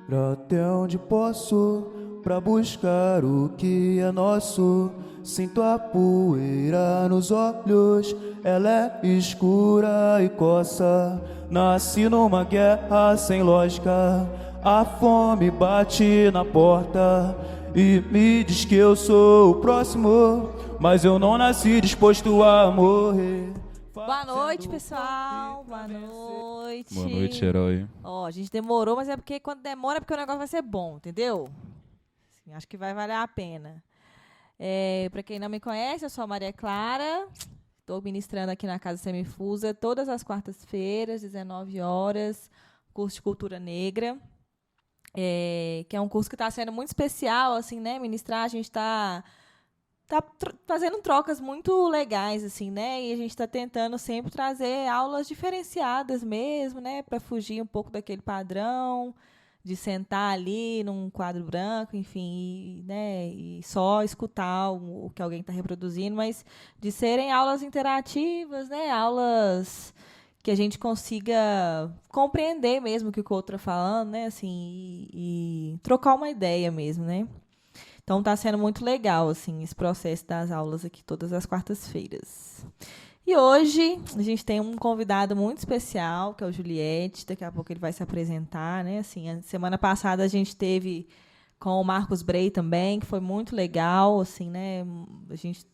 Pra até onde posso, pra buscar o que é nosso. Sinto a poeira nos olhos, ela é escura e coça. Nasci numa guerra sem lógica, a fome bate na porta e me diz que eu sou o próximo, mas eu não nasci disposto a morrer. Boa noite, pessoal. Boa noite. Boa noite, herói. Ó, a gente demorou, mas é porque quando demora é porque o negócio vai ser bom, entendeu? Assim, acho que vai valer a pena. Pra quem não me conhece, eu sou a Maria Clara. Estou ministrando aqui na Casa Semifusa todas as quartas-feiras, 19 horas, curso de Cultura Negra. Que é um curso que está sendo muito especial, assim, né? Ministrar, a gente está fazendo trocas muito legais, assim, né? E a gente está tentando sempre trazer aulas diferenciadas mesmo, né? Para fugir um pouco daquele padrão de sentar ali num quadro branco, enfim, né? E só escutar o que alguém está reproduzindo, mas de serem aulas interativas, né? Aulas que a gente consiga compreender mesmo o que o outro está falando, né? Assim, e trocar uma ideia mesmo, né? Então está sendo muito legal assim esse processo das aulas aqui todas as quartas-feiras. E hoje a gente tem um convidado muito especial, que é o Juliette. Daqui a pouco ele vai se apresentar, né? Assim, a semana passada a gente teve com o Marcos Brey também, que foi muito legal, assim, né? A gente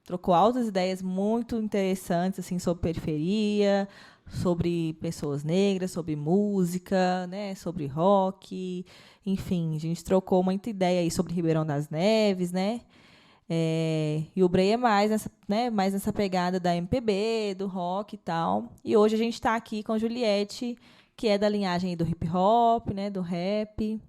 trocou altas ideias muito interessantes assim sobre periferia, sobre pessoas negras, sobre música, né, sobre rock, enfim, a gente trocou muita ideia aí sobre Ribeirão das Neves, né? E o Brei é mais nessa, né, mais nessa pegada da MPB, do rock e tal. E hoje a gente está aqui com a Juliette, que é da linhagem aí do hip hop, né, do rap.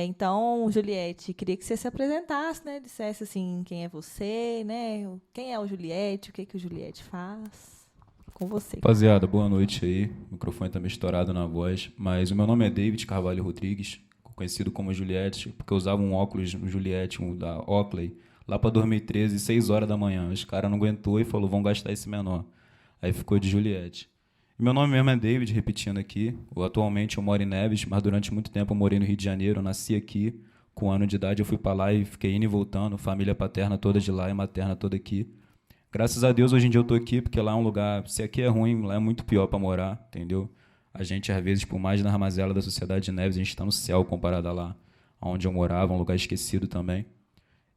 Então, Juliette, queria que você se apresentasse, né? Dissesse assim quem é você, né? Quem é o Juliette, o que o Juliette faz. Com você. Rapaziada, boa noite aí. O microfone tá meio estourado na voz, mas o meu nome é David Carvalho Rodrigues, conhecido como Juliette, porque eu usava um óculos Juliette, um da Oakley, lá pra 2013, 6 horas da manhã. Os caras não aguentou e falou, vão gastar esse menor. Aí ficou de Juliette. E meu nome mesmo é David, repetindo aqui. Atualmente eu moro em Neves, mas durante muito tempo eu morei no Rio de Janeiro. Eu nasci aqui. Com 1 ano de idade eu fui pra lá e fiquei indo e voltando. Família paterna toda de lá e materna toda aqui. Graças a Deus hoje em dia eu tô aqui, porque lá é um lugar... Se aqui é ruim, lá é muito pior pra morar, entendeu? A gente, às vezes, por mais na ramazela da sociedade de Neves, a gente tá no céu comparado a lá, onde eu morava, um lugar esquecido também.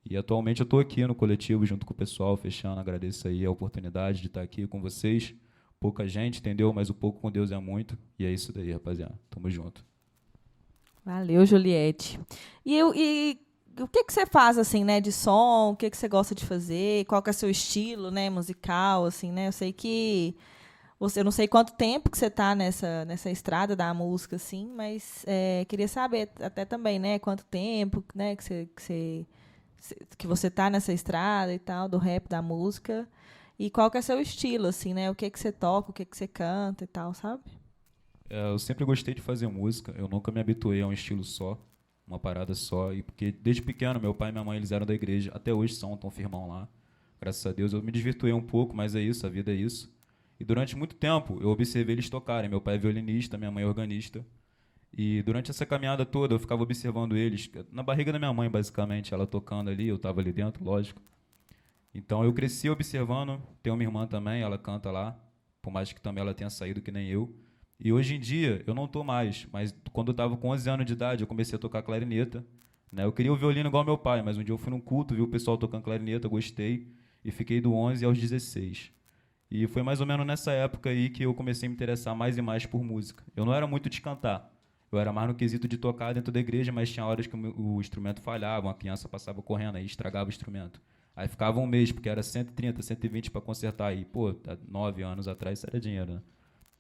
E atualmente eu tô aqui no coletivo, junto com o pessoal, fechando. Agradeço aí a oportunidade de estar aqui com vocês. Pouca gente, entendeu? Mas o pouco com Deus é muito. E é isso daí, rapaziada. Tamo junto. Valeu, Juliette. E o que você faz, assim, né, de som? O que você gosta de fazer? Qual que é o seu estilo, né, musical, assim, né? Eu sei que eu não sei quanto tempo que você está nessa estrada da música, assim, mas queria saber até também, né, quanto tempo, né, que você está nessa estrada e tal, do rap, da música. E qual que é o seu estilo, assim, né? O que você toca, o que você canta e tal, sabe? Eu sempre gostei de fazer música. Eu nunca me habituei a um estilo só, uma parada só. E porque desde pequeno, meu pai e minha mãe, eles eram da igreja. Até hoje são, tão firmão lá. Graças a Deus. Eu me desvirtuei um pouco, mas é isso, a vida é isso. E durante muito tempo, eu observei eles tocarem. Meu pai é violinista, minha mãe é organista. E durante essa caminhada toda, eu ficava observando eles. Na barriga da minha mãe, basicamente, ela tocando ali. Eu estava ali dentro, lógico. Então eu cresci observando. Tenho uma irmã também, ela canta lá. Por mais que também ela tenha saído que nem eu. E hoje em dia, eu não tô mais, mas quando eu estava com 11 anos de idade, eu comecei a tocar clarineta, né? Eu queria o violino igual meu pai, mas um dia eu fui num culto, vi o pessoal tocando clarineta, gostei, e fiquei do 11 aos 16. E foi mais ou menos nessa época aí que eu comecei a me interessar mais e mais por música. Eu não era muito de cantar, eu era mais no quesito de tocar dentro da igreja, mas tinha horas que o instrumento falhava, uma criança passava correndo aí, estragava o instrumento. Aí ficava um mês, porque era 130, 120 para consertar. E, pô, há 9 anos atrás isso era dinheiro, né?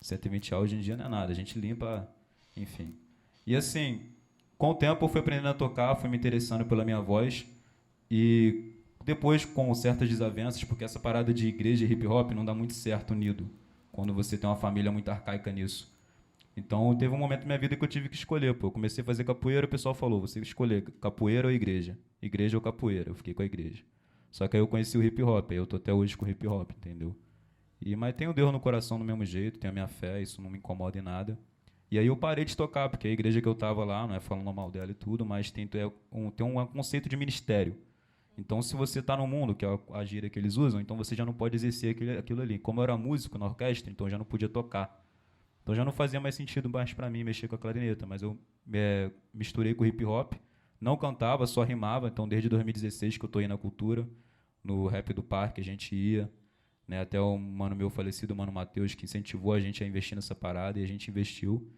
120 hoje em dia não é nada, a gente limpa, enfim. E assim, com o tempo eu fui aprendendo a tocar, fui me interessando pela minha voz e depois com certas desavenças, porque essa parada de igreja e hip hop não dá muito certo unido, quando você tem uma família muito arcaica nisso. Então teve um momento na minha vida que eu tive que escolher, pô. Eu comecei a fazer capoeira, o pessoal falou, você escolher capoeira ou igreja? Igreja ou capoeira? Eu fiquei com a igreja. Só que aí eu conheci o hip hop, aí eu tô até hoje com o hip hop, entendeu? Mas tenho Deus no coração do mesmo jeito, tenho a minha fé, isso não me incomoda em nada. E aí eu parei de tocar, porque a igreja que eu tava lá, não é falando mal dela e tudo, mas tem um conceito de ministério. Então, se você está no mundo, que é a gíria que eles usam, então você já não pode exercer aquilo ali. Como eu era músico na orquestra, então eu já não podia tocar. Então já não fazia mais sentido mais para mim mexer com a clarineta, mas eu misturei com o hip hop, não cantava, só rimava. Então desde 2016 que eu estou aí na cultura, no Rap do Parque a gente ia, né, até o mano meu falecido, o Mano Matheus, que incentivou a gente a investir nessa parada, e a gente investiu.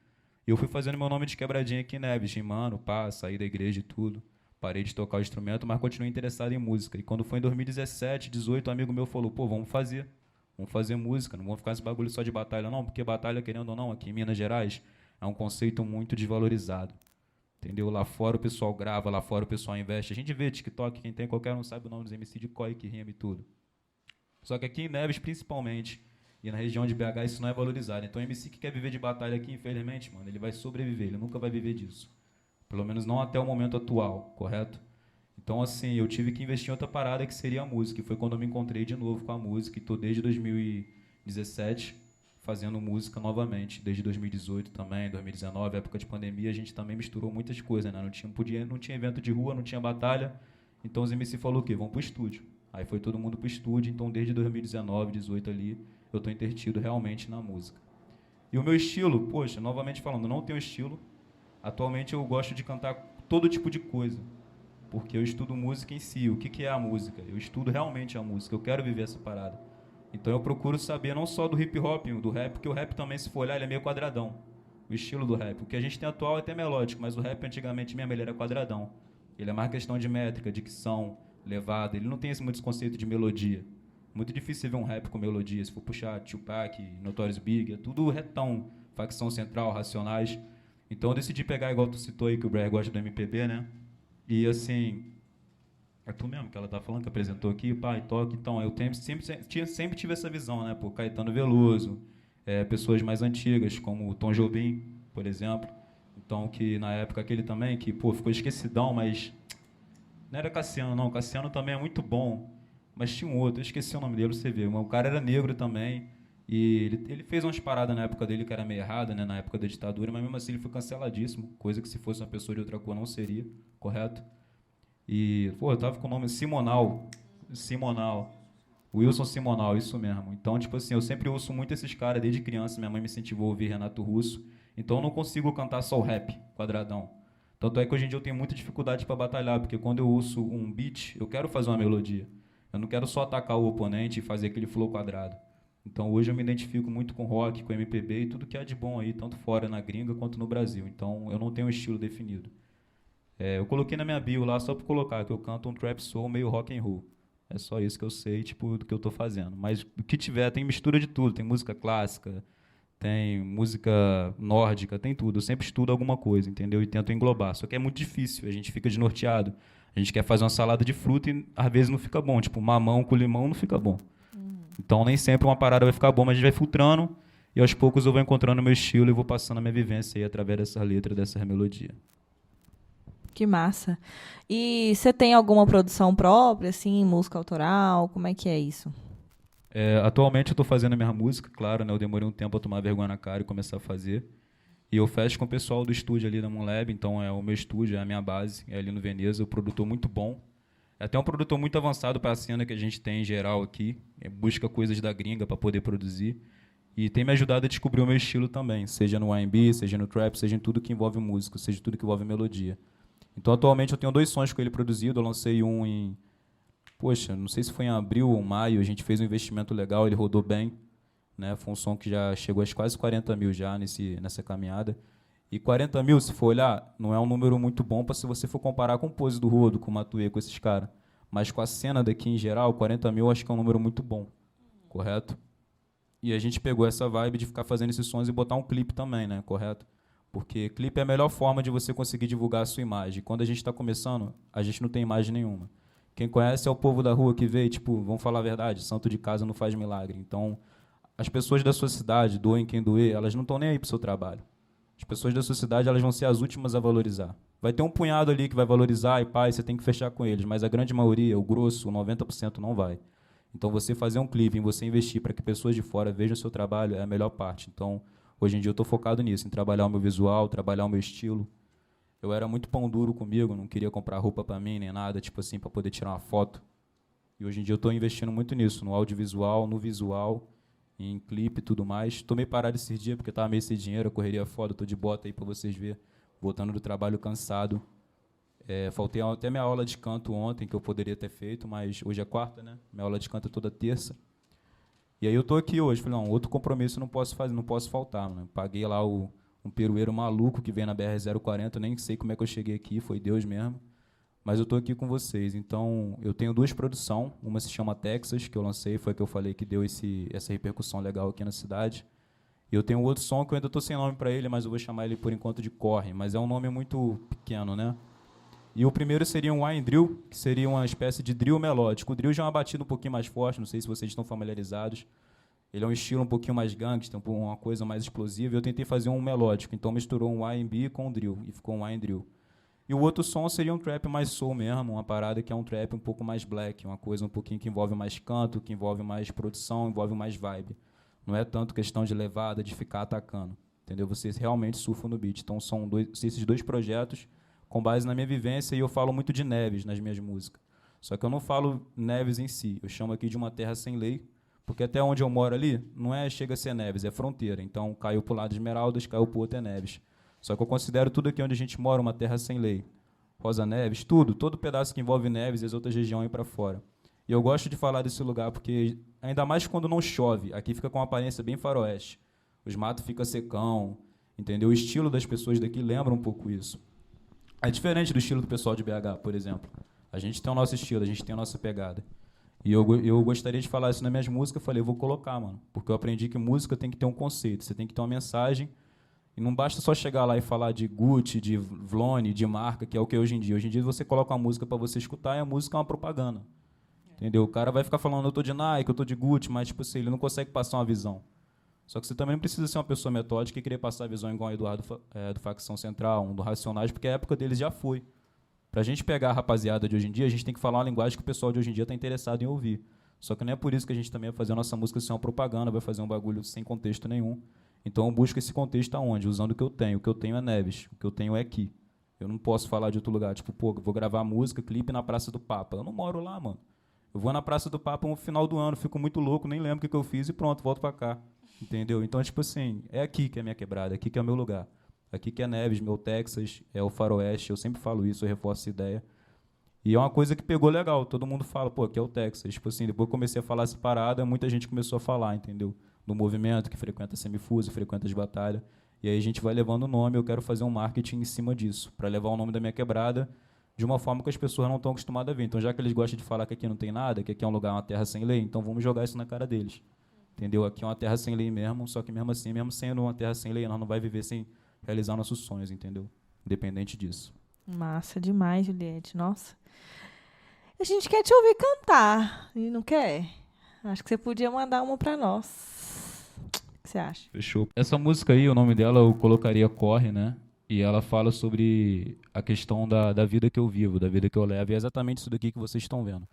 E eu fui fazendo meu nome de quebradinha aqui em Neves, rimando, saí da igreja e tudo. Parei de tocar o instrumento, mas continuei interessado em música. E quando foi em 2017, 18, um amigo meu falou, pô, vamos fazer música, não vamos ficar nesse bagulho só de batalha não, porque batalha, querendo ou não, aqui em Minas Gerais, é um conceito muito desvalorizado. Entendeu? Lá fora o pessoal grava, lá fora o pessoal investe. A gente vê TikTok, quem tem, qualquer um sabe o nome dos MC de COI, que rima e tudo. Só que aqui em Neves, principalmente, e na região de BH, isso não é valorizado. Então o MC que quer viver de batalha aqui, infelizmente, mano, ele vai sobreviver, ele nunca vai viver disso. Pelo menos não até o momento atual, correto? Então, assim, eu tive que investir em outra parada que seria a música. E foi quando eu me encontrei de novo com a música. E estou desde 2017 fazendo música novamente. Desde 2018 também, 2019, época de pandemia, a gente também misturou muitas coisas, né? Não tinha evento de rua, não tinha batalha. Então os MC falou o quê? Vamos pro estúdio. Aí foi todo mundo pro estúdio. Então, desde 2019, 2018 ali, eu estou intertido realmente na música. E o meu estilo, poxa, novamente falando, não tenho estilo. Atualmente eu gosto de cantar todo tipo de coisa, porque eu estudo música em si. O que é a música? Eu estudo realmente a música, eu quero viver essa parada. Então eu procuro saber não só do hip hop, do rap, porque o rap também, se for olhar, ele é meio quadradão. O estilo do rap. O que a gente tem atual é até melódico, mas o rap antigamente mesmo ele era quadradão. Ele é mais questão de métrica, dicção, levada. Ele não tem esse muito conceito de melodia. Muito difícil você ver um rap com melodia. Se for puxar Tupac, Notorious Big, é tudo retão. Facção Central, Racionais. Então eu decidi pegar, igual tu citou aí, que o Blair gosta do MPB, né? E assim, é tu mesmo que ela tá falando, que apresentou aqui, pai, toque. Então, eu sempre tive essa visão, né? Por Caetano Veloso, pessoas mais antigas, como o Tom Jobim, por exemplo. Então, que na época aquele também, que, pô, ficou esquecidão, mas não era Cassiano, não. Cassiano também é muito bom, mas tinha um outro, eu esqueci o nome dele, você vê. O cara era negro também. E ele fez umas paradas na época dele que era meio errada, né, na época da ditadura, mas mesmo assim ele foi canceladíssimo, coisa que se fosse uma pessoa de outra cor não seria, correto? E, pô, eu tava com o nome Simonal, Wilson Simonal, isso mesmo. Então, tipo assim, eu sempre ouço muito esses caras desde criança, minha mãe me incentivou a ouvir Renato Russo, então eu não consigo cantar só o rap, quadradão. Tanto é que hoje em dia eu tenho muita dificuldade para batalhar, porque quando eu ouço um beat, eu quero fazer uma melodia. Eu não quero só atacar o oponente e fazer aquele flow quadrado. Então hoje eu me identifico muito com rock, com MPB e tudo que há de bom aí, tanto fora na gringa quanto no Brasil. Então eu não tenho um estilo definido. Eu coloquei na minha bio lá só para colocar que eu canto um trap soul meio rock and roll. É só isso que eu sei, tipo, do que eu tô fazendo. Mas o que tiver, tem mistura de tudo. Tem música clássica, tem música nórdica, tem tudo. Eu sempre estudo alguma coisa, entendeu? E tento englobar. Só que é muito difícil, a gente fica desnorteado. A gente quer fazer uma salada de fruta e às vezes não fica bom. Tipo, mamão com limão não fica bom. Então, nem sempre uma parada vai ficar boa, mas a gente vai filtrando e aos poucos eu vou encontrando o meu estilo e vou passando a minha vivência aí através dessa letra, dessa melodia. Que massa. E você tem alguma produção própria, assim, música autoral? Como é que é isso? Atualmente eu estou fazendo a minha música, claro, né? Eu demorei um tempo a tomar vergonha na cara e começar a fazer. E eu fecho com o pessoal do estúdio ali da Moonlab, então é o meu estúdio, é a minha base, é ali no Veneza, o produtor muito bom. É até um produtor muito avançado para a cena que a gente tem em geral aqui. Busca coisas da gringa para poder produzir. E tem me ajudado a descobrir o meu estilo também. Seja no R&B, seja no trap, seja em tudo que envolve música, seja tudo que envolve melodia. Então, atualmente, eu tenho 2 sons com ele produzido. Eu lancei um em... Poxa, não sei se foi em abril ou maio. A gente fez um investimento legal, ele rodou bem. Né? Foi um som que já chegou a quase 40 mil já nessa caminhada. E 40 mil, se for olhar, não é um número muito bom para se você for comparar com o Pose do Rodo, com o Matuê, com esses caras. Mas com a cena daqui em geral, 40 mil acho que é um número muito bom, correto? E a gente pegou essa vibe de ficar fazendo esses sons e botar um clipe também, né, correto? Porque clipe é a melhor forma de você conseguir divulgar a sua imagem. Quando a gente está começando, a gente não tem imagem nenhuma. Quem conhece é o povo da rua que vê, tipo, vamos falar a verdade, santo de casa não faz milagre. Então, as pessoas da sua cidade, doem quem doer, elas não estão nem aí pro seu trabalho. As pessoas da sua cidade, elas vão ser as últimas a valorizar. Vai ter um punhado ali que vai valorizar e pai, você tem que fechar com eles, mas a grande maioria, o grosso, o 90% não vai. Então você fazer um clipe, você investir para que pessoas de fora vejam o seu trabalho é a melhor parte. Então Hoje em dia eu tô focado nisso, em trabalhar o meu visual, trabalhar o meu estilo. Eu era muito pão duro comigo, não queria comprar roupa pra mim, nem nada, tipo assim, pra poder tirar uma foto. E hoje em dia eu tô investindo muito nisso, no audiovisual, no visual, em clipe e tudo mais. Tô meio parado esses dias, porque tava meio sem dinheiro, a correria foda, tô de bota aí pra vocês verem. Voltando do trabalho cansado. Faltei até minha aula de canto ontem, que eu poderia ter feito, mas hoje é quarta, né? Minha aula de canto é toda terça. E aí eu tô aqui hoje, falei, não, outro compromisso não posso fazer, não posso faltar, mano. Paguei lá um perueiro maluco que vem na BR-040, nem sei como é que eu cheguei aqui, foi Deus mesmo. Mas eu tô aqui com vocês. Então, eu tenho 2 produções, uma se chama Texas, que eu lancei, foi que eu falei que deu essa repercussão legal aqui na cidade. E eu tenho outro som que eu ainda tô sem nome para ele, mas eu vou chamar ele por enquanto de Corre, mas é um nome muito pequeno, né? E o primeiro seria um Wine Drill, que seria uma espécie de drill melódico. O drill já é uma batida um pouquinho mais forte, não sei se vocês estão familiarizados. Ele é um estilo um pouquinho mais gangster, uma coisa mais explosiva. Eu tentei fazer um melódico, então misturou um R&B com um drill, e ficou um Wine Drill. E o outro som seria um trap mais soul mesmo, uma parada que é um trap um pouco mais black, uma coisa um pouquinho que envolve mais canto, que envolve mais produção, envolve mais vibe. Não é tanto questão de levada, de ficar atacando, entendeu? Vocês realmente surfam no beat. Então são esses 2 projetos com base na minha vivência, e eu falo muito de Neves nas minhas músicas. Só que eu não falo Neves em si, eu chamo aqui de uma terra sem lei, porque até onde eu moro ali, chega a ser Neves, é fronteira. Então caiu para o lado de Esmeraldas, caiu para o outro é Neves. Só que eu considero tudo aqui onde a gente mora uma terra sem lei. Rosa Neves, todo pedaço que envolve Neves e as outras regiões aí para fora. E eu gosto de falar desse lugar porque, ainda mais quando não chove, aqui fica com uma aparência bem faroeste. Os matos ficam secão, entendeu? O estilo das pessoas daqui lembra um pouco isso. É diferente do estilo do pessoal de BH, por exemplo. A gente tem o nosso estilo, a gente tem a nossa pegada. E eu gostaria de falar isso nas minhas músicas, eu falei, eu vou colocar, mano. Porque eu aprendi que música tem que ter um conceito, você tem que ter uma mensagem. E não basta só chegar lá e falar de Gucci, de Vlone, de marca, que é o que é hoje em dia. Hoje em dia você coloca uma música para você escutar e a música é uma propaganda. Entendeu? O cara vai ficar falando, eu tô de Nike, eu tô de Gucci, mas tipo assim, ele não consegue passar uma visão. Só que você também não precisa ser uma pessoa metódica e querer passar a visão igual a Eduardo do Facção Central, do Racionais, porque a época deles já foi. Pra gente pegar a rapaziada de hoje em dia, a gente tem que falar uma linguagem que o pessoal de hoje em dia está interessado em ouvir. Só que não é por isso que a gente também vai fazer a nossa música ser uma propaganda, vai fazer um bagulho sem contexto nenhum. Então eu busco esse contexto aonde? Usando o que eu tenho. O que eu tenho é Neves, o que eu tenho é aqui. Eu não posso falar de outro lugar. Tipo, pô, vou gravar música, clipe na Praça do Papa. Eu não moro lá, mano. Eu vou na Praça do Papa no final do ano, fico muito louco, nem lembro o que eu fiz e pronto, volto pra cá. Entendeu? Então, tipo assim, é aqui que é a minha quebrada, aqui que é o meu lugar. Aqui que é Neves, meu Texas, é o faroeste, eu sempre falo isso, eu reforço essa ideia. E é uma coisa que pegou legal, todo mundo fala, pô, aqui é o Texas. Tipo assim, depois que eu comecei a falar essa parada, muita gente começou a falar, entendeu? Do movimento, que frequenta Semifuso, frequenta as batalhas. E aí a gente vai levando o nome, eu quero fazer um marketing em cima disso, para levar o nome da minha quebrada de uma forma que as pessoas não estão acostumadas a ver. Então, já que eles gostam de falar que aqui não tem nada, que aqui é um lugar, uma terra sem lei, então vamos jogar isso na cara deles. Entendeu? Aqui é uma terra sem lei mesmo, só que mesmo assim, mesmo sendo uma terra sem lei, nós não vai viver sem realizar nossos sonhos, entendeu? Independente disso. Massa demais, Juliette. Nossa. A gente quer te ouvir cantar, e não quer? Acho que você podia mandar uma pra nós. O que você acha? Fechou. Essa música aí, o nome dela eu colocaria Corre, né? E ela fala sobre a questão da vida que eu vivo, da vida que eu levo. E é exatamente isso daqui que vocês estão vendo.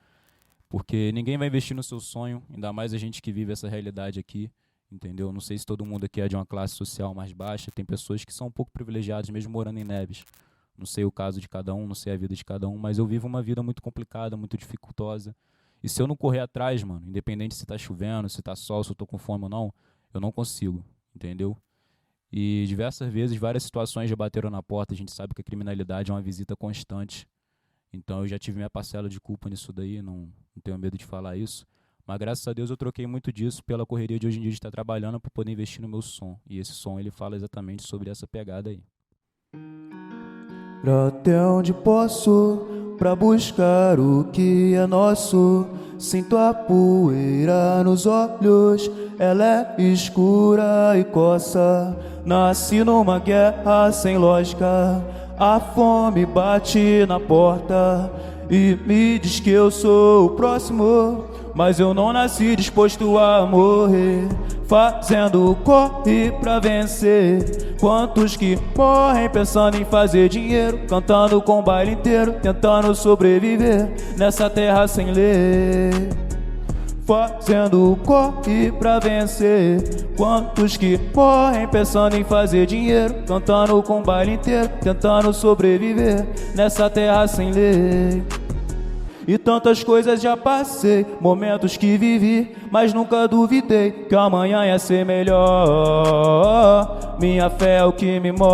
Porque ninguém vai investir no seu sonho, ainda mais a gente que vive essa realidade aqui, entendeu? Não sei se todo mundo aqui é de uma classe social mais baixa, tem pessoas que são um pouco privilegiadas, mesmo morando em Neves. Não sei o caso de cada um, não sei a vida de cada um, mas eu vivo uma vida muito complicada, muito dificultosa. E se eu não correr atrás, mano, independente se tá chovendo, se tá sol, se eu tô com fome ou não, eu não consigo, entendeu? E diversas vezes, várias situações já bateram na porta, a gente sabe que a criminalidade é uma visita constante. Então eu já tive minha parcela de culpa nisso daí, não tenho medo de falar isso. Mas graças a Deus eu troquei muito disso pela correria de hoje em dia de estar trabalhando para poder investir no meu som. E esse som ele fala exatamente sobre essa pegada aí. Pra até onde posso, pra buscar o que é nosso. Sinto a poeira nos olhos, ela é escura e coça. Nasci numa guerra sem lógica, a fome bate na porta e me diz que eu sou o próximo, mas eu não nasci disposto a morrer. Fazendo corre pra vencer. Quantos que morrem pensando em fazer dinheiro, cantando com o baile inteiro, tentando sobreviver nessa terra sem lei. fazendo corre pra vencer. Quantos que morrem pensando em fazer dinheiro, cantando com o baile inteiro, tentando sobreviver nessa terra sem lei. E tantas coisas já passei, momentos que vivi, mas nunca duvidei que amanhã ia ser melhor. Minha fé é o que me move,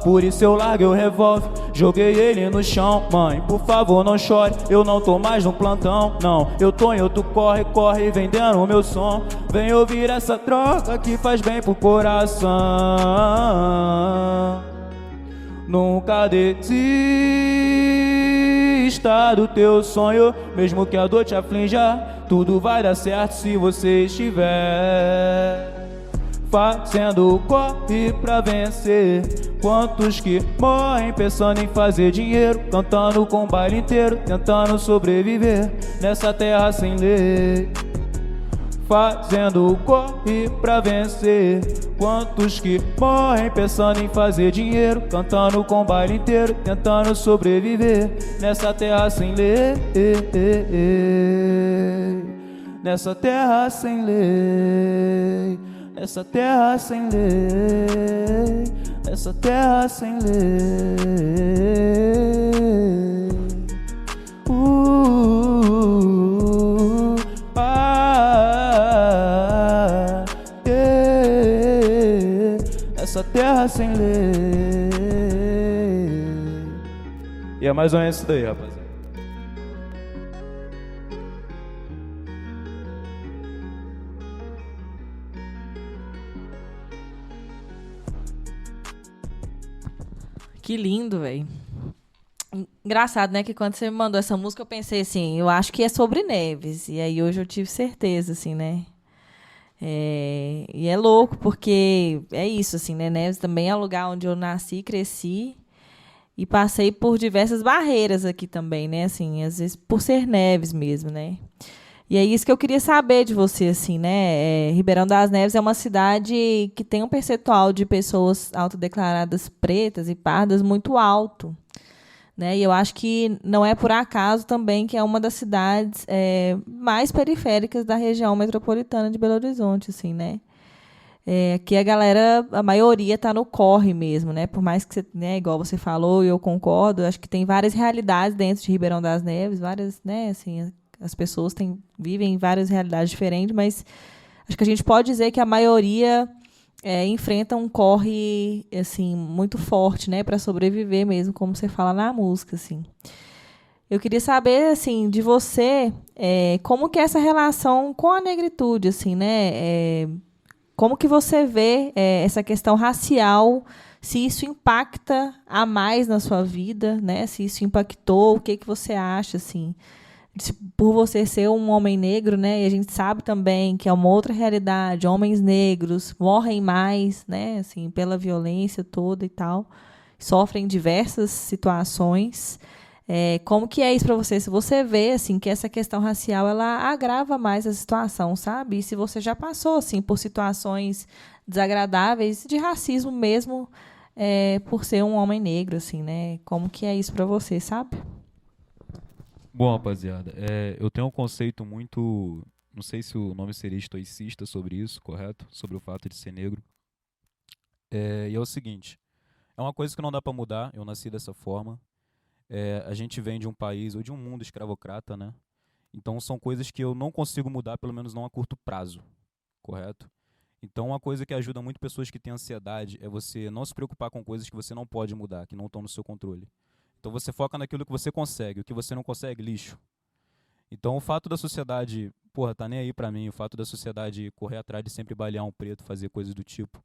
por isso eu larguei o revólver, joguei ele no chão. Mãe, por favor não chore, eu não tô mais no plantão, não. Eu tô em outro corre, corre, vendendo o meu som. Vem ouvir essa troca que faz bem pro coração. Nunca desista do teu sonho, mesmo que a dor te aflinja, tudo vai dar certo se você estiver fazendo corre pra vencer. Quantos que morrem pensando em fazer dinheiro, cantando com o baile inteiro, tentando sobreviver nessa terra sem lei. Fazendo corre pra vencer. Quantos que morrem pensando em fazer dinheiro, cantando com o baile inteiro, tentando sobreviver nessa terra sem lei. Nessa terra sem lei. Nessa terra sem lei. Nessa terra sem lei. Essa terra sem lei. E é mais ou menos isso daí, rapaziada. Que lindo, velho. Engraçado, né? Que quando você me mandou essa música, eu pensei assim, eu acho que é sobre Neves. E aí hoje eu tive certeza, assim, né? E é louco, porque é isso, assim, né? Neves também é o lugar onde eu nasci, cresci e passei por diversas barreiras aqui também, né? Assim, às vezes por ser Neves mesmo, né? E é isso que eu queria saber de você, assim, né? Ribeirão das Neves é uma cidade que tem um percentual de pessoas autodeclaradas pretas e pardas muito alto, né? E eu acho que não é por acaso também que é uma das cidades mais periféricas da região metropolitana de Belo Horizonte, assim, né? Aqui a maioria está no corre mesmo, né? Por mais que você, né, igual você falou, e eu concordo, acho que tem várias realidades dentro de Ribeirão das Neves, várias, né, assim, as pessoas vivem em várias realidades diferentes, mas acho que a gente pode dizer que a maioria enfrenta um corre assim muito forte, né, para sobreviver mesmo, como você fala na música, assim. Eu queria saber, assim, de você, como que é essa relação com a negritude, assim, né? Como que você vê essa questão racial, se isso impacta a mais na sua vida, né? Se isso impactou, o que você acha, assim? Por você ser um homem negro, né? E a gente sabe também que é uma outra realidade. Homens negros morrem mais, né? Assim, pela violência toda e tal. Sofrem diversas situações. Como que é isso para você? Se você vê assim que essa questão racial ela agrava mais a situação, sabe? E se você já passou assim por situações desagradáveis de racismo mesmo, por ser um homem negro, assim, né? Como que é isso para você, sabe? Bom, rapaziada, eu tenho um conceito muito, não sei se o nome seria estoicista sobre isso, correto? Sobre o fato de ser negro. E é o seguinte, é uma coisa que não dá para mudar, eu nasci dessa forma. A gente vem de um país ou de um mundo escravocrata, né? Então são coisas que eu não consigo mudar, pelo menos não a curto prazo, correto? Então uma coisa que ajuda muito pessoas que têm ansiedade é você não se preocupar com coisas que você não pode mudar, que não estão no seu controle. Então você foca naquilo que você consegue, o que você não consegue, lixo. Então o fato da sociedade, tá nem aí pra mim, o fato da sociedade correr atrás de sempre balear um preto, fazer coisas do tipo.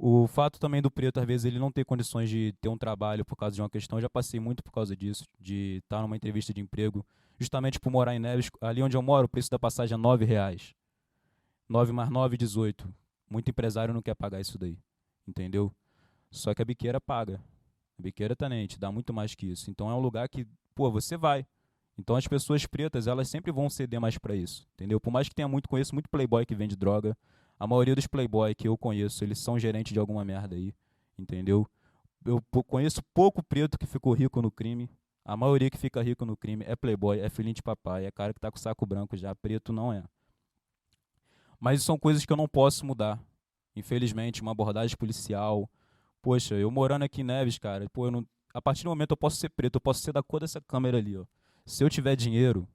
O fato também do preto, às vezes, ele não ter condições de ter um trabalho por causa de uma questão, eu já passei muito por causa disso, de estar numa entrevista de emprego, justamente por morar em Neves, ali onde eu moro, o preço da passagem é R$9. 9 mais 9, 18. Muito empresário não quer pagar isso daí, entendeu? Só que a biqueira paga. A biqueira também te dá muito mais que isso. Então é um lugar que, você vai. Então as pessoas pretas, elas sempre vão ceder mais pra isso, entendeu? Por mais que conheço muito playboy que vende droga, a maioria dos playboy que eu conheço, eles são gerentes de alguma merda aí, entendeu? Eu conheço pouco preto que ficou rico no crime, A maioria que fica rico no crime é playboy, é filhinho de papai, é cara que tá com o saco branco já, preto não é. Mas são coisas que eu não posso mudar. Infelizmente, uma abordagem policial. Poxa, eu morando aqui em Neves, cara, pô, eu não, a partir do momento eu posso ser preto, eu posso ser da cor dessa câmera ali, ó. Se eu tiver dinheiro,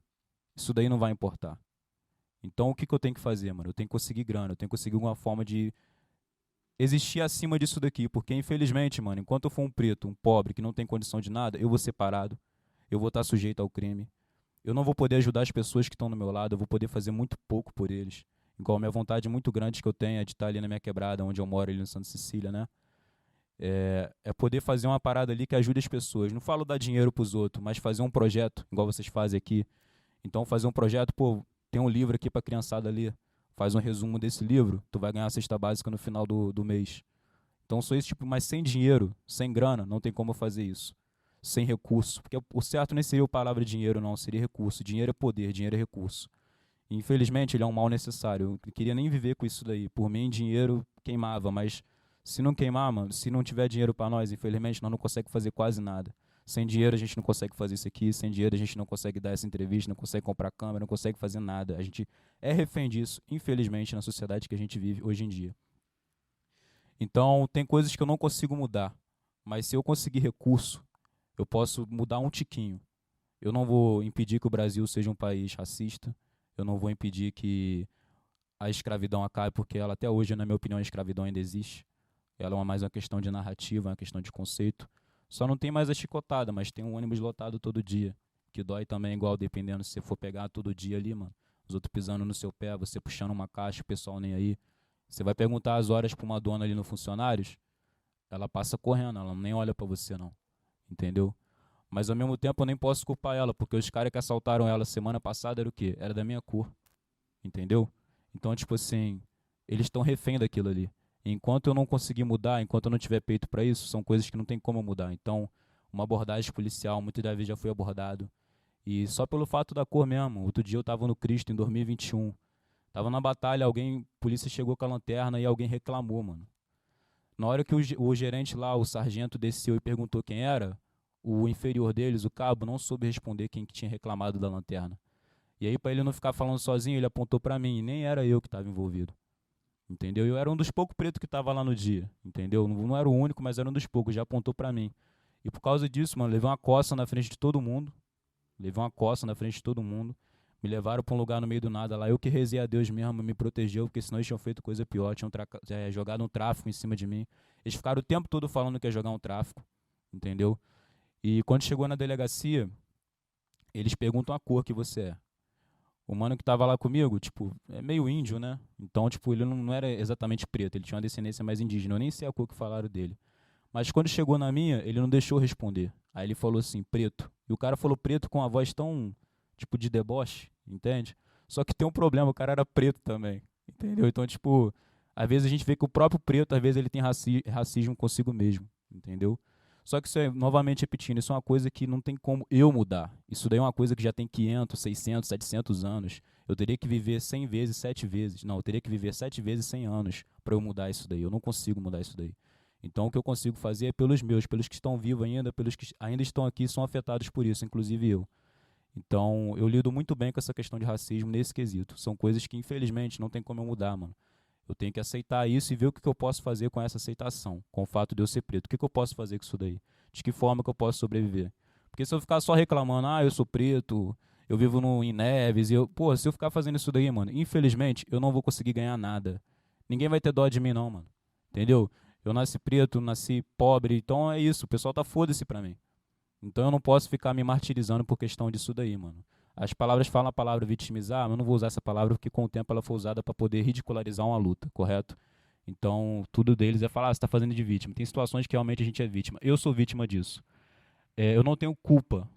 isso daí não vai importar. Então o que, que eu tenho que fazer, mano? Eu tenho que conseguir grana, eu tenho que conseguir alguma forma de existir acima disso daqui, porque infelizmente, mano, enquanto eu for um preto, um pobre, que não tem condição de nada, eu vou ser parado, eu vou estar sujeito ao crime, eu não vou poder ajudar as pessoas que estão do meu lado, eu vou poder fazer muito pouco por eles. Igual a minha vontade muito grande que eu tenho é de estar ali na minha quebrada, onde eu moro, ali no Santa Cecília, né? É poder fazer uma parada ali que ajude as pessoas. Não falo dar dinheiro pros outros, mas fazer um projeto, igual vocês fazem aqui. Então, fazer um projeto, pô, tem um livro aqui pra criançada ler. Faz um resumo desse livro, tu vai ganhar a cesta básica no final do mês. Então, sou esse tipo, mas sem dinheiro, sem grana, não tem como eu fazer isso. Sem recurso. Porque o certo nem seria a palavra dinheiro, não, seria recurso. Dinheiro é poder, dinheiro é recurso. E, infelizmente, ele é um mal necessário. Eu não queria nem viver com isso daí. Por mim, dinheiro queimava, mas se não queimar, mano, se não tiver dinheiro para nós, infelizmente, nós não conseguimos fazer quase nada. Sem dinheiro a gente não consegue fazer isso aqui, sem dinheiro a gente não consegue dar essa entrevista, não consegue comprar câmera, não consegue fazer nada. A gente é refém disso, infelizmente, na sociedade que a gente vive hoje em dia. Então, tem coisas que eu não consigo mudar, mas se eu conseguir recurso, eu posso mudar um tiquinho. Eu não vou impedir que o Brasil seja um país racista, eu não vou impedir que a escravidão acabe, porque ela até hoje, na minha opinião, a escravidão ainda existe. Ela é mais uma questão de narrativa, uma questão de conceito. Só não tem mais a chicotada, mas tem um ônibus lotado todo dia, que dói também igual, dependendo se você for pegar todo dia ali, mano. Os outros pisando no seu pé, você puxando uma caixa, o pessoal nem aí. Você vai perguntar as horas pra uma dona ali no funcionários, ela passa correndo, ela nem olha pra você não, entendeu? Mas ao mesmo tempo eu nem posso culpar ela, porque os caras que assaltaram ela semana passada era o quê? Era da minha cor, entendeu? Então, tipo assim, eles estão refém daquilo ali. Enquanto eu não conseguir mudar, enquanto eu não tiver peito para isso, são coisas que não tem como mudar. Então, uma abordagem policial, muitas das vezes já foi abordado. E só pelo fato da cor mesmo. Outro dia eu tava no Cristo, em 2021. Tava na batalha, polícia chegou com a lanterna e alguém reclamou, mano. Na hora que o gerente lá, o sargento, desceu e perguntou quem era, o inferior deles, o cabo, não soube responder quem que tinha reclamado da lanterna. E aí, para ele não ficar falando sozinho, ele apontou para mim, e nem era eu que estava envolvido. Entendeu? Eu era um dos poucos pretos que estava lá no dia, entendeu? Não era o único, mas era um dos poucos, já apontou para mim. E por causa disso, mano, levei uma coça na frente de todo mundo. Levei uma coça na frente de todo mundo. Me levaram para um lugar no meio do nada lá. Eu que rezei a Deus mesmo, me protegeu, porque senão eles tinham feito coisa pior, tinham jogado um tráfico em cima de mim. Eles ficaram o tempo todo falando que ia jogar um tráfico, entendeu? E quando chegou na delegacia, eles perguntam a cor que você é. O mano que tava lá comigo, tipo, é meio índio, né? Então, tipo, ele não era exatamente preto, ele tinha uma descendência mais indígena. Eu nem sei a cor que falaram dele. Mas quando chegou na minha, ele não deixou responder. Aí ele falou assim, preto. E o cara falou preto com a voz tão, tipo, de deboche, entende? Só que tem um problema, o cara era preto também, entendeu? Então, tipo, às vezes a gente vê que o próprio preto, às vezes ele tem racismo consigo mesmo, entendeu? Só que isso é, novamente repetindo, isso é uma coisa que não tem como eu mudar. Isso daí é uma coisa que já tem 500, 600, 700 anos. Eu teria que viver 100 vezes, 7 vezes. Não, eu teria que viver 7 vezes 100 anos para eu mudar isso daí. Eu não consigo mudar isso daí. Então o que eu consigo fazer é pelos meus, pelos que estão vivos ainda, pelos que ainda estão aqui e são afetados por isso, inclusive eu. Então eu lido muito bem com essa questão de racismo nesse quesito. São coisas que infelizmente não tem como eu mudar, mano. Eu tenho que aceitar isso e ver o que eu posso fazer com essa aceitação, com o fato de eu ser preto. O que eu posso fazer com isso daí? De que forma que eu posso sobreviver? Porque se eu ficar só reclamando, eu sou preto, eu vivo em Neves, se eu ficar fazendo isso daí, mano, infelizmente, eu não vou conseguir ganhar nada. Ninguém vai ter dó de mim, não, mano. Entendeu? Eu nasci preto, nasci pobre, então é isso, o pessoal tá foda-se pra mim. Então eu não posso ficar me martirizando por questão disso daí, mano. As palavras falam a palavra vitimizar, mas eu não vou usar essa palavra porque com o tempo ela foi usada para poder ridicularizar uma luta, correto? Então, tudo deles é falar, você está fazendo de vítima. Tem situações que realmente a gente é vítima. Eu sou vítima disso. Eu não tenho culpa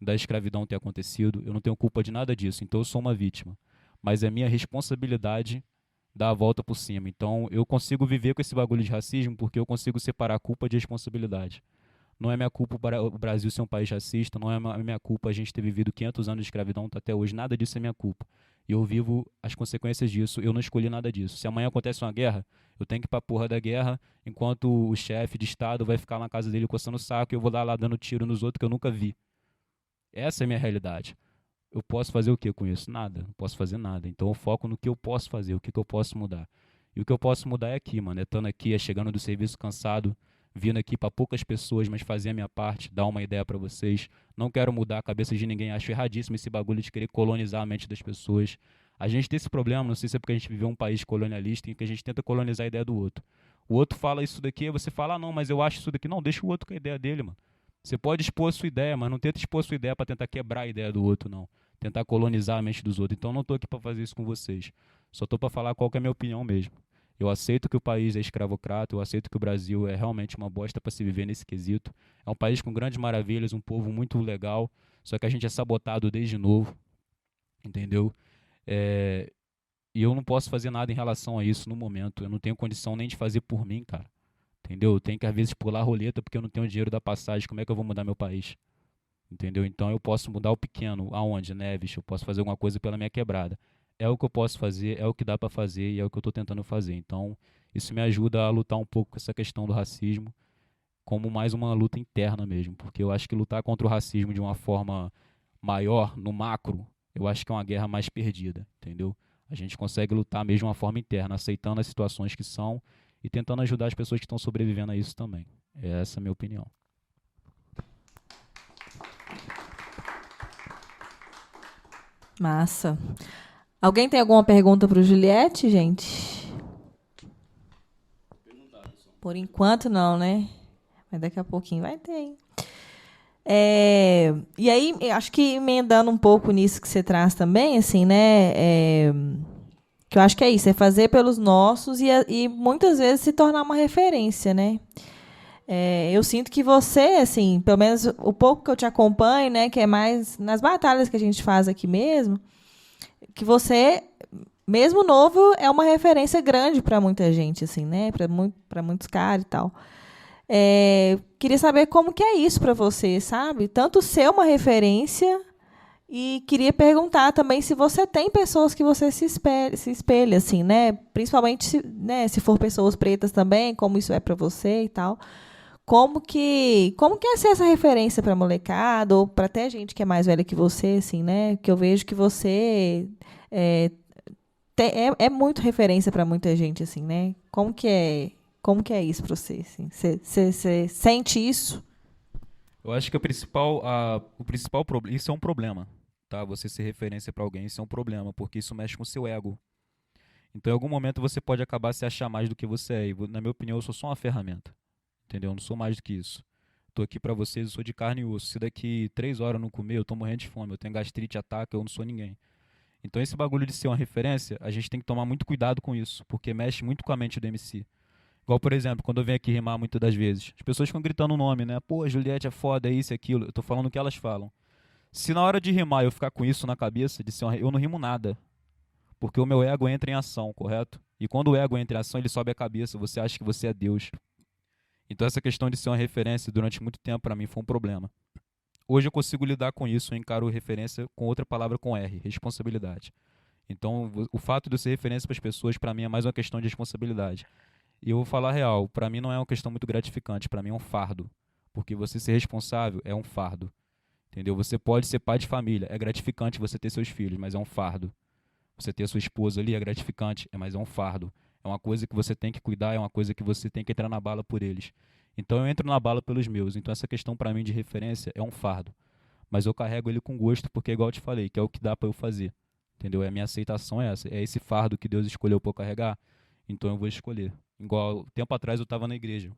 da escravidão ter acontecido, eu não tenho culpa de nada disso, então eu sou uma vítima. Mas é minha responsabilidade dar a volta por cima. Então, eu consigo viver com esse bagulho de racismo porque eu consigo separar a culpa de responsabilidade. Não é minha culpa o Brasil ser um país racista, não é minha culpa a gente ter vivido 500 anos de escravidão até hoje, nada disso é minha culpa. E eu vivo as consequências disso, eu não escolhi nada disso. Se amanhã acontece uma guerra, eu tenho que ir pra porra da guerra, enquanto o chefe de estado vai ficar na casa dele coçando o saco e eu vou lá dando tiro nos outros que eu nunca vi. Essa é a minha realidade. Eu posso fazer o que com isso? Nada, não posso fazer nada. Então eu foco no que eu posso fazer, o que, que eu posso mudar. E o que eu posso mudar é aqui, mano. É estando aqui, é chegando do serviço cansado, vindo aqui para poucas pessoas, mas fazer a minha parte, dar uma ideia para vocês. Não quero mudar a cabeça de ninguém. Acho erradíssimo esse bagulho de querer colonizar a mente das pessoas. A gente tem esse problema, não sei se é porque a gente viveu um país colonialista em que a gente tenta colonizar a ideia do outro. O outro fala isso daqui, você fala, ah, não, mas eu acho isso daqui. Não, deixa o outro com a ideia dele, mano. Você pode expor a sua ideia, mas não tenta expor a sua ideia para tentar quebrar a ideia do outro, não. Tentar colonizar a mente dos outros. Então eu não estou aqui para fazer isso com vocês. Só estou para falar qual que é a minha opinião mesmo. Eu aceito que o país é escravocrata, eu aceito que o Brasil é realmente uma bosta para se viver nesse quesito. É um país com grandes maravilhas, um povo muito legal, só que a gente é sabotado desde novo, entendeu? É, e eu não posso fazer nada em relação a isso no momento. Eu não tenho condição nem de fazer por mim, cara. Entendeu? Eu tenho que, às vezes, pular a roleta porque eu não tenho dinheiro da passagem. Como é que eu vou mudar meu país? Entendeu? Então eu posso mudar o pequeno. Aonde, Neves? Eu posso fazer alguma coisa pela minha quebrada. É o que eu posso fazer, é o que dá para fazer e é o que eu estou tentando fazer. Então isso me ajuda a lutar um pouco com essa questão do racismo, como mais uma luta interna mesmo. Porque eu acho que lutar contra o racismo de uma forma maior, no macro, eu acho que é uma guerra mais perdida. Entendeu? A gente consegue lutar mesmo de uma forma interna, aceitando as situações que são e tentando ajudar as pessoas que estão sobrevivendo a isso também. Essa é a minha opinião. Massa. Alguém tem alguma pergunta para o Juliette, gente? Por enquanto não, né? Mas daqui a pouquinho vai ter, hein? E aí, eu acho que emendando um pouco nisso que você traz também, assim, né? Que eu acho que é isso, é fazer pelos nossos e muitas vezes se tornar uma referência, né? Eu sinto que você, assim, pelo menos o pouco que eu te acompanho, né? Que é mais nas batalhas que a gente faz aqui mesmo, que você, mesmo novo, é uma referência grande para muita gente, assim, né? Para muitos caras e tal. Queria saber como que é isso para você, sabe? Tanto ser uma referência e queria perguntar também se você tem pessoas que você se espelha, assim, né? Principalmente se for pessoas pretas também, como isso é para você e tal. Como que é ser essa referência para molecada ou para até gente que é mais velha que você, assim, né? Que eu vejo que você é, é muito referência para muita gente, assim, né? Como que é isso para você? Assim? Você sente isso? Eu acho que o principal problema, isso é um problema, tá? Você ser referência para alguém, isso é um problema, porque isso mexe com o seu ego. Então, em algum momento você pode acabar se achar mais do que você é. E, na minha opinião, eu sou só uma ferramenta, entendeu? Eu não sou mais do que isso. Tô aqui para vocês, eu sou de carne e osso. Se daqui 3 horas eu não comer, eu tô morrendo de fome, eu tenho gastrite, ataque, eu não sou ninguém. Então, esse bagulho de ser uma referência, a gente tem que tomar muito cuidado com isso, porque mexe muito com a mente do MC. Igual, por exemplo, quando eu venho aqui rimar muitas das vezes, as pessoas ficam gritando o nome, né? Pô, a Juliette é foda, é isso e aquilo. Eu tô falando o que elas falam. Se na hora de rimar eu ficar com isso na cabeça, eu não rimo nada. Porque o meu ego entra em ação, correto? E quando o ego entra em ação, ele sobe a cabeça, você acha que você é Deus. Então essa questão de ser uma referência durante muito tempo para mim foi um problema. Hoje eu consigo lidar com isso, eu encaro referência com outra palavra com R, responsabilidade. Então o fato de eu ser referência para as pessoas, para mim é mais uma questão de responsabilidade. E eu vou falar a real, para mim não é uma questão muito gratificante, para mim é um fardo. Porque você ser responsável é um fardo. Entendeu? Você pode ser pai de família, é gratificante você ter seus filhos, mas é um fardo. Você ter sua esposa ali é gratificante, mas é um fardo. É uma coisa que você tem que cuidar, é uma coisa que você tem que entrar na bala por eles. Então eu entro na bala pelos meus. Então essa questão para mim de referência é um fardo. Mas eu carrego ele com gosto, porque igual eu te falei, que é o que dá para eu fazer. Entendeu? A minha aceitação é essa. É esse fardo que Deus escolheu para eu carregar, então eu vou escolher. Igual tempo atrás eu estava na igreja.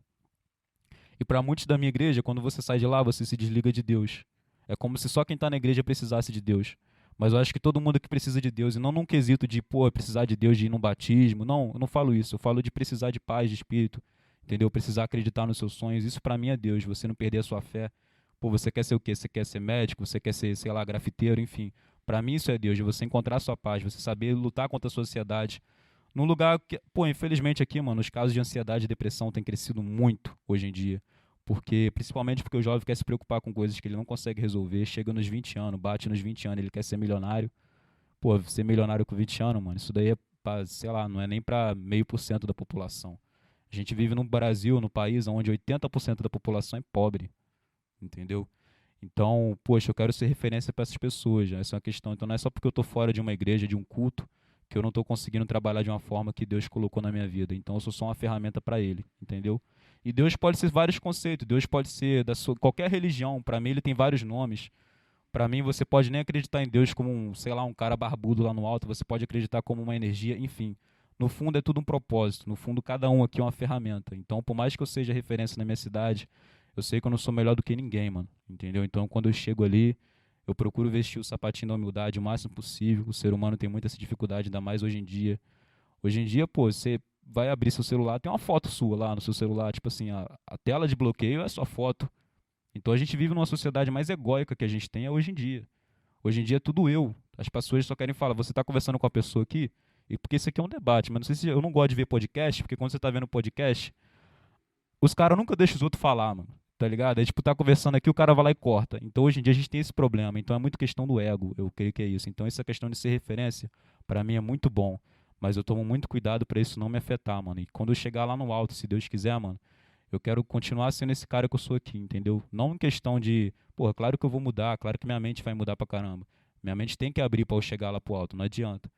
E para muitos da minha igreja, quando você sai de lá, você se desliga de Deus. É como se só quem está na igreja precisasse de Deus. Mas eu acho que todo mundo que precisa de Deus, e não num quesito de, pô, precisar de Deus de ir num batismo. Não, eu não falo isso. Eu falo de precisar de paz, de espírito, entendeu? Precisar acreditar nos seus sonhos. Isso para mim é Deus. Você não perder a sua fé. Pô, você quer ser o quê? Você quer ser médico? Você quer ser, sei lá, grafiteiro? Enfim. Para mim isso é Deus. De você encontrar a sua paz, você saber lutar contra a sociedade. Num lugar que, pô, infelizmente aqui, mano, os casos de ansiedade e depressão têm crescido muito hoje em dia. Principalmente porque o jovem quer se preocupar com coisas que ele não consegue resolver, chega nos 20 anos, bate nos 20 anos, ele quer ser milionário. Pô, ser milionário com 20 anos, mano, isso daí é pra, sei lá, não é nem pra 0,5% da população. A gente vive no Brasil, no país onde 80% da população é pobre, entendeu? Então, poxa, eu quero ser referência para essas pessoas, né? Essa é uma questão. Então, não é só porque eu estou fora de uma igreja, de um culto, que eu não estou conseguindo trabalhar de uma forma que Deus colocou na minha vida. Então, eu sou só uma ferramenta para Ele, entendeu? E Deus pode ser vários conceitos. Deus pode ser qualquer religião. Para mim, Ele tem vários nomes. Para mim, você pode nem acreditar em Deus como sei lá, um cara barbudo lá no alto. Você pode acreditar como uma energia, enfim. No fundo, é tudo um propósito. No fundo, cada um aqui é uma ferramenta. Então, por mais que eu seja referência na minha cidade, eu sei que eu não sou melhor do que ninguém, mano. Entendeu? Então, quando eu chego ali, eu procuro vestir o sapatinho da humildade o máximo possível. O ser humano tem muita essa dificuldade, ainda mais hoje em dia. Hoje em dia, pô, você vai abrir seu celular, tem uma foto sua lá no seu celular. Tipo assim, a tela de bloqueio é sua foto. Então, a gente vive numa sociedade mais egóica que a gente tem hoje em dia. Hoje em dia é tudo eu. As pessoas só querem falar, você está conversando com a pessoa aqui, e porque isso aqui é um debate, mas não sei se eu não gosto de ver podcast, porque quando você está vendo podcast, os caras nunca deixam os outros falar, mano. Tá ligado? É tipo, tá conversando aqui, o cara vai lá e corta. Então hoje em dia a gente tem esse problema. Então é muito questão do ego, eu creio que é isso. Então essa questão de ser referência, pra mim é muito bom. Mas eu tomo muito cuidado pra isso não me afetar, mano. E quando eu chegar lá no alto, se Deus quiser, mano, eu quero continuar sendo esse cara que eu sou aqui, entendeu? Não em questão de, porra, claro que eu vou mudar, claro que minha mente vai mudar pra caramba. Minha mente tem que abrir pra eu chegar lá pro alto, não adianta.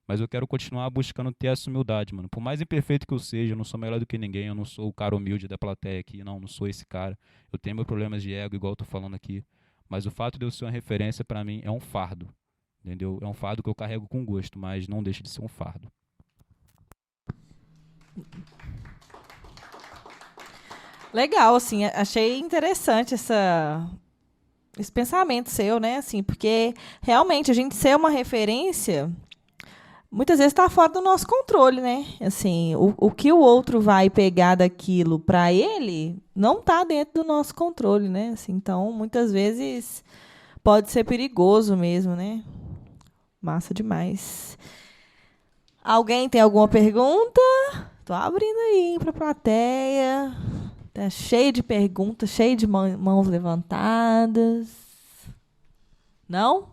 Mas eu quero continuar buscando ter essa humildade, mano. Por mais imperfeito que eu seja, eu não sou melhor do que ninguém, eu não sou o cara humilde da plateia aqui, não sou esse cara. Eu tenho meus problemas de ego, igual eu tô falando aqui. Mas o fato de eu ser uma referência, pra mim, é um fardo, entendeu? É um fardo que eu carrego com gosto, mas não deixa de ser um fardo. Legal, assim, achei interessante esse pensamento seu, né? Assim, porque realmente a gente ser uma referência muitas vezes está fora do nosso controle, né? Assim, o que o outro vai pegar daquilo para ele não está dentro do nosso controle, né? Assim, então, muitas vezes pode ser perigoso mesmo, né? Massa demais. Alguém tem alguma pergunta? Tô abrindo aí para a plateia. Tá cheio de perguntas, cheio de mãos levantadas. Não?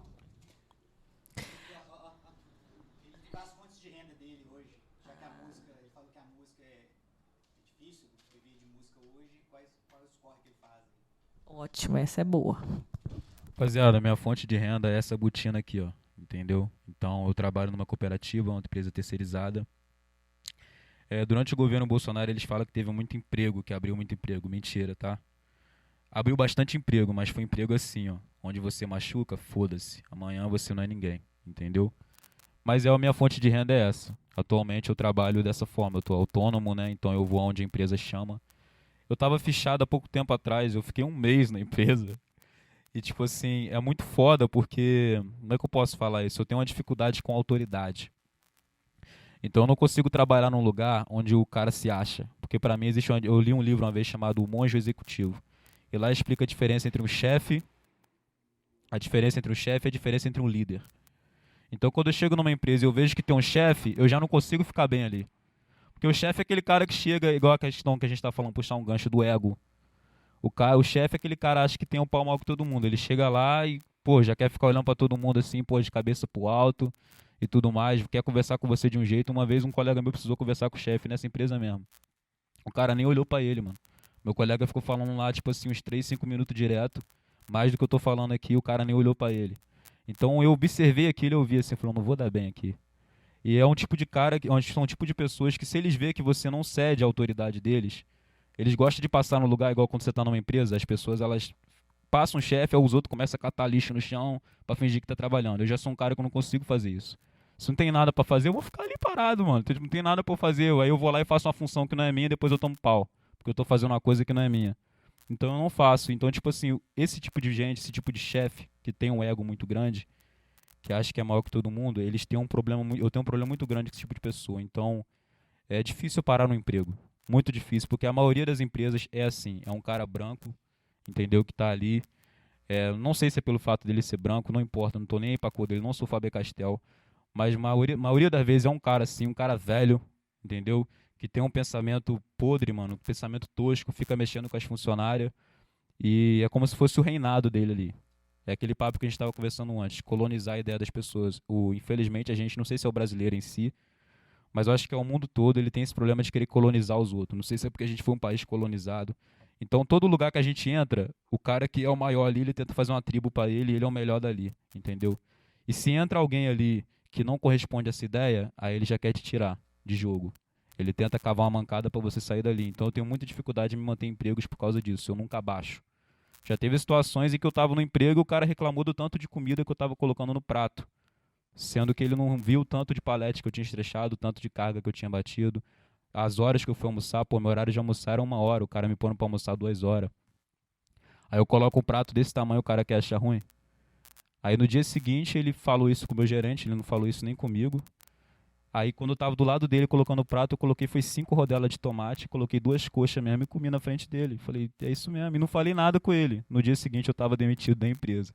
Ótimo, essa é boa. Rapaziada, minha fonte de renda é essa botina aqui, ó. Entendeu? Então, eu trabalho numa cooperativa, uma empresa terceirizada. Durante o governo Bolsonaro, eles falam que teve muito emprego, que abriu muito emprego. Mentira, tá? Abriu bastante emprego, mas foi emprego assim, ó. Onde você machuca, foda-se. Amanhã você não é ninguém, entendeu? Mas a minha fonte de renda é essa. Atualmente eu trabalho dessa forma. Eu tô autônomo, né? Então eu vou onde a empresa chama. Eu tava fichado há pouco tempo atrás. Eu fiquei um mês na empresa. E, tipo assim, é muito foda porque... Como é que eu posso falar isso? Eu tenho uma dificuldade com autoridade. Então eu não consigo trabalhar num lugar onde o cara se acha. Porque pra mim existe eu li um livro uma vez chamado O Monge Executivo. E lá explica a diferença entre um chefe, a diferença entre um chefe e a diferença entre um líder. Então quando eu chego numa empresa e eu vejo que tem um chefe, eu já não consigo ficar bem ali. Porque o chefe é aquele cara que chega, igual a questão que a gente tá falando, puxar um gancho do ego. O chefe é aquele cara que acha que tem um pau maior que todo mundo. Ele chega lá e, pô, já quer ficar olhando pra todo mundo assim, pô, de cabeça pro alto e tudo mais, quer conversar com você de um jeito. Uma vez um colega meu precisou conversar com o chefe nessa empresa mesmo. O cara nem olhou pra ele, mano. Meu colega ficou falando lá, tipo assim, uns 3, 5 minutos direto. Mais do que eu tô falando aqui, o cara nem olhou pra ele. Então eu observei aquilo e eu vi assim, falando, não vou dar bem aqui. E é um tipo de cara, são um tipo de pessoas que se eles verem que você não cede à autoridade deles, eles gostam de passar no lugar, igual quando você tá numa empresa, as pessoas, elas passam um chefe, aí os outros começam a catar lixo no chão pra fingir que tá trabalhando. Eu já sou um cara que eu não consigo fazer isso. Se não tem nada pra fazer, eu vou ficar ali parado, mano. Não tem nada pra eu fazer. Aí eu vou lá e faço uma função que não é minha e depois eu tomo pau. Porque eu tô fazendo uma coisa que não é minha. Então eu não faço. Então, tipo assim, esse tipo de gente, esse tipo de chefe que tem um ego muito grande, que acha que é maior que todo mundo, eles têm um problema, eu tenho um problema muito grande com esse tipo de pessoa. Então, é difícil parar no emprego. Muito difícil, porque a maioria das empresas é assim, é um cara branco, entendeu, que tá ali. Não sei se é pelo fato dele ser branco, não importa, não tô nem aí pra cor dele, não sou Faber-Castell. Mas a maioria das vezes é um cara assim, um cara velho, entendeu? Que tem um pensamento podre, mano, um pensamento tosco, fica mexendo com as funcionárias. E é como se fosse o reinado dele ali. É aquele papo que a gente estava conversando antes, colonizar a ideia das pessoas. Infelizmente, a gente, não sei se é o brasileiro em si, mas eu acho que é o mundo todo, ele tem esse problema de querer colonizar os outros. Não sei se é porque a gente foi um país colonizado. Então, todo lugar que a gente entra, o cara que é o maior ali, ele tenta fazer uma tribo para ele e ele é o melhor dali, entendeu? E se entra alguém ali que não corresponde a essa ideia, aí ele já quer te tirar de jogo. Ele tenta cavar uma mancada para você sair dali. Então, eu tenho muita dificuldade em me manter em empregos por causa disso. Eu nunca abaixo. Já teve situações em que eu estava no emprego e o cara reclamou do tanto de comida que eu estava colocando no prato. Sendo que ele não viu o tanto de palete que eu tinha estrechado, o tanto de carga que eu tinha batido. As horas que eu fui almoçar, pô, meu horário de almoçar era 1 hora, o cara me pondo pra almoçar 2 horas. Aí eu coloco um prato desse tamanho, o cara quer achar ruim. Aí no dia seguinte ele falou isso com o meu gerente, ele não falou isso nem comigo. Aí quando eu tava do lado dele colocando o prato, eu coloquei foi 5 rodelas de tomate, coloquei 2 coxas mesmo e comi na frente dele. Falei, é isso mesmo, e não falei nada com ele. No dia seguinte eu tava demitido da empresa.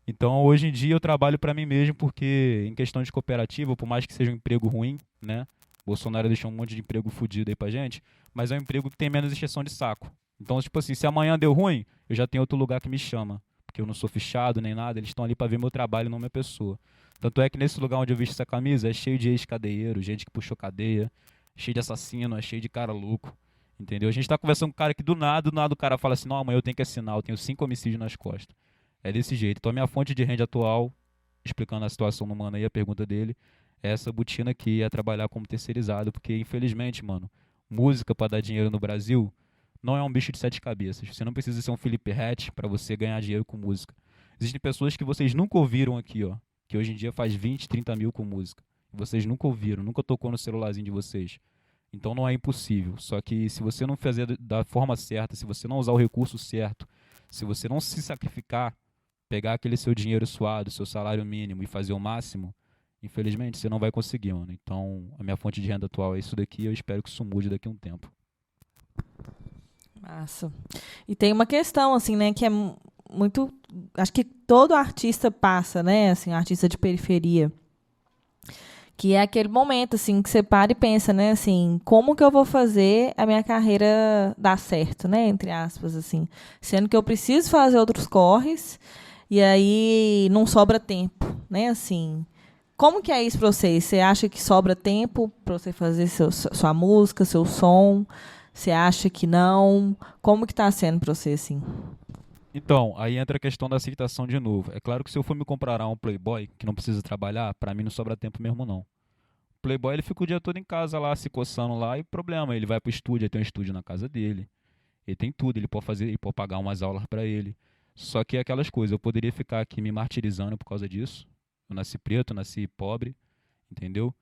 Então hoje em dia eu trabalho pra mim mesmo porque em questão de cooperativa, por mais que seja um emprego ruim, né? Bolsonaro deixou um monte de emprego fudido aí pra gente, mas é um emprego que tem menos encheção de saco. Então, tipo assim, se amanhã deu ruim, eu já tenho outro lugar que me chama, porque eu não sou fichado nem nada, eles estão ali pra ver meu trabalho, não minha pessoa. Tanto é que nesse lugar onde eu visto essa camisa é cheio de ex-cadeieiro, gente que puxou cadeia, cheio de assassino, é cheio de cara louco, entendeu? A gente tá conversando com um cara que do nada o cara fala assim, não, amanhã eu tenho que assinar, eu tenho 5 homicídios nas costas. É desse jeito. Então a minha fonte de renda atual, explicando a situação do mano aí, a pergunta dele, é essa botina aqui, é trabalhar como terceirizado, porque infelizmente, mano, música pra dar dinheiro no Brasil não é um bicho de 7 cabeças. Você não precisa ser um Felipe Ret pra você ganhar dinheiro com música. Existem pessoas que vocês nunca ouviram aqui, ó, que hoje em dia faz 20, 30 mil com música. Vocês nunca ouviram, nunca tocou no celularzinho de vocês. Então não é impossível. Só que se você não fazer da forma certa, se você não usar o recurso certo, se você não se sacrificar, pegar aquele seu dinheiro suado, seu salário mínimo e fazer o máximo, infelizmente você não vai conseguir, mano. Então, a minha fonte de renda atual é isso daqui e eu espero que isso mude daqui a um tempo. Massa. E tem uma questão, assim, né, que é muito. Acho que todo artista passa, né? Assim, artista de periferia. Que é aquele momento, assim, que você para e pensa, né, assim, como que eu vou fazer a minha carreira dar certo, né? Entre aspas, assim. Sendo que eu preciso fazer outros corres e aí não sobra tempo, né? Assim. Como que é isso para você? Você acha que sobra tempo para você fazer sua música, seu som? Você acha que não? Como que tá sendo para você, assim? Então, aí entra a questão da aceitação de novo. É claro que se eu for me comparar a um playboy que não precisa trabalhar, pra mim não sobra tempo mesmo não. O playboy ele fica o dia todo em casa lá, se coçando lá, e problema, ele vai pro estúdio, ele tem um estúdio na casa dele. Ele tem tudo, ele pode fazer, ele pode pagar umas aulas pra ele. Só que é aquelas coisas, eu poderia ficar aqui me martirizando por causa disso. Eu nasci preto, eu nasci pobre, entendeu?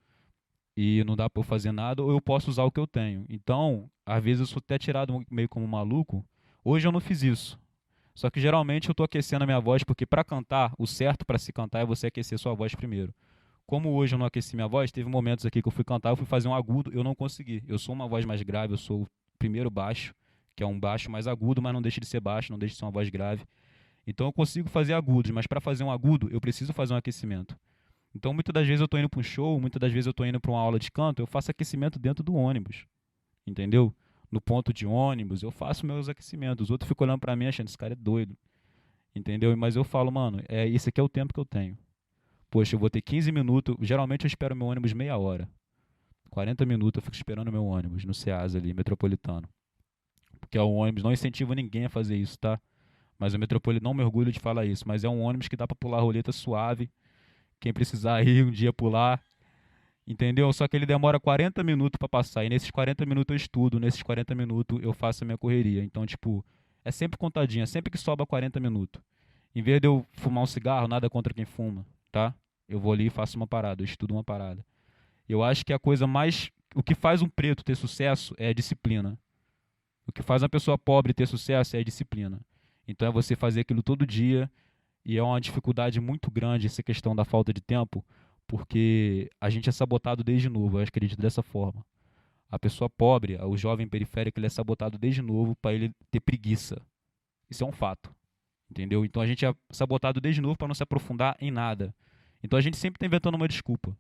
E não dá pra eu fazer nada, ou eu posso usar o que eu tenho. Então, às vezes eu sou até tirado meio como maluco. Hoje eu não fiz isso. Só que geralmente eu tô aquecendo a minha voz, porque pra cantar, o certo pra se cantar é você aquecer sua voz primeiro. Como hoje eu não aqueci minha voz, teve momentos aqui que eu fui cantar, eu fui fazer um agudo, eu não consegui. Eu sou uma voz mais grave, eu sou o primeiro baixo, que é um baixo mais agudo, mas não deixa de ser baixo, não deixa de ser uma voz grave. Então eu consigo fazer agudos, mas para fazer um agudo eu preciso fazer um aquecimento. Então muitas das vezes eu tô indo para um show, muitas das vezes eu tô indo para uma aula de canto, eu faço aquecimento dentro do ônibus, entendeu? No ponto de ônibus, eu faço meus aquecimentos. Os outros ficam olhando para mim achando, esse cara é doido, entendeu? Mas eu falo, mano, esse aqui é o tempo que eu tenho. Poxa, eu vou ter 15 minutos, geralmente eu espero meu ônibus meia hora. 40 minutos eu fico esperando meu ônibus no Ceasa ali, metropolitano. Porque é um ônibus, não incentivo ninguém a fazer isso, tá? Mas o metropolitano, não me orgulho de falar isso, mas é um ônibus que dá pra pular a roleta suave. Quem precisar ir um dia pular, entendeu? Só que ele demora 40 minutos pra passar. E nesses 40 minutos eu estudo, nesses 40 minutos eu faço a minha correria. Então, tipo, é sempre contadinha, sempre que sobra 40 minutos. Em vez de eu fumar um cigarro, nada contra quem fuma, tá? Eu vou ali e faço uma parada, eu estudo uma parada. Eu acho que a coisa mais. O que faz um preto ter sucesso é a disciplina. O que faz uma pessoa pobre ter sucesso é a disciplina. Então é você fazer aquilo todo dia. E é uma dificuldade muito grande essa questão da falta de tempo, porque a gente é sabotado desde novo, eu acredito dessa forma. A pessoa pobre, o jovem periférico, ele é sabotado desde novo para ele ter preguiça. Isso é um fato, entendeu? Então a gente é sabotado desde novo para não se aprofundar em nada. Então a gente sempre está inventando uma desculpa,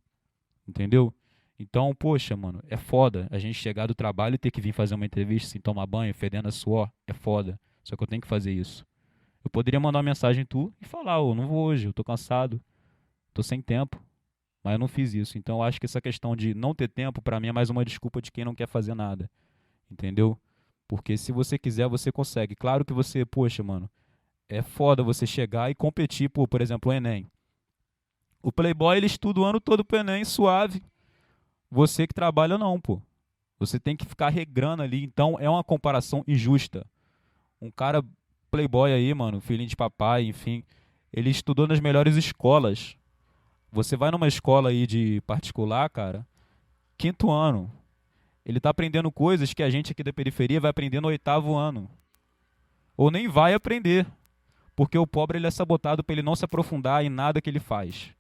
entendeu? Então, poxa, mano, é foda a gente chegar do trabalho e ter que vir fazer uma entrevista sem tomar banho, fedendo a suor, é foda. Só que eu tenho que fazer isso. Eu poderia mandar uma mensagem em tu e falar, ô, não vou hoje, eu tô cansado, tô sem tempo. Mas eu não fiz isso. Então eu acho que essa questão de não ter tempo, pra mim, é mais uma desculpa de quem não quer fazer nada. Entendeu? Porque se você quiser, você consegue. Claro que você, poxa, mano, é foda você chegar e competir por exemplo, o Enem. O Playboy, ele estuda o ano todo pro Enem, suave. Você que trabalha, não, pô. Você tem que ficar regrando ali. Então, é uma comparação injusta. Um cara Playboy aí, mano, filhinho de papai, enfim, ele estudou nas melhores escolas. Você vai numa escola aí de particular, cara, quinto ano. Ele tá aprendendo coisas que a gente aqui da periferia vai aprender no oitavo ano. Ou nem vai aprender. Porque o pobre ele é sabotado para ele não se aprofundar em nada que ele faz.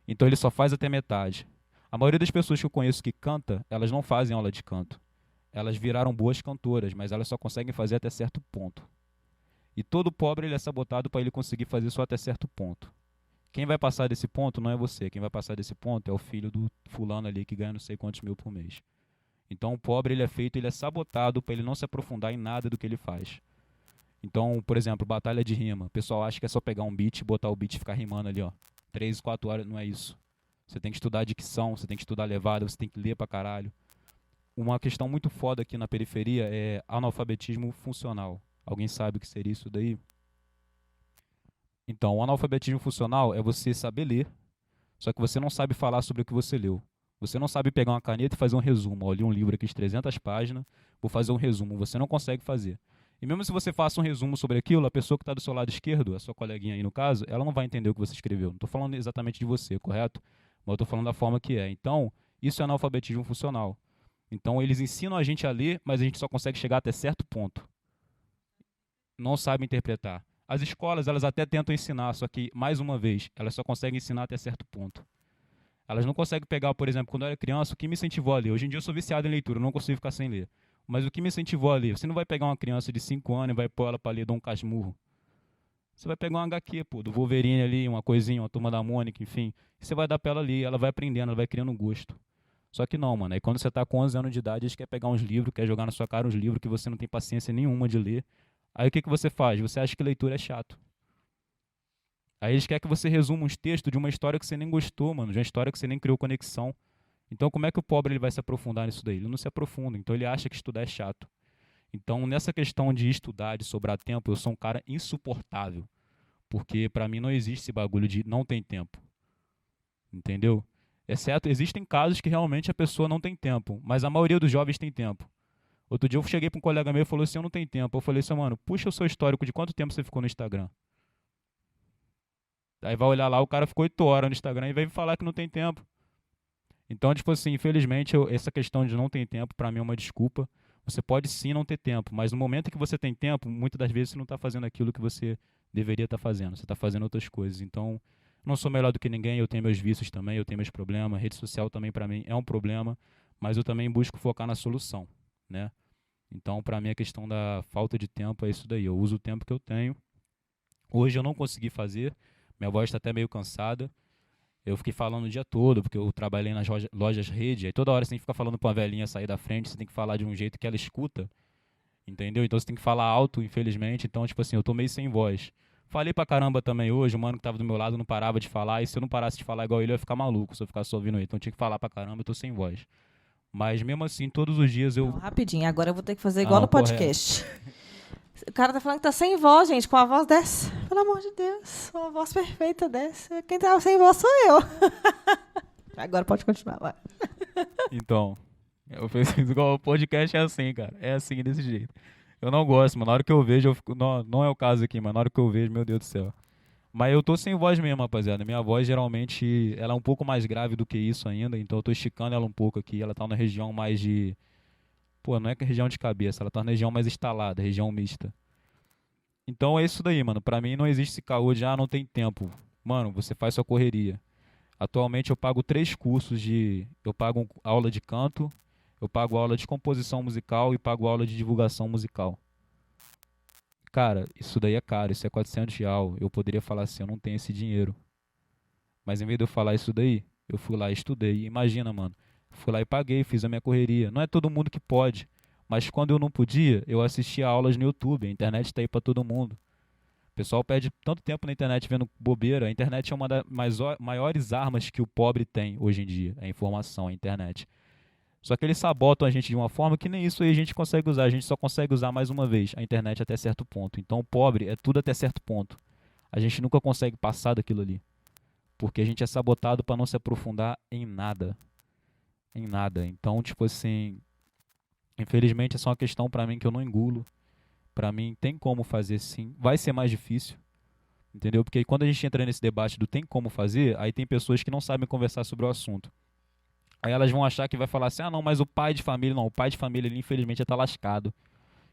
Então ele só faz até metade. A maioria das pessoas que eu conheço que canta, elas não fazem aula de canto. Elas viraram boas cantoras, mas elas só conseguem fazer até certo ponto. E todo pobre ele é sabotado para ele conseguir fazer só até certo ponto. Quem vai passar desse ponto não é você. Quem vai passar desse ponto é o filho do fulano ali que ganha não sei quantos mil por mês. Então o pobre ele é feito, ele é sabotado para ele não se aprofundar em nada do que ele faz. Então, por exemplo, batalha de rima. O pessoal acha que é só pegar um beat, botar o beat e ficar rimando ali, ó. 3, 4 horas, não é isso. Você tem que estudar dicção, você tem que estudar levada, você tem que ler pra caralho. Uma questão muito foda aqui na periferia é analfabetismo funcional. Alguém sabe o que seria isso daí? Então, o analfabetismo funcional é você saber ler, só que você não sabe falar sobre o que você leu. Você não sabe pegar uma caneta e fazer um resumo. Ó, eu li um livro aqui de 300 páginas, vou fazer um resumo. Você não consegue fazer. E mesmo se você faça um resumo sobre aquilo, a pessoa que está do seu lado esquerdo, a sua coleguinha aí no caso, ela não vai entender o que você escreveu. Não estou falando exatamente de você, correto? Mas eu estou falando da forma que é. Então, isso é analfabetismo funcional. Então, eles ensinam a gente a ler, mas a gente só consegue chegar até certo ponto. Não sabe interpretar. As escolas, elas até tentam ensinar, só que, mais uma vez, elas só conseguem ensinar até certo ponto. Elas não conseguem pegar, por exemplo, quando eu era criança, o que me incentivou a ler. Hoje em dia eu sou viciado em leitura, eu não consigo ficar sem ler. Mas o que me incentivou a ler? Você não vai pegar uma criança de 5 anos e vai pôr ela para ler Dom Casmurro. Você vai pegar uma HQ, pô, do Wolverine ali, uma coisinha, uma Turma da Mônica, enfim. E você vai dar pra ela ali, ela vai aprendendo, ela vai criando gosto. Só que não, mano. Aí quando você tá com 11 anos de idade, eles querem pegar uns livros, quer jogar na sua cara uns livros que você não tem paciência nenhuma de ler. Aí o que você faz? Você acha que leitura é chato. Aí eles querem que você resuma uns textos de uma história que você nem gostou, mano, de uma história que você nem criou conexão. Então como é que o pobre ele vai se aprofundar nisso daí? Ele não se aprofunda, então ele acha que estudar é chato. Então nessa questão de estudar, de sobrar tempo, eu sou um cara insuportável. Porque pra mim não existe esse bagulho de não tem tempo. Entendeu? Exceto, existem casos que realmente a pessoa não tem tempo, mas a maioria dos jovens tem tempo. Outro dia eu cheguei pra um colega meu e falou assim, eu não tenho tempo. Eu falei assim, mano, puxa o seu histórico de quanto tempo você ficou no Instagram. Aí vai olhar lá, o cara ficou 8 horas no Instagram e vai falar que não tem tempo. Então, tipo assim, infelizmente, essa questão de não ter tempo, pra mim é uma desculpa. Você pode sim não ter tempo, mas no momento que você tem tempo, muitas das vezes você não está fazendo aquilo que você deveria estar fazendo. Você está fazendo outras coisas. Então, não sou melhor do que ninguém, eu tenho meus vícios também, eu tenho meus problemas. Rede social também, pra mim, é um problema, mas eu também busco focar na solução, né? Então, pra mim, a questão da falta de tempo é isso daí. Eu uso o tempo que eu tenho. Hoje eu não consegui fazer, minha voz está até meio cansada. Eu fiquei falando o dia todo, porque eu trabalhei nas lojas rede, aí toda hora você tem que ficar falando pra uma velhinha sair da frente, você tem que falar de um jeito que ela escuta, entendeu? Então você tem que falar alto, infelizmente, então, tipo assim, eu tô meio sem voz. Falei pra caramba também hoje, o mano que tava do meu lado não parava de falar, e se eu não parasse de falar igual ele, eu ia ficar maluco se eu ficasse só ouvindo ele, então eu tinha que falar pra caramba, eu tô sem voz. Mas mesmo assim, todos os dias eu... Não, rapidinho, agora eu vou ter que fazer igual Não, no podcast. O cara tá falando que tá sem voz, gente, com a voz dessa. Pelo amor de Deus, uma voz perfeita dessa. Quem tá sem voz sou eu. Agora pode continuar, vai. Então, eu fiz igual o podcast é assim, cara. É assim, desse jeito. Eu não gosto, mano. Na hora que eu vejo, eu fico. Não, não é o caso aqui, mas na hora que eu vejo, meu Deus do céu. Mas eu tô sem voz mesmo, rapaziada. Minha voz geralmente ela é um pouco mais grave do que isso ainda, então eu tô esticando ela um pouco aqui. Ela tá na região mais de. Pô, não é que é região de cabeça, ela tá na região mais instalada, região mista. Então é isso daí, mano. Pra mim não existe esse caô de, não tem tempo. Mano, você faz sua correria. Atualmente eu pago 3 cursos de... Eu pago aula de canto, eu pago aula de composição musical e pago aula de divulgação musical. Cara, isso daí é caro, isso é R$ 400. Eu poderia falar assim, eu não tenho esse dinheiro. Mas em vez de eu falar isso daí, eu fui lá e estudei. E imagina, mano, fui lá e paguei, fiz a minha correria. Não é todo mundo que pode, mas quando eu não podia, eu assistia aulas no YouTube. A internet tá aí pra todo mundo. O pessoal perde tanto tempo na internet vendo bobeira. A internet é uma das maiores armas que o pobre tem hoje em dia. É a informação, a internet. Só que eles sabotam a gente de uma forma que nem isso aí a gente consegue usar. A gente só consegue usar mais uma vez a internet até certo ponto. Então o pobre é tudo até certo ponto. A gente nunca consegue passar daquilo ali. Porque a gente é sabotado para não se aprofundar em nada. Em nada. Então, tipo assim, infelizmente essa é uma questão para mim que eu não engulo. Para mim tem como fazer sim. Vai ser mais difícil. Entendeu? Porque quando a gente entra nesse debate do tem como fazer, aí tem pessoas que não sabem conversar sobre o assunto. Aí elas vão achar que vai falar assim, ah não, mas o pai de família, não, o pai de família ele infelizmente já tá lascado.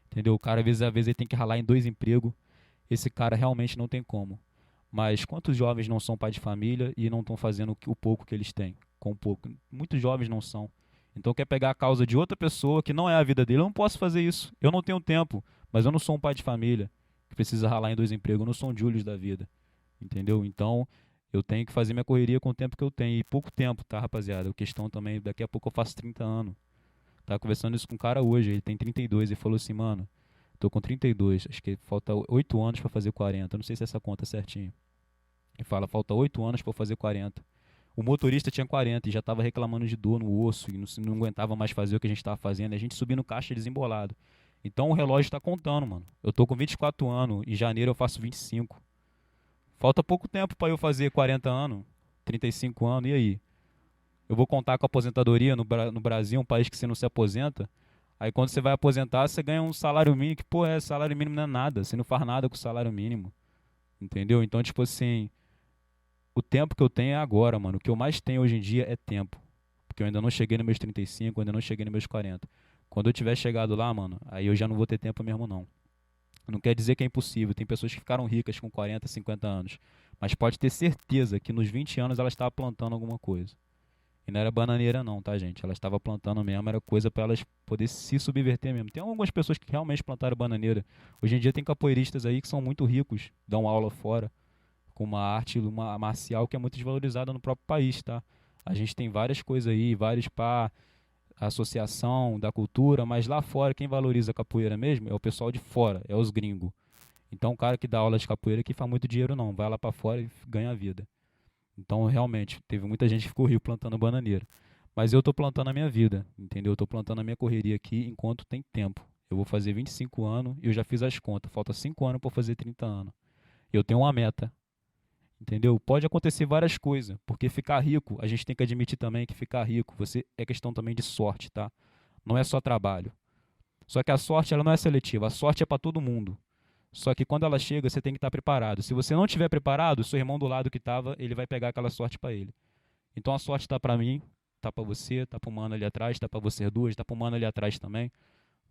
Entendeu? O cara às vezes ele tem que ralar em 2 empregos. Esse cara realmente não tem como. Mas quantos jovens não são pai de família e não estão fazendo o pouco que eles têm? Com o pouco. Muitos jovens não são. Então quer pegar a causa de outra pessoa que não é a vida dele. Eu não posso fazer isso. Eu não tenho tempo. Mas eu não sou um pai de família que precisa ralar em 2 empregos. Eu não sou um Julius da vida. Entendeu? Então eu tenho que fazer minha correria com o tempo que eu tenho. E pouco tempo, tá, rapaziada? A questão também, daqui a pouco eu faço 30 anos. Tava conversando isso com um cara hoje. Ele tem 32. Ele falou assim, mano, tô com 32. Acho que falta 8 anos pra fazer 40. Eu não sei se essa conta é certinho. E fala, falta 8 anos para eu fazer 40. O motorista tinha 40 e já estava reclamando de dor no osso e não aguentava mais fazer o que a gente estava fazendo. E a gente subindo caixa desembolado. Então o relógio está contando, mano. Eu tô com 24 anos, em janeiro eu faço 25. Falta pouco tempo para eu fazer 40 anos, 35 anos, e aí? Eu vou contar com a aposentadoria no Brasil, um país que você não se aposenta. Aí quando você vai aposentar, você ganha um salário mínimo, que, pô, salário mínimo não é nada. Você não faz nada com o salário mínimo. Entendeu? Então, tipo assim, o tempo que eu tenho é agora, mano. O que eu mais tenho hoje em dia é tempo. Porque eu ainda não cheguei nos meus 35, ainda não cheguei nos meus 40. Quando eu tiver chegado lá, mano, aí eu já não vou ter tempo mesmo, não. Não quer dizer que é impossível. Tem pessoas que ficaram ricas com 40, 50 anos. Mas pode ter certeza que nos 20 anos ela estava plantando alguma coisa. E não era bananeira não, tá, gente? Ela estava plantando mesmo, era coisa para elas poder se subverter mesmo. Tem algumas pessoas que realmente plantaram bananeira. Hoje em dia tem capoeiristas aí que são muito ricos, dão aula fora, com uma arte uma marcial que é muito desvalorizada no próprio país, tá? A gente tem várias coisas aí, vários pá, associação da cultura, mas lá fora quem valoriza a capoeira mesmo é o pessoal de fora, é os gringos. Então o cara que dá aula de capoeira aqui faz muito dinheiro não, vai lá para fora e ganha a vida. Então realmente teve muita gente que ficou rico plantando bananeira. Mas eu tô plantando a minha vida, entendeu? Eu tô plantando a minha correria aqui enquanto tem tempo. Eu vou fazer 25 anos e eu já fiz as contas, falta 5 anos para fazer 30 anos. Eu tenho uma meta. Entendeu? Pode acontecer várias coisas, porque ficar rico, a gente tem que admitir também que ficar rico, você é questão também de sorte, tá? Não é só trabalho. Só que a sorte ela não é seletiva, a sorte é para todo mundo. Só que quando ela chega, você tem que estar preparado. Se você não estiver preparado, seu irmão do lado que estava, ele vai pegar aquela sorte para ele. Então a sorte está para mim, está para você, está para o mano ali atrás, está para você duas, está para o mano ali atrás também,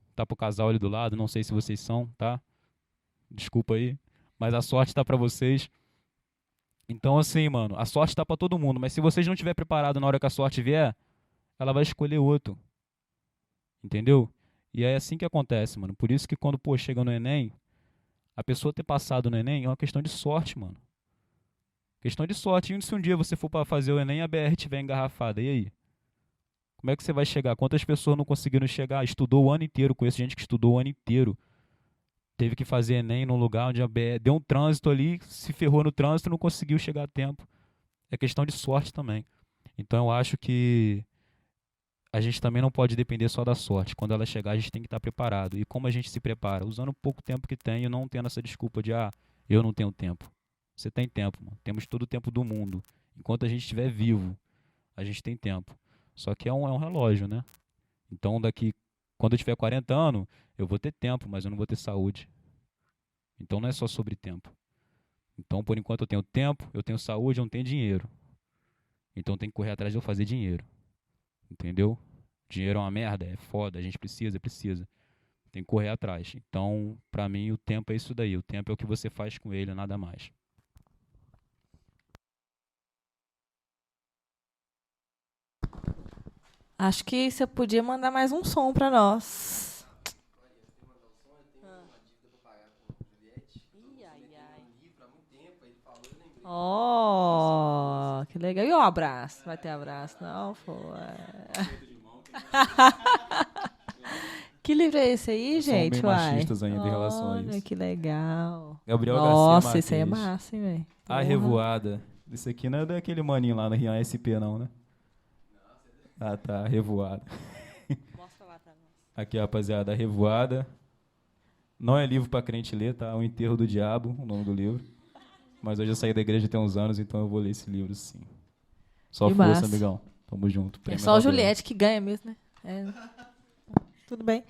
está para o casal ali do lado, não sei se vocês são, tá? Desculpa aí, mas a sorte está para vocês. Então, assim, mano, a sorte tá pra todo mundo, mas se vocês não estiver preparado na hora que a sorte vier, ela vai escolher outro. Entendeu? E é assim que acontece, mano. Por isso que quando, pô, chega no Enem, a pessoa ter passado no Enem é uma questão de sorte, mano. Questão de sorte. E se um dia você for pra fazer o Enem e a BR tiver engarrafada, e aí? Como é que você vai chegar? Quantas pessoas não conseguiram chegar? Estudou o ano inteiro, conheço gente que estudou o ano inteiro. Teve que fazer Enem num lugar onde a BR deu um trânsito ali, se ferrou no trânsito e não conseguiu chegar a tempo. É questão de sorte também. Então eu acho que a gente também não pode depender só da sorte. Quando ela chegar, a gente tem que estar preparado. E como a gente se prepara? Usando o pouco tempo que tem e não tendo essa desculpa de, eu não tenho tempo. Você tem tempo, mano. Temos todo o tempo do mundo. Enquanto a gente estiver vivo, a gente tem tempo. Só que é um relógio, né? Então quando eu tiver 40 anos, eu vou ter tempo, mas eu não vou ter saúde. Então não é só sobre tempo. Então, por enquanto, eu tenho tempo, eu tenho saúde, eu não tenho dinheiro. Então tem que correr atrás de eu fazer dinheiro. Entendeu? Dinheiro é uma merda, é foda, a gente precisa. Tem que correr atrás. Então, pra mim, o tempo é isso daí. O tempo é o que você faz com ele, nada mais. Acho que você podia mandar mais um som pra nós. Oh, que legal. E o abraço? Vai ter abraço? Não, pô. Que livro é esse aí, gente? São bem machistas ainda em relação a Olha, isso. que legal. Gabriel Nossa, Garcia isso aí é Marques. massa, hein, velho? A Revoada. Isso aqui não é daquele maninho lá na Rian SP, não, né? Ah, tá. Revoada. Aqui, rapaziada, a Revoada. Não é livro pra crente ler, tá? O Enterro do Diabo, o nome do livro. Mas hoje eu saí da igreja tem uns anos, então eu vou ler esse livro, sim. Só Que força, massa. amigão. Tamo junto. É Prêmio só a Nobel. Juliette que ganha mesmo, né? É. Tudo bem.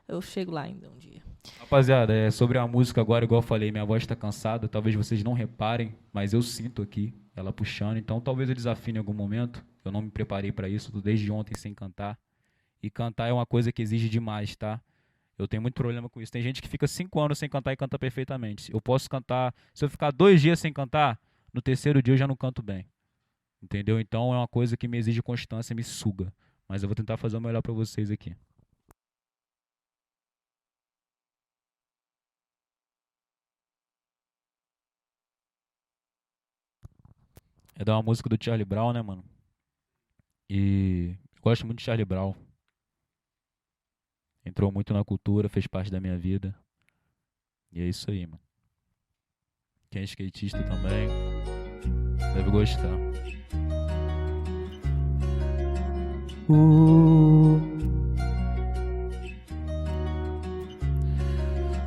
Eu chego lá ainda um dia. Rapaziada, sobre a música agora, igual eu falei, minha voz tá cansada, talvez vocês não reparem, mas eu sinto aqui ela puxando, então talvez eu desafine em algum momento. Eu não me preparei pra isso, tô desde ontem sem cantar. E cantar é uma coisa que exige demais, tá? Eu tenho muito problema com isso. Tem gente que fica 5 anos sem cantar e canta perfeitamente. Eu posso cantar, se eu ficar 2 dias sem cantar, no terceiro dia eu já não canto bem. Entendeu? Então é uma coisa que me exige constância, me suga. Mas eu vou tentar fazer o melhor pra vocês aqui. É da uma música do Charlie Brown, né, mano? E eu gosto muito de Charlie Brown. Entrou muito na cultura, fez parte da minha vida. E é isso aí, mano. Quem é skatista também deve gostar.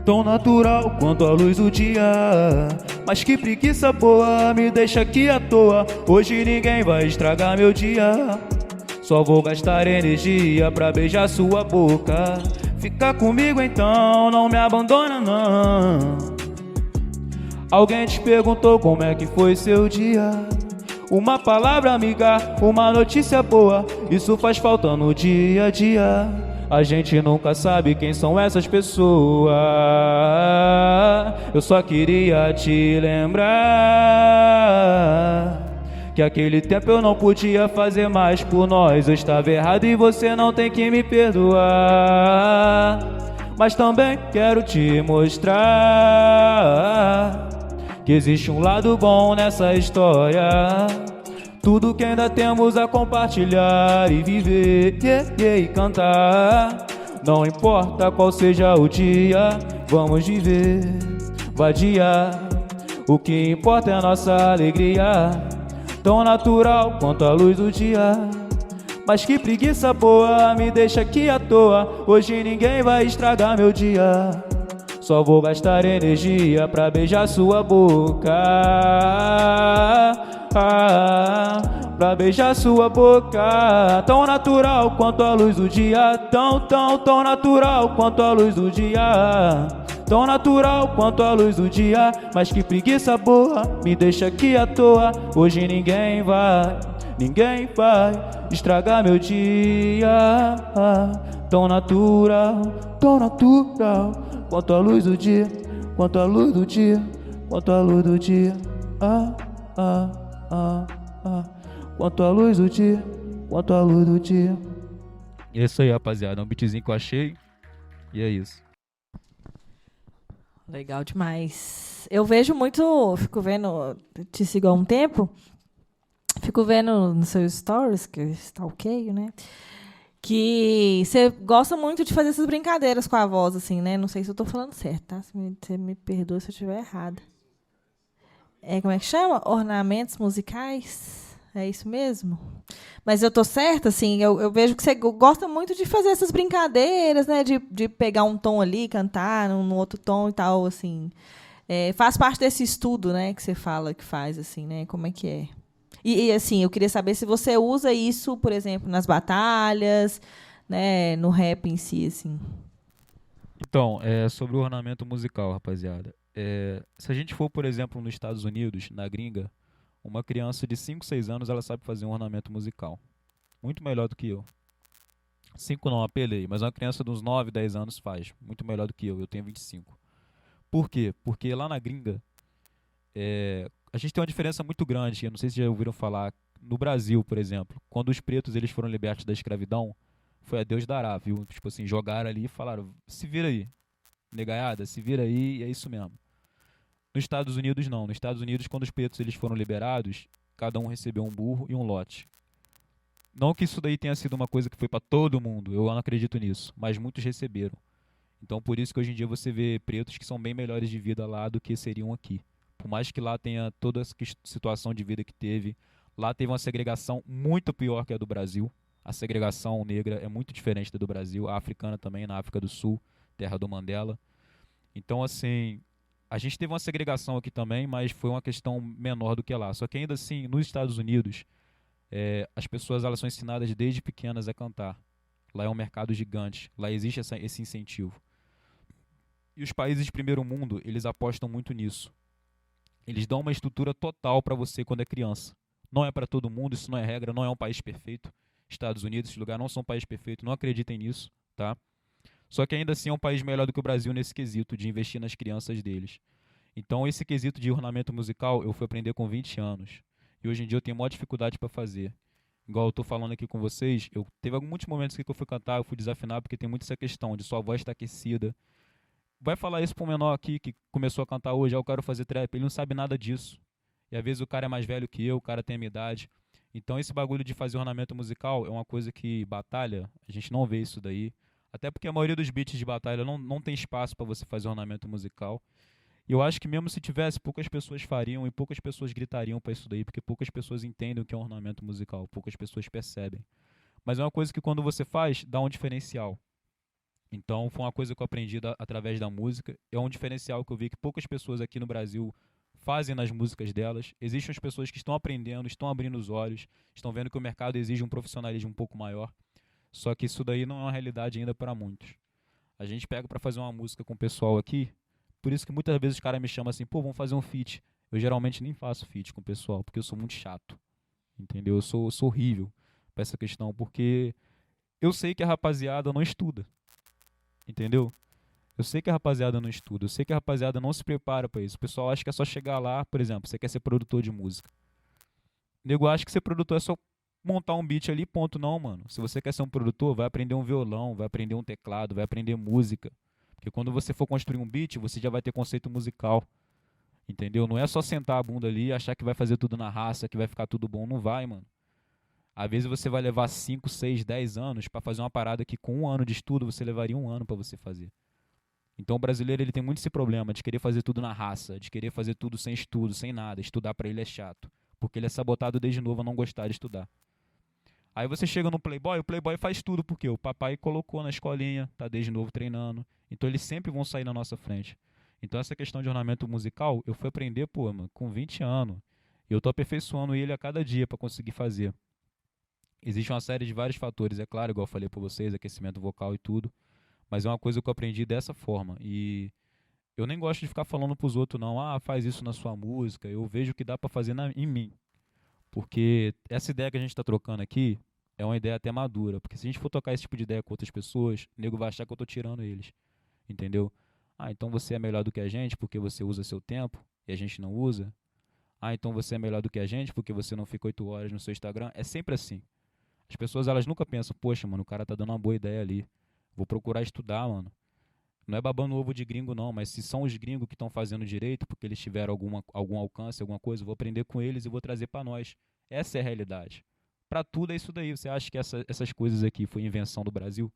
Tão natural quanto a luz do dia, mas que preguiça boa, me deixa aqui à toa. Hoje ninguém vai estragar meu dia. Só vou gastar energia pra beijar sua boca. Fica comigo então, não me abandona não. Alguém te perguntou como é que foi seu dia? Uma palavra amiga, uma notícia boa, isso faz falta no dia a dia. A gente nunca sabe quem são essas pessoas. Eu só queria te lembrar que aquele tempo eu não podia fazer mais por nós. Eu estava errado e você não tem que me perdoar. Mas também quero te mostrar que existe um lado bom nessa história. Tudo que ainda temos a compartilhar e viver, e cantar. Não importa qual seja o dia, vamos viver, vadia. O que importa é a nossa alegria, tão natural quanto a luz do dia. Mas que preguiça boa, me deixa aqui à toa. Hoje ninguém vai estragar meu dia. Só vou gastar energia pra beijar sua boca. Pra beijar sua boca. Tão natural quanto a luz do dia. Tão natural quanto a luz do dia. Tão natural quanto a luz do dia. Mas que preguiça boa, me deixa aqui à toa. Hoje ninguém vai estragar meu dia. Tão natural quanto a luz do dia, quanto a luz do dia, quanto a luz do dia. Quanto a luz do dia, quanto a luz do dia. E é isso aí, rapaziada. É um beatzinho que eu achei. E é isso. Legal demais. Eu vejo muito, fico vendo, te sigo há um tempo, fico vendo nos seus stories, que eu stalkeio, né? Que você gosta muito de fazer essas brincadeiras com a voz, assim, né? Não sei se eu tô falando certo, tá? Você me perdoa se eu estiver errada. Como é que chama? Ornamentos musicais? É isso mesmo? Mas eu tô certa, assim, eu vejo que você gosta muito de fazer essas brincadeiras, né? De pegar um tom ali, cantar no outro tom e tal, assim. Faz parte desse estudo, né? Que você fala que faz, assim, né? Como é que é? E, assim, eu queria saber se você usa isso, por exemplo, nas batalhas, né, no rap em si, assim. Então, sobre o ornamento musical, rapaziada. Se a gente for, por exemplo, nos Estados Unidos, na gringa, uma criança de 5, 6 anos, ela sabe fazer um ornamento musical. Muito melhor do que eu. 5 não, apelei, mas uma criança de uns 9, 10 anos faz. Muito melhor do que eu tenho 25. Por quê? Porque lá na gringa, a gente tem uma diferença muito grande. Eu não sei se já ouviram falar. No Brasil, por exemplo, quando os pretos eles foram libertos da escravidão, foi a Deus dará, viu? Tipo assim, jogaram ali e falaram, se vira aí, negaiada, se vira aí, e é isso mesmo. Nos Estados Unidos, não. Nos Estados Unidos, quando os pretos eles foram liberados, cada um recebeu um burro e um lote. Não que isso daí tenha sido uma coisa que foi para todo mundo, eu não acredito nisso, mas muitos receberam. Então, por isso que hoje em dia você vê pretos que são bem melhores de vida lá do que seriam aqui. Por mais que lá tenha toda essa situação de vida que teve, lá teve uma segregação muito pior que a do Brasil. A segregação negra é muito diferente da do Brasil, a africana também, na África do Sul, terra do Mandela. Então, assim, a gente teve uma segregação aqui também, mas foi uma questão menor do que lá. Só que ainda assim, nos Estados Unidos, as pessoas elas são ensinadas desde pequenas a cantar. Lá é um mercado gigante, lá existe esse incentivo. E os países de primeiro mundo, eles apostam muito nisso. Eles dão uma estrutura total para você quando é criança. Não é para todo mundo, isso não é regra, não é um país perfeito. Estados Unidos, esse lugar não são um país perfeito, não acreditem nisso, tá? Só que ainda assim é um país melhor do que o Brasil nesse quesito de investir nas crianças deles. Então esse quesito de ornamento musical eu fui aprender com 20 anos. E hoje em dia eu tenho maior dificuldade para fazer. Igual eu tô falando aqui com vocês, teve muitos momentos que eu fui cantar, eu fui desafinar porque tem muito essa questão de sua voz estar aquecida. Vai falar isso para um menor aqui que começou a cantar hoje, eu quero fazer trap, ele não sabe nada disso. E às vezes o cara é mais velho que eu, o cara tem a minha idade. Então esse bagulho de fazer ornamento musical é uma coisa que batalha, a gente não vê isso daí. Até porque a maioria dos beats de batalha não tem espaço para você fazer ornamento musical. E eu acho que mesmo se tivesse, poucas pessoas fariam e poucas pessoas gritariam para isso daí, porque poucas pessoas entendem o que é um ornamento musical, poucas pessoas percebem. Mas é uma coisa que quando você faz, dá um diferencial. Então foi uma coisa que eu aprendi através da música. É um diferencial que eu vi que poucas pessoas aqui no Brasil fazem nas músicas delas. Existem as pessoas que estão aprendendo, estão abrindo os olhos, estão vendo que o mercado exige um profissionalismo um pouco maior. Só que isso daí não é uma realidade ainda para muitos. A gente pega para fazer uma música com o pessoal aqui, por isso que muitas vezes os caras me chamam assim, pô, vamos fazer um feat. Eu geralmente nem faço feat com o pessoal, porque eu sou muito chato. Entendeu? Eu sou horrível para essa questão, porque eu sei que a rapaziada não estuda. Entendeu? Eu sei que a rapaziada não estuda, eu sei que a rapaziada não se prepara para isso. O pessoal acha que é só chegar lá, por exemplo, você quer ser produtor de música. O nego acha que ser produtor é só montar um beat ali, ponto. Não, mano. Se você quer ser um produtor, vai aprender um violão, vai aprender um teclado, vai aprender música. Porque quando você for construir um beat, você já vai ter conceito musical. Entendeu? Não é só sentar a bunda ali e achar que vai fazer tudo na raça, que vai ficar tudo bom. Não vai, mano. Às vezes você vai levar 5, 6, 10 anos para fazer uma parada que com 1 ano de estudo você levaria 1 ano para você fazer. Então o brasileiro ele tem muito esse problema de querer fazer tudo na raça, de querer fazer tudo sem estudo, sem nada. Estudar para ele é chato, porque ele é sabotado desde novo a não gostar de estudar. Aí você chega no Playboy, o Playboy faz tudo porque o papai colocou na escolinha, tá desde novo treinando. Então eles sempre vão sair na nossa frente. Então essa questão de ornamento musical, eu fui aprender, pô, mano, com 20 anos. E eu tô aperfeiçoando ele a cada dia para conseguir fazer. Existe uma série de vários fatores, é claro, igual eu falei para vocês, aquecimento vocal e tudo. Mas é uma coisa que eu aprendi dessa forma. E eu nem gosto de ficar falando pros outros, não. Ah, faz isso na sua música. Eu vejo que dá para fazer em mim. Porque essa ideia que a gente está trocando aqui é uma ideia até madura. Porque se a gente for tocar esse tipo de ideia com outras pessoas, o nego vai achar que eu tô tirando eles. Entendeu? Ah, então você é melhor do que a gente porque você usa seu tempo e a gente não usa. Ah, então você é melhor do que a gente porque você não fica 8 horas no seu Instagram. É sempre assim. As pessoas, elas nunca pensam, poxa, mano, o cara tá dando uma boa ideia ali. Vou procurar estudar, mano. Não é babando ovo de gringo, não, mas se são os gringos que estão fazendo direito, porque eles tiveram algum alcance, alguma coisa, eu vou aprender com eles e vou trazer para nós. Essa é a realidade. Para tudo é isso daí. Você acha que essas coisas aqui foi invenção do Brasil?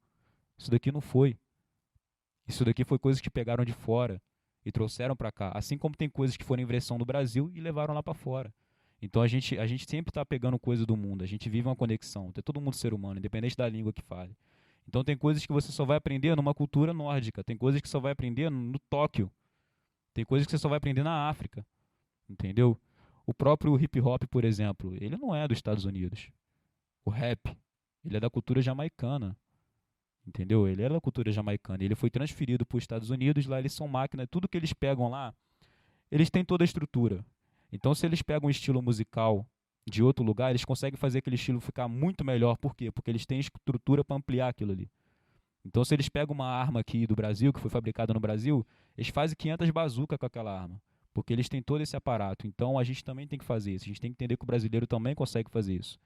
Isso daqui não foi. Isso daqui foi coisas que pegaram de fora e trouxeram para cá. Assim como tem coisas que foram invenção do Brasil e levaram lá para fora. Então a gente sempre está pegando coisa do mundo. A gente vive uma conexão. Tem todo mundo ser humano, independente da língua que fale. Então tem coisas que você só vai aprender numa cultura nórdica, tem coisas que só vai aprender no Tóquio, tem coisas que você só vai aprender na África, entendeu? O próprio hip hop, por exemplo, ele não é dos Estados Unidos. O rap, ele é da cultura jamaicana, entendeu? Ele é da cultura jamaicana, ele foi transferido para os Estados Unidos, lá eles são máquinas, tudo que eles pegam lá, eles têm toda a estrutura. Então se eles pegam um estilo musical de outro lugar, eles conseguem fazer aquele estilo ficar muito melhor. Por quê? Porque eles têm estrutura para ampliar aquilo ali. Então, se eles pegam uma arma aqui do Brasil, que foi fabricada no Brasil, eles fazem 500 bazucas com aquela arma, porque eles têm todo esse aparato. Então, a gente também tem que fazer isso. A gente tem que entender que o brasileiro também consegue fazer isso.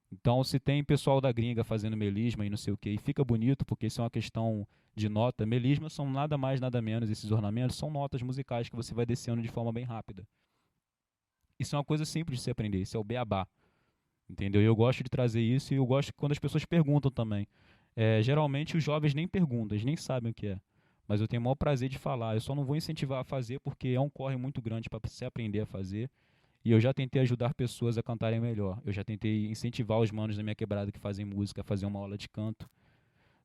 Então, se tem pessoal da gringa fazendo melisma e não sei o que, e fica bonito, porque isso é uma questão de nota. Melisma são nada mais, nada menos, esses ornamentos são notas musicais que você vai descendo de forma bem rápida. Isso é uma coisa simples de se aprender, isso é o beabá, entendeu? E eu gosto de trazer isso e eu gosto quando as pessoas perguntam também. Geralmente os jovens nem perguntam, eles nem sabem o que é, mas eu tenho o maior prazer de falar. Eu só não vou incentivar a fazer porque é um corre muito grande para você aprender a fazer E eu já tentei ajudar pessoas a cantarem melhor. Eu já tentei incentivar os manos da minha quebrada que fazem música a fazer uma aula de canto.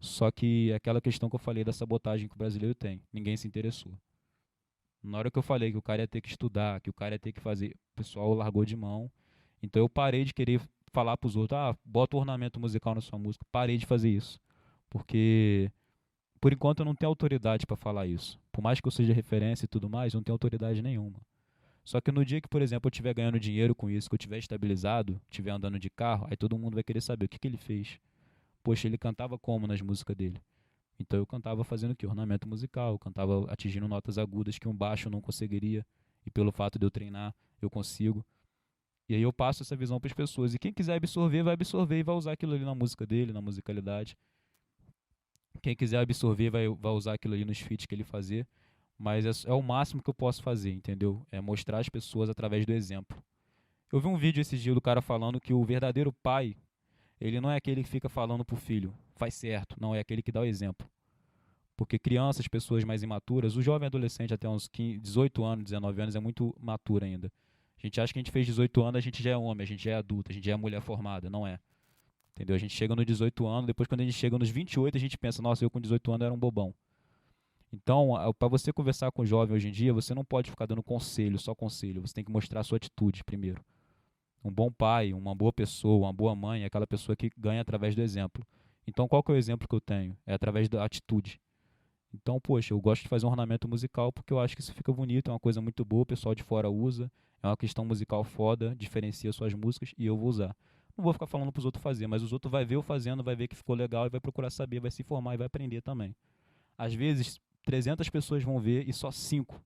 Só que é aquela questão que eu falei da sabotagem que o brasileiro tem. Ninguém se interessou. Na hora que eu falei que o cara ia ter que estudar, que o cara ia ter que fazer, o pessoal largou de mão. Então eu parei de querer falar pros outros, bota ornamento musical na sua música. Parei de fazer isso. Porque, por enquanto, eu não tenho autoridade para falar isso. Por mais que eu seja referência e tudo mais, eu não tenho autoridade nenhuma. Só que no dia que, por exemplo, eu estiver ganhando dinheiro com isso, que eu estiver estabilizado, estiver andando de carro, aí todo mundo vai querer saber o que ele fez. Poxa, ele cantava como nas músicas dele? Então eu cantava fazendo o quê? Ornamento musical, eu cantava atingindo notas agudas que um baixo não conseguiria, e pelo fato de eu treinar, eu consigo. E aí eu passo essa visão para as pessoas, e quem quiser absorver, vai absorver e vai usar aquilo ali na música dele, na musicalidade. Quem quiser absorver, vai usar aquilo ali nos feats que ele fazer, mas é o máximo que eu posso fazer, entendeu? É mostrar às pessoas através do exemplo. Eu vi um vídeo esse dia do cara falando que o verdadeiro pai, ele não é aquele que fica falando pro filho, faz certo, não, é aquele que dá o exemplo. Porque crianças, pessoas mais imaturas, o jovem adolescente até uns 15, 18 anos, 19 anos é muito maturo ainda. A gente acha que a gente fez 18 anos, a gente já é homem, a gente já é adulto, a gente já é mulher formada, não é. Entendeu? A gente chega nos 18 anos, depois quando a gente chega nos 28, a gente pensa, nossa, eu com 18 anos era um bobão. Então, para você conversar com o jovem hoje em dia, você não pode ficar dando conselho, só conselho, você tem que mostrar a sua atitude primeiro. Um bom pai, uma boa pessoa, uma boa mãe é aquela pessoa que ganha através do exemplo. Então, qual que é o exemplo que eu tenho? É através da atitude. Então, poxa, eu gosto de fazer um ornamento musical porque eu acho que isso fica bonito, é uma coisa muito boa, o pessoal de fora usa, é uma questão musical foda, diferencia suas músicas e eu vou usar. Não vou ficar falando pros outros fazer, mas os outros vai ver eu fazendo, vai ver que ficou legal e vai procurar saber, vai se informar e vai aprender também. Às vezes, 300 pessoas vão ver e só 5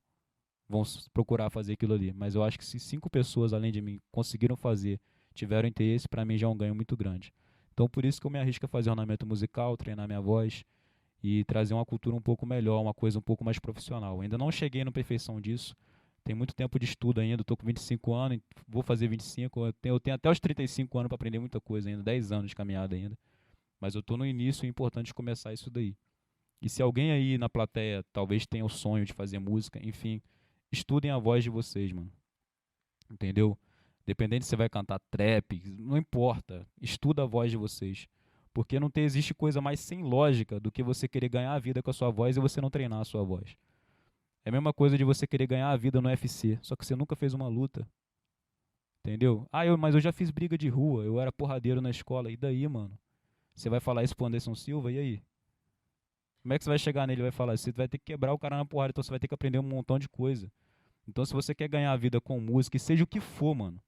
vão procurar fazer aquilo ali, mas eu acho que se 5 pessoas, além de mim, conseguiram fazer, tiveram interesse, para mim já é um ganho muito grande. Então, por isso que eu me arrisco a fazer ornamento musical, treinar minha voz, e trazer uma cultura um pouco melhor, uma coisa um pouco mais profissional. Ainda não cheguei na perfeição disso, tem muito tempo de estudo ainda, estou com 25 anos, vou fazer 25, eu tenho até os 35 anos para aprender muita coisa ainda, 10 anos de caminhada ainda, mas eu estou no início e é importante começar isso daí. E se alguém aí na plateia talvez tenha o sonho de fazer música, enfim, estudem a voz de vocês, mano, entendeu? Dependendo se você vai cantar trap, não importa, estuda a voz de vocês. Porque não existe coisa mais sem lógica do que você querer ganhar a vida com a sua voz e você não treinar a sua voz. É a mesma coisa de você querer ganhar a vida no UFC, só que você nunca fez uma luta. Entendeu? Mas eu já fiz briga de rua, eu era porradeiro na escola. E daí, mano? Você vai falar isso pro Anderson Silva, e aí? Como é que você vai chegar nele e vai falar isso? Você vai ter que quebrar o cara na porrada, então você vai ter que aprender um montão de coisa. Então, se você quer ganhar a vida com música, e seja o que for, mano,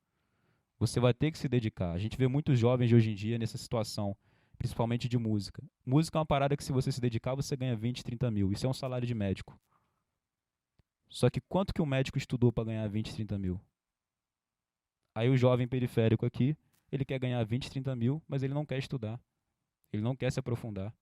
você vai ter que se dedicar. A gente vê muitos jovens de hoje em dia nessa situação, principalmente de música. Música é uma parada que se você se dedicar, você ganha 20, 30 mil. Isso é um salário de médico. Só que quanto que um médico estudou para ganhar 20, 30 mil? Aí o jovem periférico aqui, ele quer ganhar 20, 30 mil, mas ele não quer estudar. Ele não quer se aprofundar.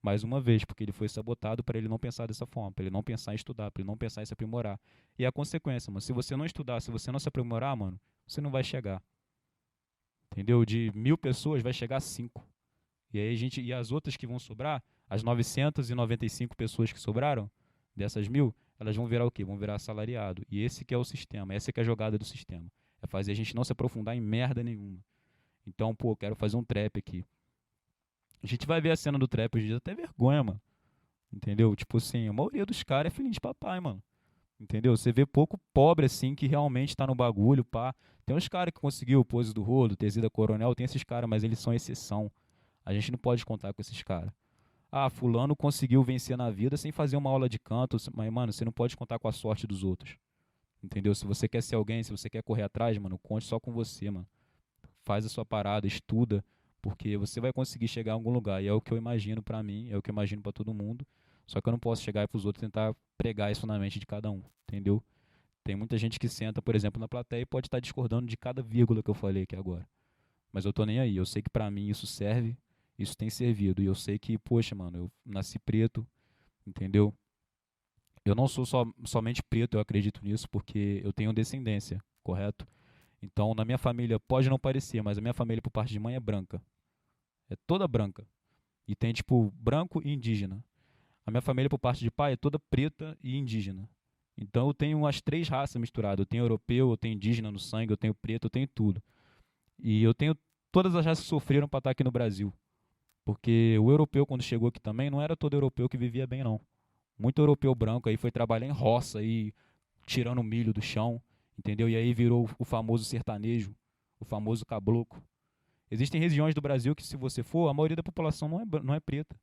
Mais uma vez, porque ele foi sabotado para ele não pensar dessa forma, para ele não pensar em estudar, para ele não pensar em se aprimorar. E a consequência, mano, se você não estudar, se você não se aprimorar, mano, você não vai chegar. Entendeu? De 1000 pessoas vai chegar a 5. E aí e as outras que vão sobrar, as 995 pessoas que sobraram, dessas 1000, elas vão virar o quê? Vão virar assalariado. E esse que é o sistema, essa que é a jogada do sistema. É fazer a gente não se aprofundar em merda nenhuma. Então, pô, quero fazer um trap aqui. A gente vai ver a cena do trap hoje em dia, até vergonha, mano. Entendeu? Tipo assim, a maioria dos caras é filhinho de papai, mano. Entendeu? Você vê pouco pobre assim que realmente tá no bagulho, pá. Tem uns caras que conseguiu o pose do rolo, Tezida Coronel, tem esses caras, mas eles são exceção. A gente não pode contar com esses caras. Fulano conseguiu vencer na vida sem fazer uma aula de canto, mas, mano, você não pode contar com a sorte dos outros. Entendeu? Se você quer ser alguém, se você quer correr atrás, mano, conte só com você, mano. Faz a sua parada, estuda, porque você vai conseguir chegar a algum lugar. E é o que eu imagino pra mim, é o que eu imagino pra todo mundo. Só que eu não posso chegar pros outros e tentar pregar isso na mente de cada um, entendeu? Tem muita gente que senta, por exemplo, na plateia e pode estar discordando de cada vírgula que eu falei aqui agora. Mas eu tô nem aí, eu sei que pra mim isso serve, isso tem servido. E eu sei que, poxa, mano, eu nasci preto, entendeu? Eu não sou somente preto, eu acredito nisso, porque eu tenho descendência, correto? Então, na minha família, pode não parecer, mas a minha família, por parte de mãe, é branca. É toda branca. E tem, tipo, branco e indígena. A minha família, por parte de pai, é toda preta e indígena. Então eu tenho as três raças misturadas. Eu tenho europeu, eu tenho indígena no sangue, eu tenho preto, eu tenho tudo. E eu tenho todas as raças que sofreram para estar aqui no Brasil. Porque o europeu, quando chegou aqui também, não era todo europeu que vivia bem, não. Muito europeu branco aí foi trabalhar em roça aí, tirando milho do chão, entendeu? E aí virou o famoso sertanejo, o famoso caboclo. Existem regiões do Brasil que, se você for, a maioria da população não é preta.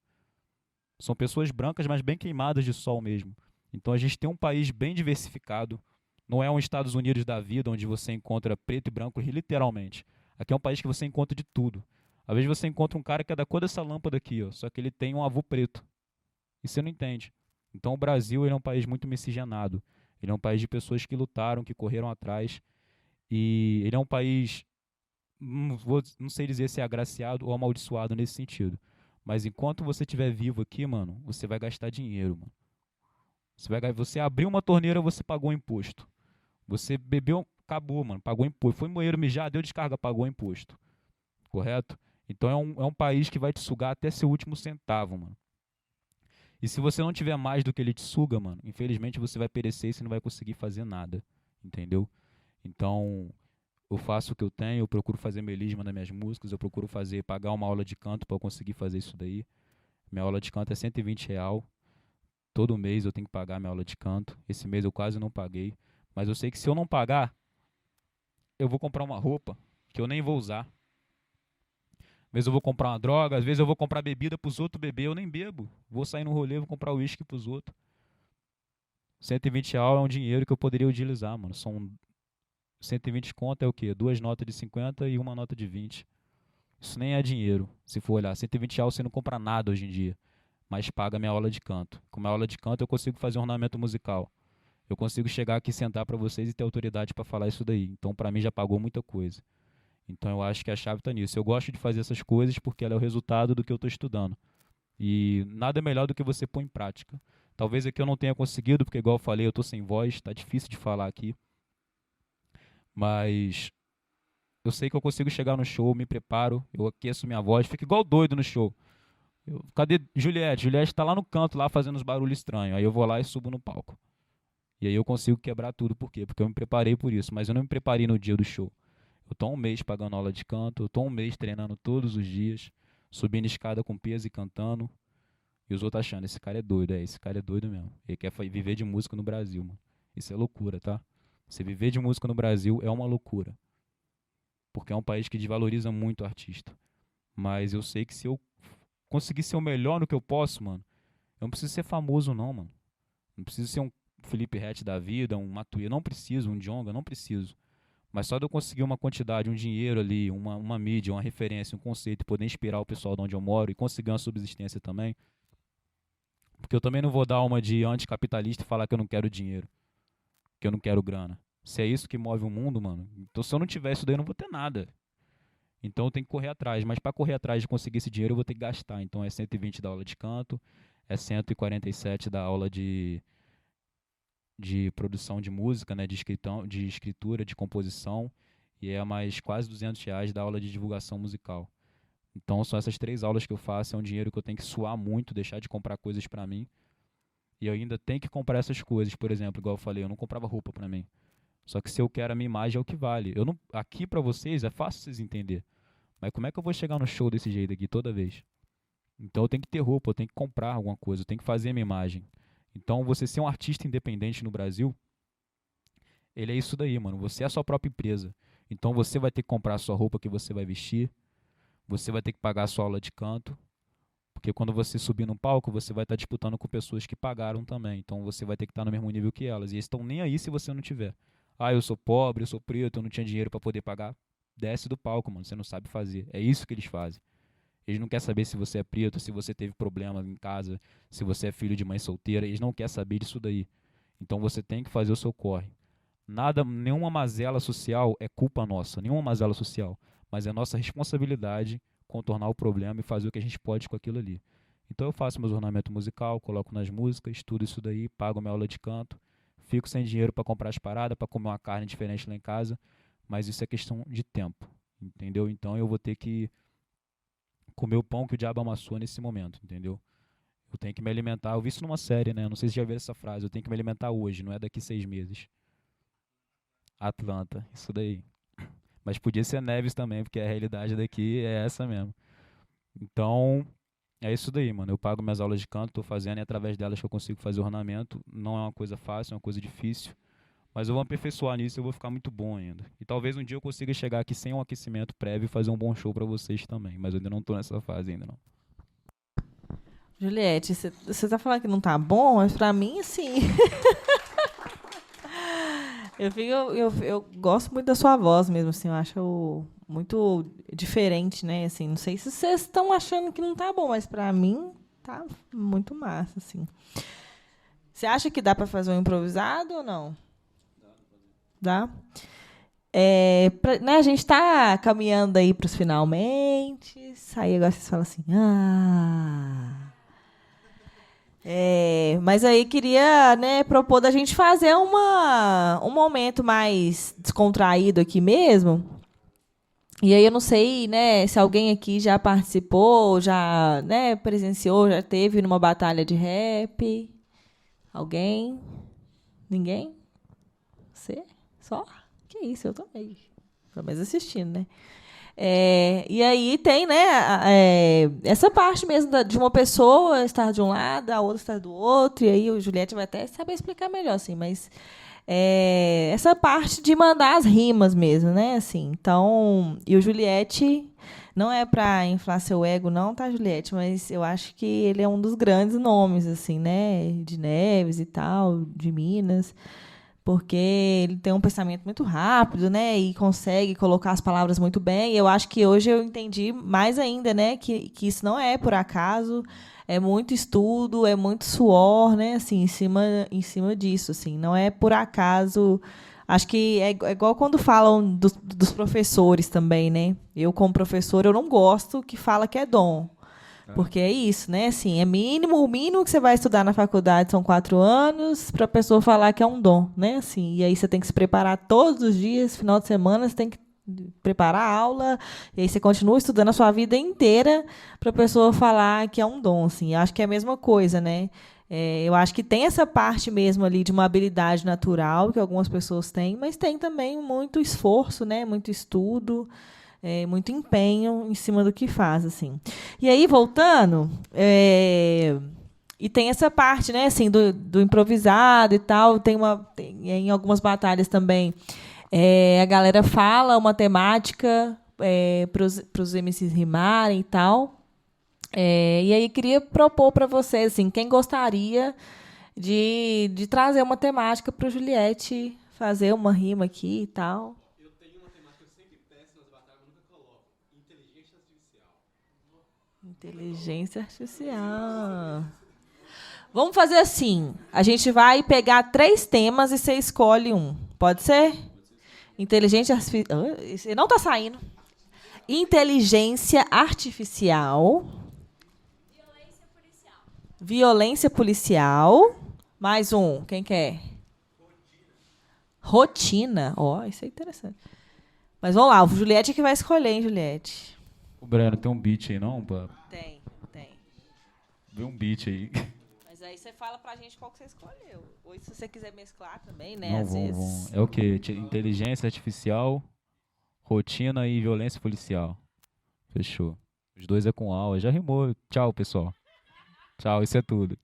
São pessoas brancas, mas bem queimadas de sol mesmo. Então a gente tem um país bem diversificado. Não é um Estados Unidos da vida, onde você encontra preto e branco literalmente. Aqui é um país que você encontra de tudo. Às vezes você encontra um cara que é da cor dessa lâmpada aqui, ó, só que ele tem um avô preto. E você não entende. Então o Brasil ele é um país muito miscigenado. Ele é um país de pessoas que lutaram, que correram atrás. E ele é um país, não sei dizer se é agraciado ou amaldiçoado nesse sentido. Mas enquanto você estiver vivo aqui, mano, você vai gastar dinheiro, mano. Você abriu uma torneira, você pagou imposto. Você bebeu, acabou, mano, pagou imposto. Foi no banheiro mijar, deu descarga, pagou imposto. Correto? Então é um país que vai te sugar até seu último centavo, mano. E se você não tiver mais do que ele te suga, mano, infelizmente você vai perecer e você não vai conseguir fazer nada. Entendeu? Então, eu faço o que eu tenho, eu procuro fazer melisma nas minhas músicas, eu procuro pagar uma aula de canto para eu conseguir fazer isso daí. Minha aula de canto é R$ 120. Todo mês eu tenho que pagar minha aula de canto. Esse mês eu quase não paguei. Mas eu sei que se eu não pagar, eu vou comprar uma roupa que eu nem vou usar. Às vezes eu vou comprar uma droga, às vezes eu vou comprar bebida pros outros beber, eu nem bebo. Vou sair no rolê, vou comprar uísque pros outros. R$ 120 é um dinheiro que eu poderia utilizar, mano. São 120 conto é o quê? Duas notas de 50 e uma nota de 20. Isso nem é dinheiro, se for olhar. R$ 120 você não compra nada hoje em dia, mas paga minha aula de canto. Com minha aula de canto eu consigo fazer um ornamento musical. Eu consigo chegar aqui, sentar para vocês e ter autoridade para falar isso daí. Então, para mim, já pagou muita coisa. Então, eu acho que a chave está nisso. Eu gosto de fazer essas coisas porque ela é o resultado do que eu estou estudando. E nada melhor do que você pôr em prática. Talvez aqui eu não tenha conseguido, porque, igual eu falei, eu estou sem voz, está difícil de falar aqui. Mas eu sei que eu consigo chegar no show, me preparo, eu aqueço minha voz, fico igual doido no show. Cadê Juliette? Juliette está lá no canto, lá fazendo uns barulhos estranhos. Aí eu vou lá e subo no palco. E aí eu consigo quebrar tudo. Por quê? Porque eu me preparei por isso. Mas eu não me preparei no dia do show. Eu tô um mês pagando aula de canto. Eu tô um mês treinando todos os dias. Subindo escada com peso e cantando. E os outros achando, esse cara é doido. Esse cara é doido mesmo. Ele quer viver de música no Brasil, mano. Isso é loucura, tá? Você viver de música no Brasil é uma loucura. Porque é um país que desvaloriza muito o artista. Mas eu sei que se eu conseguir ser o melhor no que eu posso, mano, eu não preciso ser famoso não, mano. Não preciso ser um Felipe Ret da vida, um Matuê, não preciso, um Djonga, não preciso. Mas só de eu conseguir uma quantidade, um dinheiro ali, uma mídia, uma referência, um conceito, e poder inspirar o pessoal de onde eu moro e conseguir uma subsistência também. Porque eu também não vou dar uma de anticapitalista e falar que eu não quero dinheiro, que eu não quero grana. Se é isso que move o mundo, mano, então se eu não tiver isso daí eu não vou ter nada. Então eu tenho que correr atrás, mas para correr atrás de conseguir esse dinheiro eu vou ter que gastar. Então é 120 da aula de canto, é 147 da aula de produção de música, né, de escritura, de composição, e é mais quase R$ 200 da aula de divulgação musical. Então são essas três aulas que eu faço, é um dinheiro que eu tenho que suar muito, deixar de comprar coisas para mim, e eu ainda tenho que comprar essas coisas, por exemplo, igual eu falei, eu não comprava roupa para mim. Só que se eu quero a minha imagem é o que vale. Eu não, aqui para vocês é fácil vocês entender. Mas como é que eu vou chegar no show desse jeito aqui toda vez? Então eu tenho que ter roupa, eu tenho que comprar alguma coisa, eu tenho que fazer a minha imagem. Então você ser um artista independente no Brasil, ele é isso daí, mano. Você é a sua própria empresa. Então você vai ter que comprar a sua roupa que você vai vestir, você vai ter que pagar a sua aula de canto, porque quando você subir no palco, você vai estar disputando com pessoas que pagaram também. Então você vai ter que estar no mesmo nível que elas. E eles estão nem aí se você não tiver. Ah, eu sou pobre, eu sou preto, eu não tinha dinheiro para poder pagar. Desce do palco, mano. Você não sabe fazer. É isso que eles fazem. Eles não querem saber se você é preto, se você teve problema em casa, se você é filho de mãe solteira. Eles não querem saber disso daí. Então você tem que fazer o seu corre. Nada, nenhuma mazela social é culpa nossa, nenhuma mazela social, mas é nossa responsabilidade contornar o problema e fazer o que a gente pode com aquilo ali. Então eu faço meu ornamento musical, coloco nas músicas, estudo isso daí, pago minha aula de canto, fico sem dinheiro para comprar as paradas, para comer uma carne diferente lá em casa, mas isso é questão de tempo, entendeu? Então eu vou ter que comer o pão que o diabo amassou nesse momento, entendeu? Eu tenho que me alimentar. Eu vi isso numa série, né? Não sei se já viu essa frase. Eu tenho que me alimentar hoje, não é daqui 6 meses. Atlanta, isso daí. Mas podia ser Neves também, porque a realidade daqui é essa mesmo. Então, é isso daí, mano. Eu pago minhas aulas de canto, tô fazendo, e através delas que eu consigo fazer ornamento. Não é uma coisa fácil, é uma coisa difícil. Mas eu vou aperfeiçoar nisso e eu vou ficar muito bom ainda. E talvez um dia eu consiga chegar aqui sem um aquecimento prévio e fazer um bom show pra vocês também. Mas eu ainda não tô nessa fase ainda, não. Juliette, você tá falando que não tá bom, mas pra mim, assim... eu gosto muito da sua voz mesmo, assim, eu acho muito diferente, né, assim, não sei se vocês estão achando que não tá bom, mas pra mim tá muito massa, assim. Você acha que dá pra fazer um improvisado ou não? Dá? Né, a gente tá caminhando aí pros finalmente, aí agora vocês falam assim, mas aí queria, né, propor da gente fazer um momento mais descontraído aqui mesmo. E aí eu não sei, né, se alguém aqui já participou, já, né, presenciou, já teve numa batalha de rap. Alguém? Ninguém? Você? Só? Que isso, eu também. Pelo menos assistindo, né? E aí tem, né, essa parte mesmo de uma pessoa estar de um lado, a outra estar do outro, e aí o Juliette vai até saber explicar melhor, assim, mas essa parte de mandar as rimas mesmo, né, assim, então, e o Juliette não é para inflar seu ego não, tá, Juliette, mas eu acho que ele é um dos grandes nomes, assim, né, de Neves e tal, de Minas, porque ele tem um pensamento muito rápido, né, e consegue colocar as palavras muito bem. E eu acho que hoje eu entendi mais ainda, né, que isso não é por acaso, é muito estudo, é muito suor, né, assim, em cima disso, assim, não é por acaso. Acho que é igual quando falam dos professores também, né? Eu, como professor, eu não gosto que fala que é dom. Porque é isso, né? Assim, o mínimo que você vai estudar na faculdade são 4 anos para a pessoa falar que é um dom, né? Assim, e aí você tem que se preparar todos os dias, final de semana, você tem que preparar a aula, e aí você continua estudando a sua vida inteira para a pessoa falar que é um dom, assim. Eu acho que é a mesma coisa, né? Eu acho que tem essa parte mesmo ali de uma habilidade natural que algumas pessoas têm, mas tem também muito esforço, né? Muito estudo, muito empenho em cima do que faz, assim. E aí, voltando, e tem essa parte, né, assim, do improvisado e tal, em algumas batalhas também, a galera fala uma temática para os MCs rimarem e tal. E aí queria propor para vocês, assim, quem gostaria de trazer uma temática para o Juliette fazer uma rima aqui e tal. Inteligência artificial. Vamos fazer assim. A gente vai pegar 3 temas e você escolhe um. Pode ser? Inteligência artificial. Não está saindo. Inteligência artificial. Violência policial. Mais um. Quem quer? Rotina. Ó, isso é interessante. Mas vamos lá. O Juliette é que vai escolher, hein, Juliette? O Breno, tem um beat aí, não? Tem. Vê um beat aí. Mas aí você fala pra gente qual que você escolheu. Ou se você quiser mesclar também, né? Não, às vezes. vamos. É o quê? Inteligência artificial, rotina e violência policial. Fechou. Os 2 é com aula. Já rimou. Tchau, pessoal. Tchau, isso é tudo.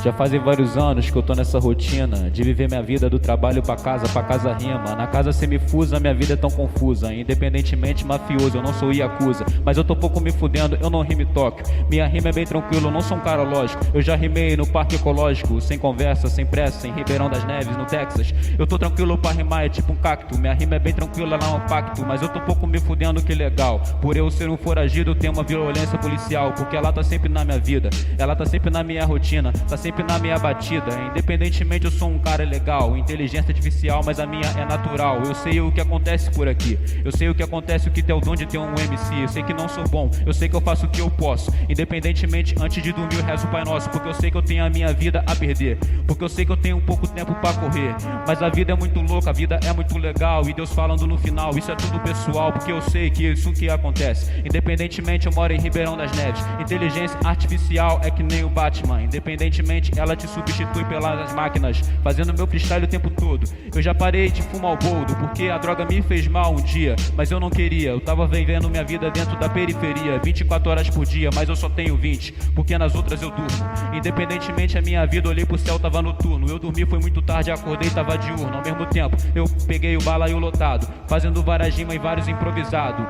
Já fazem vários anos que eu tô nessa rotina de viver minha vida do trabalho pra casa rima. Na casa semifusa, minha vida é tão confusa. Independentemente mafioso, eu não sou Yakuza, mas eu tô pouco me fudendo, eu não rimo Tóquio. Minha rima é bem tranquila, eu não sou um cara lógico. Eu já rimei no parque ecológico, sem conversa, sem pressa, em Ribeirão das Neves, no Texas. Eu tô tranquilo pra rimar, é tipo um cacto. Minha rima é bem tranquila, não é um pacto. Mas eu tô pouco me fudendo, que legal. Por eu ser um foragido, tenho uma violência policial. Porque ela tá sempre na minha vida, ela tá sempre na minha rotina, tá sempre na minha batida. Independentemente eu sou um cara legal. Inteligência artificial, mas a minha é natural. Eu sei o que acontece por aqui, eu sei o que acontece, o que tem o dom de ter um MC. Eu sei que não sou bom, eu sei que eu faço o que eu posso. Independentemente, antes de dormir eu rezo o Pai Nosso. Porque eu sei que eu tenho a minha vida a perder, porque eu sei que eu tenho pouco tempo pra correr. Mas a vida é muito louca, a vida é muito legal. E Deus falando no final, isso é tudo pessoal. Porque eu sei que isso que acontece. Independentemente eu moro em Ribeirão das Neves. Inteligência artificial é que nem o Batman. Independentemente ela te substitui pelas máquinas, fazendo meu freestyle o tempo todo. Eu já parei de fumar o boldo, porque a droga me fez mal um dia, mas eu não queria. Eu tava vivendo minha vida dentro da periferia, 24 horas por dia, mas eu só tenho 20, porque nas outras eu durmo. Independentemente a minha vida, olhei pro céu, tava noturno. Eu dormi, foi muito tarde, acordei, tava diurno. Ao mesmo tempo, eu peguei o balaio lotado, fazendo várias rimas e vários improvisados.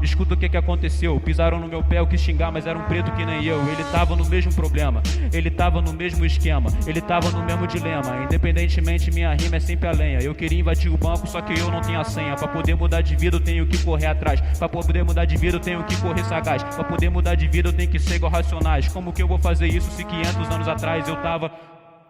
Escuta o que aconteceu. Pisaram no meu pé, eu quis xingar, mas era um preto que nem eu. Ele tava no mesmo problema, ele tava no mesmo esquema, ele tava no mesmo dilema. Independentemente, minha rima é sempre a lenha. Eu queria invadir o banco, só que eu não tinha a senha. Pra poder mudar de vida eu tenho que correr atrás, pra poder mudar de vida eu tenho que correr sagaz, pra poder mudar de vida eu tenho que ser igual Racionais. Como que eu vou fazer isso se 500 anos atrás eu tava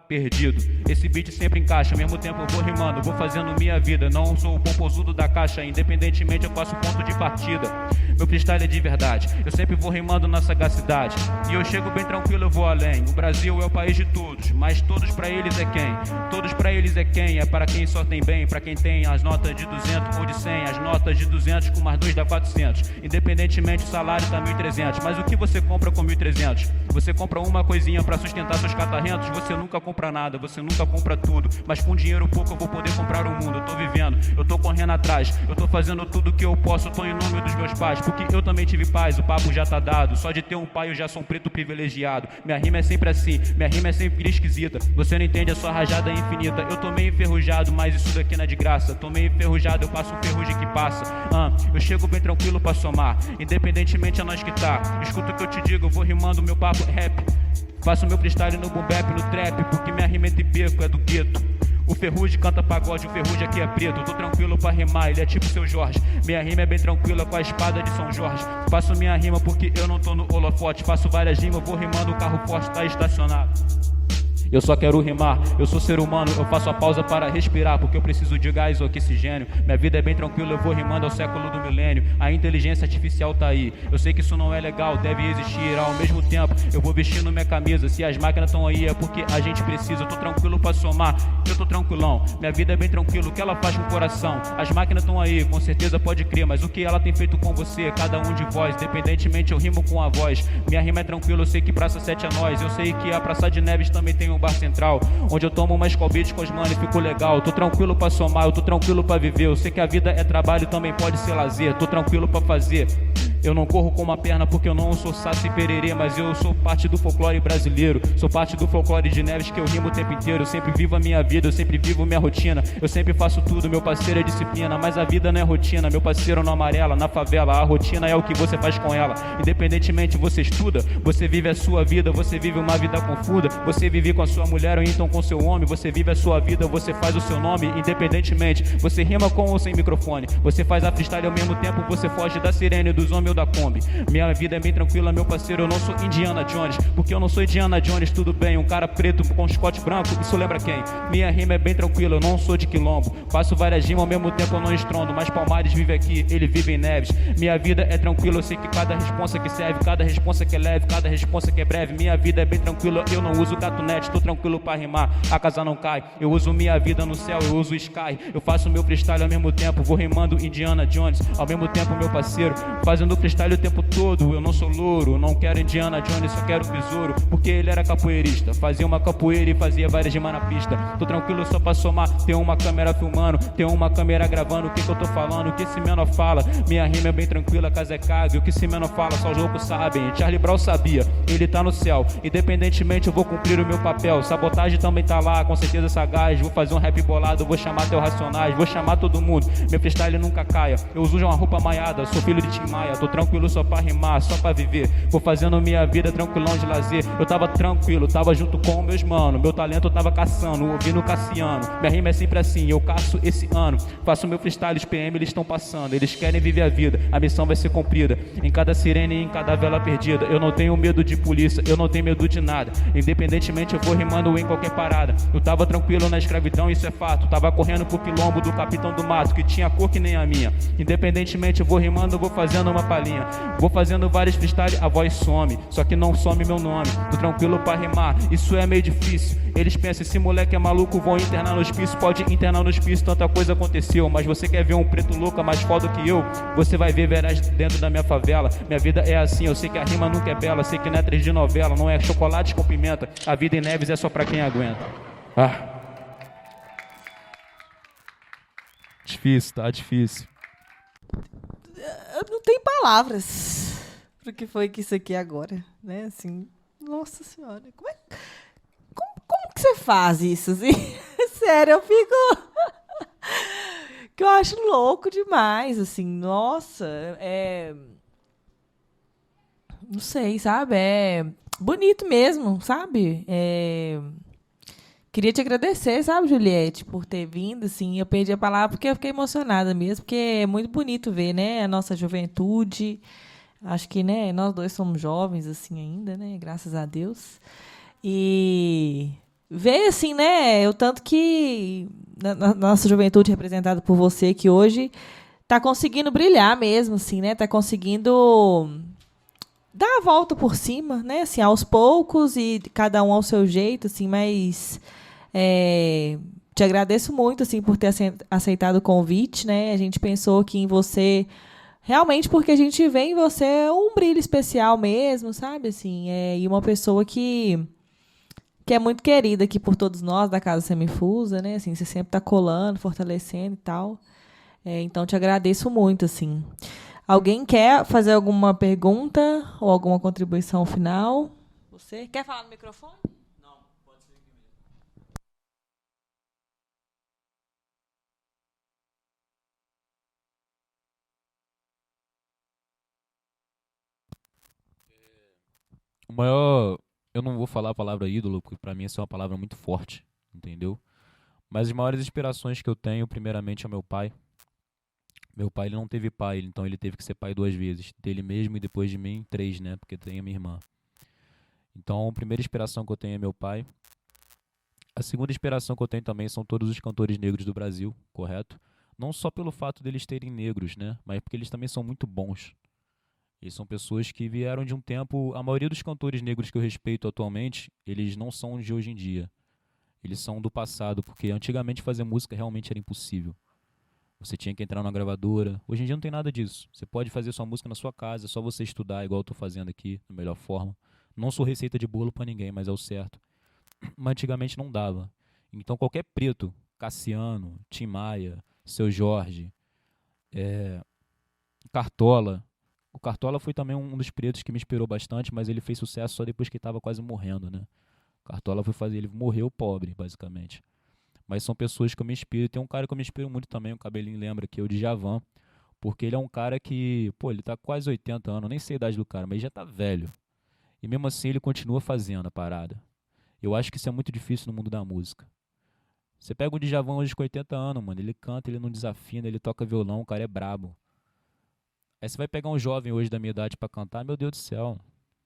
perdido? Esse beat sempre encaixa, ao mesmo tempo eu vou rimando, vou fazendo minha vida. Não sou o pomposudo da caixa, independentemente eu faço ponto de partida. Meu freestyle é de verdade, eu sempre vou rimando na sagacidade. E eu chego bem tranquilo, eu vou além. O Brasil é o país de todos, mas todos pra eles é quem? Todos pra eles é quem? É para quem só tem bem, pra quem tem as notas de 200 ou de 100. As notas de 200 com mais 2 dá 400. Independentemente o salário tá 1.300. Mas o que você compra com 1.300? Você compra uma coisinha pra sustentar seus catarrentos. Você nunca compra nada, você nunca compra tudo. Mas com dinheiro pouco eu vou poder comprar o mundo. Eu tô vivendo, eu tô correndo atrás, eu tô fazendo tudo que eu posso. Eu tô em nome dos meus pais, porque eu também tive paz. O papo já tá dado, só de ter um pai eu já sou um preto privilegiado. Minha rima é sempre assim, minha rima é sempre esquisita. Você não entende, a sua rajada é infinita. Eu tô meio enferrujado, mas isso daqui não é de graça. Tô meio enferrujado, eu passo o ferrugem que passa. Eu chego bem tranquilo pra somar, independentemente a nós que tá. Escuta o que eu te digo, eu vou rimando, meu papo é rap. Faço meu freestyle no boom bap, no trap, porque minha rima é de beco, é do gueto. O Ferrugem canta pagode, o Ferrugem aqui é preto. Eu tô tranquilo pra rimar, ele é tipo seu Jorge. Minha rima é bem tranquila com a espada de São Jorge. Faço minha rima porque eu não tô no holofote. Faço várias rimas, vou rimando, o carro forte tá estacionado. Eu só quero rimar, eu sou ser humano, eu faço a pausa para respirar, porque eu preciso de gás ou oxigênio. Minha vida é bem tranquila, eu vou rimando ao século do milênio. A inteligência artificial tá aí, eu sei que isso não é legal, deve existir. Ao mesmo tempo, eu vou vestindo minha camisa. Se as máquinas estão aí é porque a gente precisa. Eu tô tranquilo pra somar, eu tô tranquilão. Minha vida é bem tranquila, o que ela faz com o coração. As máquinas estão aí, com certeza pode crer, mas o que ela tem feito com você, cada um de vós. Independentemente eu rimo com a voz. Minha rima é tranquila, eu sei que Praça 7 é nós. Eu sei que a Praça de Neves também tem um bar central, onde eu tomo uma Skol Beats com os mano e fico legal. Tô tranquilo pra somar, eu tô tranquilo pra viver. Eu sei que a vida é trabalho e também pode ser lazer. Tô tranquilo pra fazer. Eu não corro com uma perna porque eu não sou Saci Pererê, mas eu sou parte do folclore brasileiro. Sou parte do folclore de Neves que eu rimo o tempo inteiro. Eu sempre vivo a minha vida, eu sempre vivo minha rotina. Eu sempre faço tudo, meu parceiro é disciplina. Mas a vida não é rotina, meu parceiro não amarela. Na favela, a rotina é o que você faz com ela. Independentemente você estuda, você vive a sua vida. Você vive uma vida confusa, você vive com a sua mulher ou então com seu homem. Você vive a sua vida, você faz o seu nome. Independentemente, você rima com ou sem microfone. Você faz a freestyle ao mesmo tempo, você foge da sirene, dos homens ou da Kombi. Minha vida é bem tranquila, meu parceiro, eu não sou Indiana Jones. Porque eu não sou Indiana Jones, tudo bem. Um cara preto com um escote branco, isso lembra quem? Minha rima é bem tranquila, eu não sou de quilombo. Faço várias rimas ao mesmo tempo, eu não estrondo. Mas Palmares vive aqui, ele vive em Neves. Minha vida é tranquila, eu sei que cada responsa que serve, cada responsa que é leve, cada responsa que é breve. Minha vida é bem tranquila, eu não uso gatunete, tô tranquilo pra rimar, a casa não cai. Eu uso minha vida no céu, eu uso Sky. Eu faço meu freestyle ao mesmo tempo, vou rimando Indiana Jones. Ao mesmo tempo, meu parceiro, fazendo freestyle o tempo todo. Eu não sou louro, não quero Indiana Jones, só quero besouro. Porque ele era capoeirista, fazia uma capoeira e fazia várias rimas na pista. Tô tranquilo só pra somar, tem uma câmera filmando, tem uma câmera gravando. O que eu tô falando, o que esse menor fala. Minha rima é bem tranquila, a casa é cague. O que esse menor fala, só os loucos sabem. Charlie Brown sabia, ele tá no céu. Independentemente eu vou cumprir o meu papel. Sabotagem também tá lá, com certeza sagaz. Vou fazer um rap bolado, vou chamar até o Racionais, vou chamar todo mundo. Meu freestyle nunca caia, eu uso uma roupa maiada, sou filho de Tim Maia. Tô Tô tranquilo só pra rimar, só pra viver. Vou fazendo minha vida tranquilão de lazer. Eu tava tranquilo, tava junto com meus mano. Meu talento eu tava caçando, ouvindo Cassiano. Minha rima é sempre assim, eu caço esse ano. Faço meu freestyle, os PM eles estão passando. Eles querem viver a vida, a missão vai ser cumprida. Em cada sirene e em cada vela perdida. Eu não tenho medo de polícia, eu não tenho medo de nada. Independentemente eu vou rimando em qualquer parada. Eu tava tranquilo na escravidão, isso é fato. Tava correndo pro quilombo do capitão do mato, que tinha cor que nem a minha. Independentemente eu vou rimando, vou fazendo uma palhinha. Vou fazendo vários freestyle, a voz some. Só que não some meu nome. Tô tranquilo pra rimar, isso é meio difícil. Eles pensam, esse moleque é maluco, vão internar no hospício. Pode internar no hospício, tanta coisa aconteceu. Mas você quer ver um preto louco mais foda que eu? Você vai ver, verás dentro da minha favela. Minha vida é assim, eu sei que a rima nunca é bela. Sei que não é 3 de novela, não é chocolate com pimenta. A vida em Neves é só pra quem aguenta. Difícil, tá difícil. Eu não tenho palavras pro que foi que isso aqui agora, né? Assim, nossa senhora, como que você faz isso, assim? Sério, eu fico... que eu acho louco demais, assim, nossa, não sei, sabe? É bonito mesmo, sabe? Queria te agradecer, sabe, Juliette, por ter vindo, assim. Eu perdi a palavra porque eu fiquei emocionada mesmo, porque é muito bonito ver, né, a nossa juventude. Acho que, né, nós dois somos jovens, assim, ainda, né, graças a Deus. E ver, assim, né, o tanto que na nossa juventude representada por você, que hoje tá conseguindo brilhar mesmo, assim, né, tá conseguindo dar a volta por cima, né, assim, aos poucos e cada um ao seu jeito, assim, mas... te agradeço muito assim, por ter aceitado o convite, né? A gente pensou aqui em você realmente porque a gente vê em você um brilho especial mesmo, sabe? Assim, e uma pessoa que é muito querida aqui por todos nós da Casa Semifusa, né? Assim, você sempre está colando, fortalecendo e tal. Então, te agradeço muito, assim. Alguém quer fazer alguma pergunta ou alguma contribuição final? Você quer falar no microfone? O maior... Eu não vou falar a palavra ídolo, porque pra mim essa é uma palavra muito forte, entendeu? Mas as maiores inspirações que eu tenho, primeiramente, é o meu pai. Meu pai, ele não teve pai, então ele teve que ser pai 2 vezes. Dele mesmo e depois de mim, 3, né? Porque tem a minha irmã. Então, a primeira inspiração que eu tenho é meu pai. A segunda inspiração que eu tenho também são todos os cantores negros do Brasil, correto? Não só pelo fato deles terem negros, né? Mas porque eles também são muito bons. Eles são pessoas que vieram de um tempo... A maioria dos cantores negros que eu respeito atualmente, eles não são de hoje em dia. Eles são do passado, porque antigamente fazer música realmente era impossível. Você tinha que entrar numa gravadora. Hoje em dia não tem nada disso. Você pode fazer sua música na sua casa, é só você estudar, igual eu tô fazendo aqui, da melhor forma. Não sou receita de bolo pra ninguém, mas é o certo. Mas antigamente não dava. Então qualquer preto, Cassiano, Tim Maia, Seu Jorge, Cartola. O Cartola foi também um dos pretos que me inspirou bastante, mas ele fez sucesso só depois que estava quase morrendo, né? Cartola foi fazer, ele morreu pobre, basicamente. Mas são pessoas que eu me inspiro. Tem um cara que eu me inspiro muito também, o Cabelinho lembra, que é o Djavan. Porque ele é um cara que, pô, ele tá quase 80 anos, nem sei a idade do cara, mas ele já tá velho. E mesmo assim ele continua fazendo a parada. Eu acho que isso é muito difícil no mundo da música. Você pega o Djavan hoje com 80 anos, mano, ele canta, ele não desafina, ele toca violão, o cara é brabo. Aí você vai pegar um jovem hoje da minha idade pra cantar, meu Deus do céu.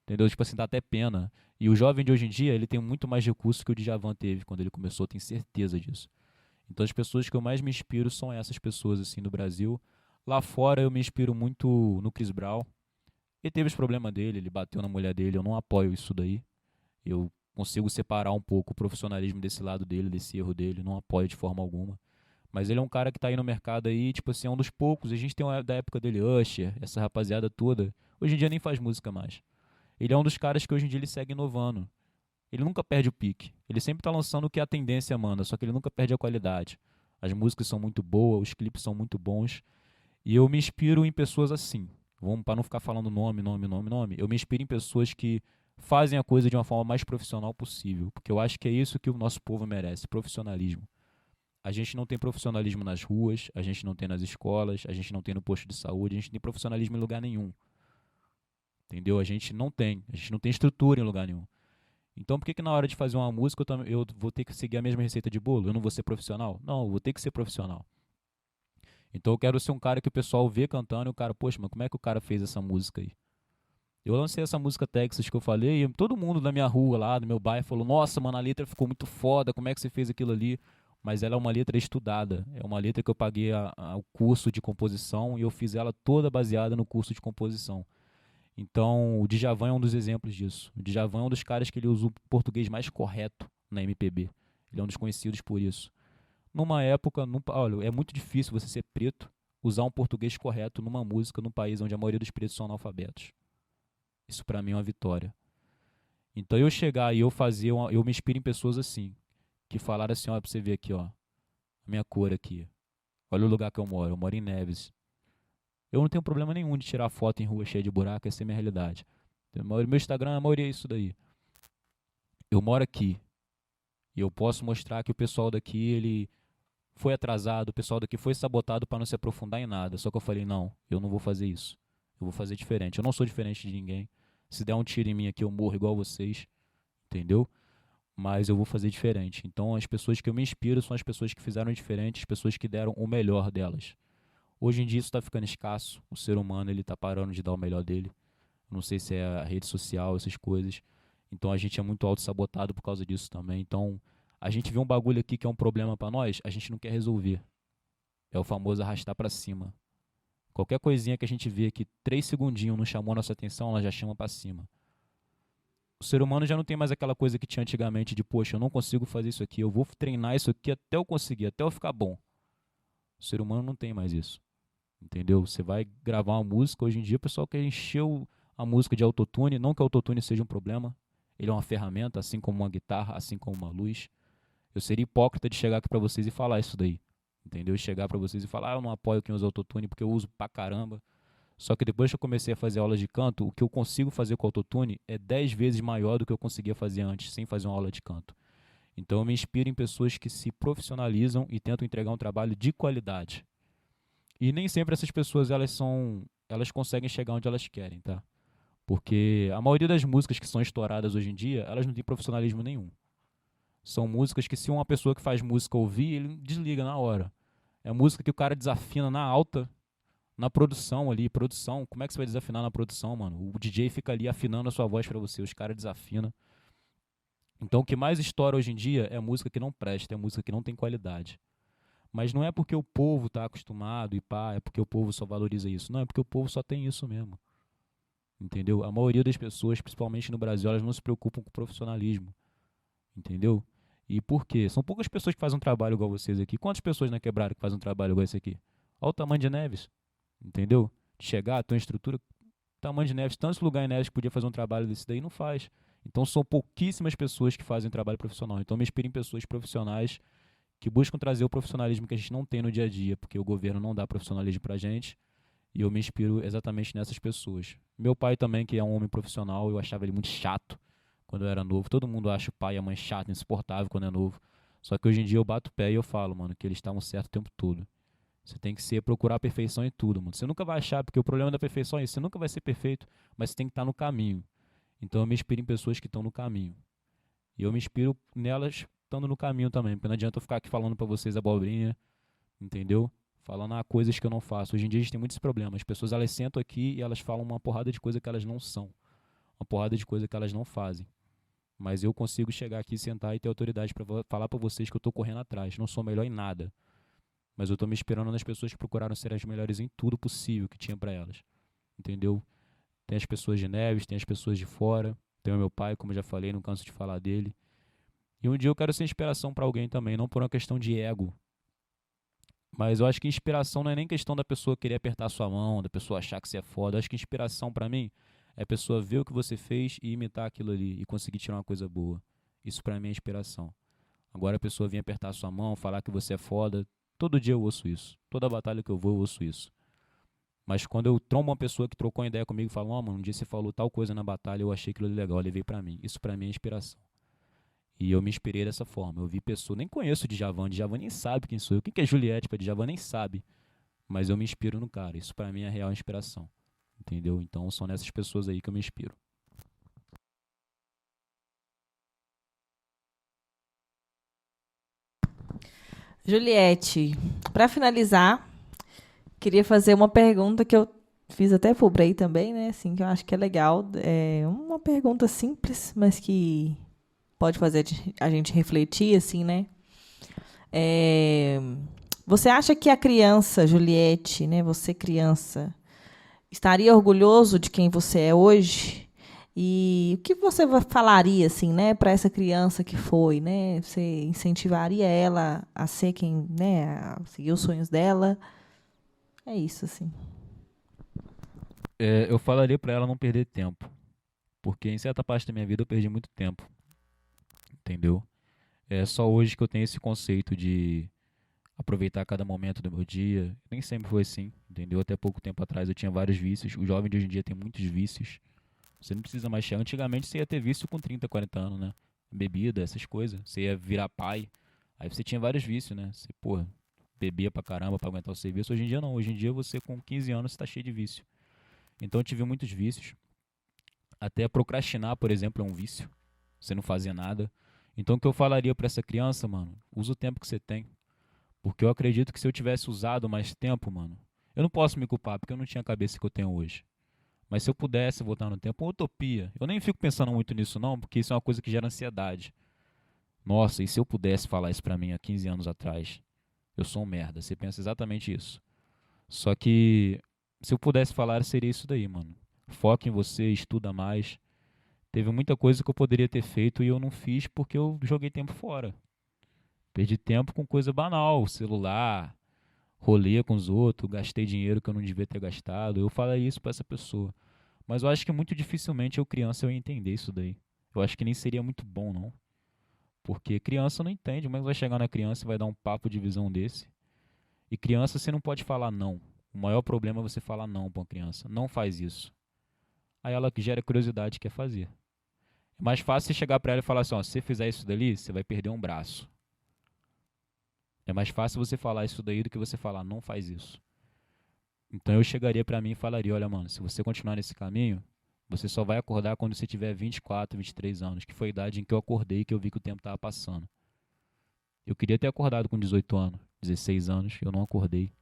Entendeu? Tipo assim, dá até pena. E o jovem de hoje em dia, ele tem muito mais recursos que o Djavan teve quando ele começou, tenho certeza disso. Então as pessoas que eu mais me inspiro são essas pessoas, assim, do Brasil. Lá fora eu me inspiro muito no Chris Brown. Ele teve os problemas dele, ele bateu na mulher dele, eu não apoio isso daí. Eu consigo separar um pouco o profissionalismo desse lado dele, desse erro dele, não apoio de forma alguma. Mas ele é um cara que tá aí no mercado aí, tipo assim, é um dos poucos. A gente tem uma da época dele, Usher, essa rapaziada toda. Hoje em dia nem faz música mais. Ele é um dos caras que hoje em dia ele segue inovando. Ele nunca perde o pique. Ele sempre tá lançando o que a tendência manda, só que ele nunca perde a qualidade. As músicas são muito boas, os clipes são muito bons. E eu me inspiro em pessoas assim. Vamos, para não ficar falando nome. Eu me inspiro em pessoas que fazem a coisa de uma forma mais profissional possível. Porque eu acho que é isso que o nosso povo merece, profissionalismo. A gente não tem profissionalismo nas ruas, a gente não tem nas escolas, a gente não tem no posto de saúde, a gente não tem profissionalismo em lugar nenhum. entendeu? A gente não tem estrutura em lugar nenhum. Então por que que na hora de fazer uma música eu vou ter que seguir a mesma receita de bolo? Eu não vou ser profissional? Não, eu vou ter que ser profissional. Então eu quero ser um cara que o pessoal vê cantando e o cara, poxa, mas como é que o cara fez essa música aí? Eu lancei essa música Texas que eu falei e todo mundo da minha rua lá, do meu bairro, falou, nossa, mano, a letra ficou muito foda, como é que você fez aquilo ali? Mas ela é uma letra estudada, é uma letra que eu paguei o curso de composição e eu fiz ela toda baseada no curso de composição. Então, o Djavan é um dos exemplos disso. O Djavan é um dos caras que ele usa o português mais correto na MPB. Ele é um dos conhecidos por isso. Numa época, olha, é muito difícil você ser preto, usar um português correto numa música num país onde a maioria dos pretos são analfabetos. Isso pra mim é uma vitória. Então eu chegar e eu me inspiro em pessoas assim, que falaram assim, ó, pra você ver aqui, ó, a minha cor aqui. Olha o lugar que eu moro em Neves. Eu não tenho problema nenhum de tirar foto em rua cheia de buraco, essa é a minha realidade. Meu Instagram, a maioria é isso daí. Eu moro aqui. E eu posso mostrar que o pessoal daqui, ele foi atrasado, o pessoal daqui foi sabotado para não se aprofundar em nada. Só que eu falei, não, eu não vou fazer isso. Eu vou fazer diferente. Eu não sou diferente de ninguém. Se der um tiro em mim aqui, eu morro igual vocês. Entendeu? Mas eu vou fazer diferente. Então, as pessoas que eu me inspiro são as pessoas que fizeram diferente, as pessoas que deram o melhor delas. Hoje em dia isso está ficando escasso. O ser humano ele está parando de dar o melhor dele. Não sei se é a rede social, essas coisas. Então a gente é muito autossabotado por causa disso também. Então a gente vê um bagulho aqui que é um problema para nós, a gente não quer resolver. É o famoso arrastar para cima. Qualquer coisinha que a gente vê que 3 segundinhos não chamou a nossa atenção, ela já chama para cima. O ser humano já não tem mais aquela coisa que tinha antigamente de, poxa, eu não consigo fazer isso aqui, eu vou treinar isso aqui até eu conseguir, até eu ficar bom. O ser humano não tem mais isso. Entendeu? Você vai gravar uma música, hoje em dia o pessoal quer encher a música de autotune, não que o autotune seja um problema, ele é uma ferramenta, assim como uma guitarra, assim como uma luz. Eu seria hipócrita de chegar aqui pra vocês e falar isso daí, entendeu? Chegar pra vocês e falar, eu não apoio quem usa autotune porque eu uso pra caramba. Só que depois que eu comecei a fazer aulas de canto, o que eu consigo fazer com o autotune é 10 vezes maior do que eu conseguia fazer antes, sem fazer uma aula de canto. Então eu me inspiro em pessoas que se profissionalizam e tentam entregar um trabalho de qualidade. E nem sempre essas pessoas elas conseguem chegar onde elas querem, tá? Porque a maioria das músicas que são estouradas hoje em dia, elas não têm profissionalismo nenhum. São músicas que se uma pessoa que faz música ouvir, ele desliga na hora. É música que o cara desafina na alta, na produção ali, produção. Como é que você vai desafinar na produção, mano? O DJ fica ali afinando a sua voz pra você, os caras desafinam. Então o que mais estoura hoje em dia é música que não presta, é música que não tem qualidade. Mas não é porque o povo está acostumado e pá, é porque o povo só valoriza isso. Não, é porque o povo só tem isso mesmo. Entendeu? A maioria das pessoas, principalmente no Brasil, elas não se preocupam com o profissionalismo. Entendeu? E por quê? São poucas pessoas que fazem um trabalho igual vocês aqui. Quantas pessoas na quebrada que fazem um trabalho igual esse aqui? Olha o tamanho de Neves. Entendeu? De chegar, tua estrutura, tamanho de Neves, tantos lugares em Neves que podia fazer um trabalho desse daí, não faz. Então são pouquíssimas pessoas que fazem trabalho profissional. Então me inspiro em pessoas profissionais que buscam trazer o profissionalismo que a gente não tem no dia a dia, porque o governo não dá profissionalismo pra gente, e eu me inspiro exatamente nessas pessoas. Meu pai também, que é um homem profissional, eu achava ele muito chato quando eu era novo. Todo mundo acha o pai e a mãe chato, insuportável quando é novo. Só que hoje em dia eu bato o pé e eu falo, mano, que eles estavam certo o tempo todo. Você tem que procurar a perfeição em tudo, mano. Você nunca vai achar, porque o problema da perfeição é isso, você nunca vai ser perfeito, mas você tem que estar no caminho. Então eu me inspiro em pessoas que estão no caminho. E eu me inspiro nelas estando no caminho também, porque não adianta eu ficar aqui falando pra vocês abobrinha, entendeu? Falando coisas que eu não faço. Hoje em dia a gente tem muitos problemas. As pessoas elas sentam aqui e elas falam uma porrada de coisa que elas não são. Uma porrada de coisa que elas não fazem. Mas eu consigo chegar aqui, sentar e ter autoridade pra falar pra vocês que eu tô correndo atrás. Não sou melhor em nada. Mas eu tô me inspirando nas pessoas que procuraram ser as melhores em tudo possível que tinha pra elas. Entendeu? Tem as pessoas de Neves, tem as pessoas de fora. Tem o meu pai, como eu já falei, não canso de falar dele. E um dia eu quero ser inspiração para alguém também, não por uma questão de ego. Mas eu acho que inspiração não é nem questão da pessoa querer apertar sua mão, da pessoa achar que você é foda. Eu acho que inspiração para mim é a pessoa ver o que você fez e imitar aquilo ali e conseguir tirar uma coisa boa. Isso para mim é inspiração. Agora a pessoa vir apertar sua mão, falar que você é foda, todo dia eu ouço isso. Toda batalha que eu vou, eu ouço isso. Mas quando eu trombo uma pessoa que trocou uma ideia comigo e fala, mano, um dia você falou tal coisa na batalha, eu achei aquilo legal, eu levei pra mim. Isso pra mim é inspiração. E eu me inspirei dessa forma. Eu vi pessoas, nem conheço o Djavan nem sabe quem sou eu. Quem que é Juliette pra Djavan nem sabe. Mas eu me inspiro no cara. Isso pra mim é a real inspiração. entendeu? Então são nessas pessoas aí que eu me inspiro. Juliette, para finalizar, queria fazer uma pergunta que eu fiz até pro Bray também, né? Assim, que eu acho que é legal. É uma pergunta simples, mas que pode fazer a gente refletir, assim, né? É, você acha que a criança, Juliette, né? Você criança, estaria orgulhoso de quem você é hoje? E o que você falaria assim, né, para essa criança que foi, né? Você incentivaria ela a ser quem, né, a seguir os sonhos dela? É isso assim. Eu falaria pra ela não perder tempo, porque em certa parte da minha vida eu perdi muito tempo, entendeu? É só hoje que eu tenho esse conceito de aproveitar cada momento do meu dia. Nem sempre foi assim, entendeu? Até pouco tempo atrás eu tinha vários vícios. O jovem de hoje em dia tem muitos vícios. Você não precisa mais chegar. Antigamente você ia ter vício com 30, 40 anos, né? Bebida, essas coisas. Você ia virar pai. Aí você tinha vários vícios, né? Você, pô, bebia pra caramba pra aguentar o serviço. Hoje em dia não. Hoje em dia você com 15 anos você tá cheio de vício. Então eu tive muitos vícios. Até procrastinar, por exemplo, é um vício. Você não fazer nada. Então o que eu falaria pra essa criança, mano? Usa o tempo que você tem. Porque eu acredito que se eu tivesse usado mais tempo, mano, eu não posso me culpar porque eu não tinha a cabeça que eu tenho hoje. Mas se eu pudesse voltar no tempo, uma utopia. Eu nem fico pensando muito nisso não, porque isso é uma coisa que gera ansiedade. Nossa, e se eu pudesse falar isso pra mim há 15 anos atrás? Eu sou um merda. Você pensa exatamente isso. Só que se eu pudesse falar, seria isso daí, mano. Foca em você, estuda mais. Teve muita coisa que eu poderia ter feito e eu não fiz porque eu joguei tempo fora. Perdi tempo com coisa banal, celular, rolê com os outros, gastei dinheiro que eu não devia ter gastado. Eu falaria isso pra essa pessoa. Mas eu acho que muito dificilmente eu criança eu ia entender isso daí. Eu acho que nem seria muito bom, não. Porque criança não entende, mas vai chegar na criança e vai dar um papo de visão desse. E criança você não pode falar não. O maior problema é você falar não pra uma criança. Não faz isso. Aí ela que gera curiosidade e quer fazer. É mais fácil você chegar pra ela e falar assim, ó, se você fizer isso dali, você vai perder um braço. É mais fácil você falar isso daí do que você falar não faz isso. Então eu chegaria pra mim e falaria, olha, mano, se você continuar nesse caminho, você só vai acordar quando você tiver 24, 23 anos, que foi a idade em que eu acordei, que eu vi que o tempo estava passando. Eu queria ter acordado com 18 anos, 16 anos, eu não acordei.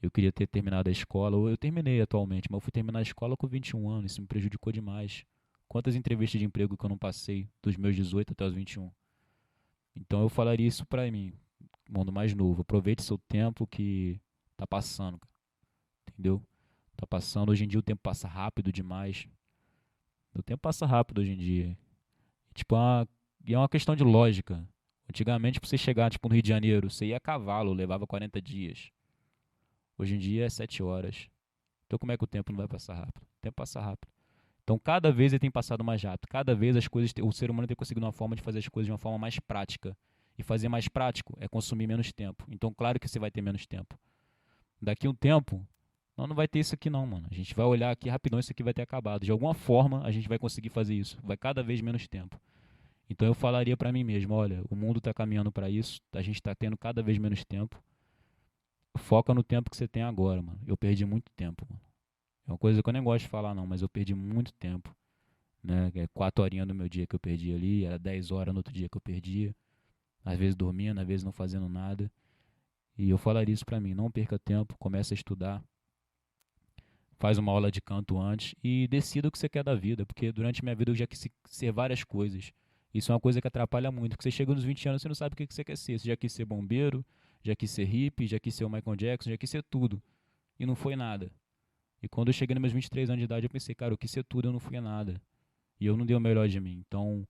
Eu queria ter terminado a escola, ou eu terminei atualmente, mas eu fui terminar a escola com 21 anos, isso me prejudicou demais. Quantas entrevistas de emprego que eu não passei, dos meus 18 até os 21. Então eu falaria isso pra mim, mundo mais novo, aproveite seu tempo que tá passando, entendeu? Tá passando, hoje em dia o tempo passa rápido demais. O tempo passa rápido hoje em dia. Tipo, e é uma questão de lógica. Antigamente, pra você chegar tipo, no Rio de Janeiro, você ia a cavalo, levava 40 dias. Hoje em dia é 7 horas. Então como é que o tempo não vai passar rápido? O tempo passa rápido. Então cada vez ele tem passado mais rápido. Cada vez as coisas, o ser humano tem conseguido uma forma de fazer as coisas de uma forma mais prática. E fazer mais prático é consumir menos tempo. Então claro que você vai ter menos tempo. Daqui a um tempo, não vai ter isso aqui não, mano. A gente vai olhar aqui rapidão, isso aqui vai ter acabado. De alguma forma, a gente vai conseguir fazer isso. Vai cada vez menos tempo. Então eu falaria pra mim mesmo, olha, o mundo tá caminhando pra isso, a gente tá tendo cada vez menos tempo. Foca no tempo que você tem agora, mano. Eu perdi muito tempo, mano. É uma coisa que eu nem gosto de falar não, mas eu perdi muito tempo, né? É 4 horinhas do meu dia que eu perdi ali, era 10 horas no outro dia que eu perdia. Às vezes dormindo, às vezes não fazendo nada. E eu falaria isso pra mim, não perca tempo, comece a estudar, faz uma aula de canto antes e decida o que você quer da vida, porque durante minha vida eu já quis ser várias coisas. Isso é uma coisa que atrapalha muito, porque você chega nos 20 anos e você não sabe o que você quer ser. Você já quis ser bombeiro, já quis ser hippie, já quis ser o Michael Jackson, já quis ser tudo. E não foi nada. E quando eu cheguei nos meus 23 anos de idade, eu pensei, cara, eu quis ser tudo, eu não fui nada. E eu não dei o melhor de mim. Então,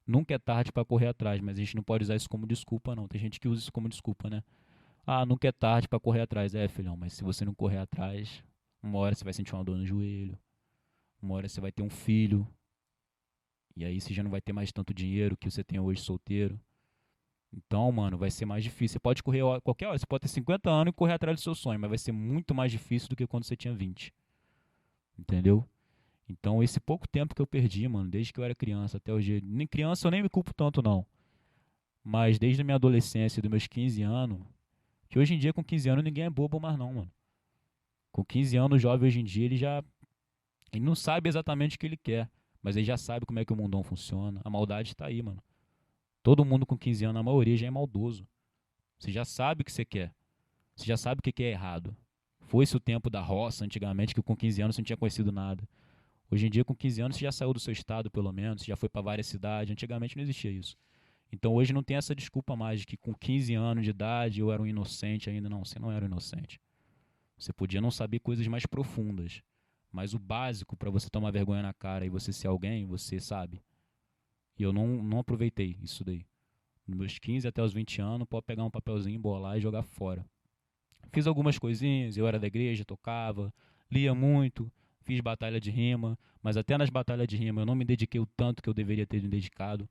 nunca é tarde para correr atrás, mas a gente não pode usar isso como desculpa, não. Tem gente que usa isso como desculpa, né? Ah, nunca é tarde para correr atrás. É, filhão, mas se você não correr atrás, uma hora você vai sentir uma dor no joelho, uma hora você vai ter um filho, e aí você já não vai ter mais tanto dinheiro que você tem hoje solteiro. Então, mano, vai ser mais difícil. Você pode correr qualquer hora, você pode ter 50 anos e correr atrás do seu sonho, mas vai ser muito mais difícil do que quando você tinha 20. Entendeu? Então, esse pouco tempo que eu perdi, mano, desde que eu era criança até hoje, nem criança eu nem me culpo tanto, não. Mas desde a minha adolescência, dos meus 15 anos, que hoje em dia com 15 anos ninguém é bobo mais não, mano. Com 15 anos, o jovem hoje em dia, ele não sabe exatamente o que ele quer, mas ele já sabe como é que o mundão funciona. A maldade tá aí, mano. Todo mundo com 15 anos, a maioria já é maldoso. Você já sabe o que você quer. Você já sabe o que é errado. Foi-se o tempo da roça, antigamente, que com 15 anos você não tinha conhecido nada. Hoje em dia, com 15 anos, você já saiu do seu estado, pelo menos, você já foi para várias cidades. Antigamente não existia isso. Então hoje não tem essa desculpa mais de que com 15 anos de idade eu era um inocente ainda. Não, você não era um inocente. Você podia não saber coisas mais profundas. Mas o básico para você tomar vergonha na cara e você ser alguém, você sabe. E eu não aproveitei isso daí. Nos meus 15 até os 20 anos, pode pegar um papelzinho, bolar e jogar fora. Fiz algumas coisinhas, eu era da igreja, tocava, lia muito, fiz batalha de rima, mas até nas batalhas de rima eu não me dediquei o tanto que eu deveria ter me dedicado.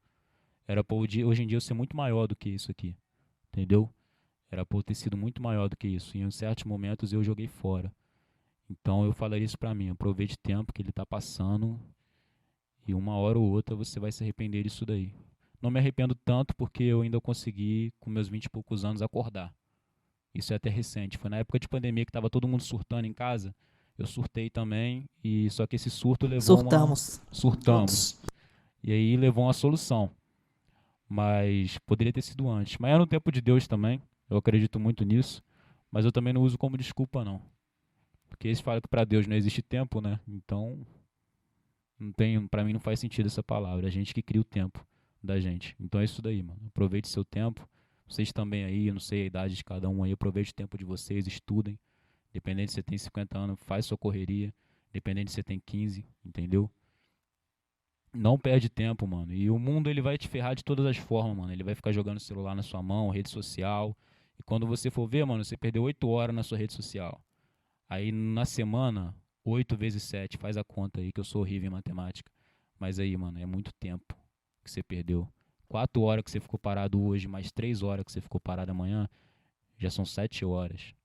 Era pra hoje em dia eu ser muito maior do que isso aqui, entendeu? Era pra eu ter sido muito maior do que isso. E em certos momentos eu joguei fora. Então eu falaria isso pra mim, aproveite o tempo que ele tá passando e uma hora ou outra você vai se arrepender disso daí. Não me arrependo tanto porque eu ainda consegui, com meus 20 e poucos anos, acordar. Isso é até recente. Foi na época de pandemia que estava todo mundo surtando em casa. Eu surtei também, e só que esse surto levou uma... Surtamos. Surtamos. E aí levou uma solução. Mas poderia ter sido antes. Mas é no tempo de Deus também. Eu acredito muito nisso. Mas eu também não uso como desculpa, não. Porque eles falam que para Deus não existe tempo, né? Então, não tem, para mim não faz sentido essa palavra. É a gente que cria o tempo da gente. Então é isso daí, mano. Aproveite seu tempo. Vocês também aí, eu não sei a idade de cada um aí, aproveite o tempo de vocês, estudem. Independente se você tem 50 anos, faz sua correria. Independente se você tem 15, entendeu? Não perde tempo, mano. E o mundo, ele vai te ferrar de todas as formas, mano. Ele vai ficar jogando celular na sua mão, rede social. E quando você for ver, mano, você perdeu 8 horas na sua rede social. Aí na semana, 8 vezes 7, faz a conta aí, que eu sou horrível em matemática. Mas aí, mano, é muito tempo que você perdeu. 4 horas que você ficou parado hoje, mais 3 horas que você ficou parado amanhã, já são 7 horas.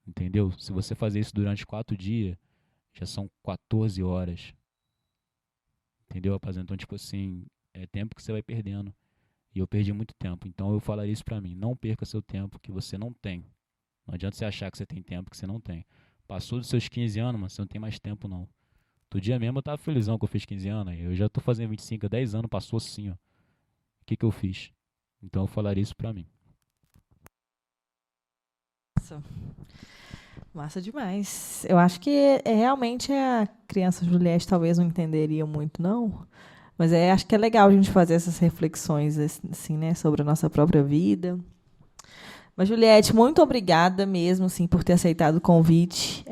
Entendeu? Se você fazer isso durante 4 dias, já são 14 horas. Entendeu, rapaziada? Então, tipo assim, é tempo que você vai perdendo. E eu perdi muito tempo. Então eu falaria isso pra mim. Não perca seu tempo que você não tem. Não adianta você achar que você tem tempo que você não tem. Passou dos seus 15 anos, mas você não tem mais tempo, não. Outro dia mesmo eu tava felizão que eu fiz 15 anos. Eu já tô fazendo 25, 10 anos, passou assim, ó. O que eu fiz? Então eu falaria isso pra mim. Nossa. Massa demais. Eu acho que realmente a criança Juliette talvez não entenderia muito, não. Mas acho que é legal a gente fazer essas reflexões assim, né, sobre a nossa própria vida. Mas, Juliette, muito obrigada mesmo, assim, por ter aceitado o convite.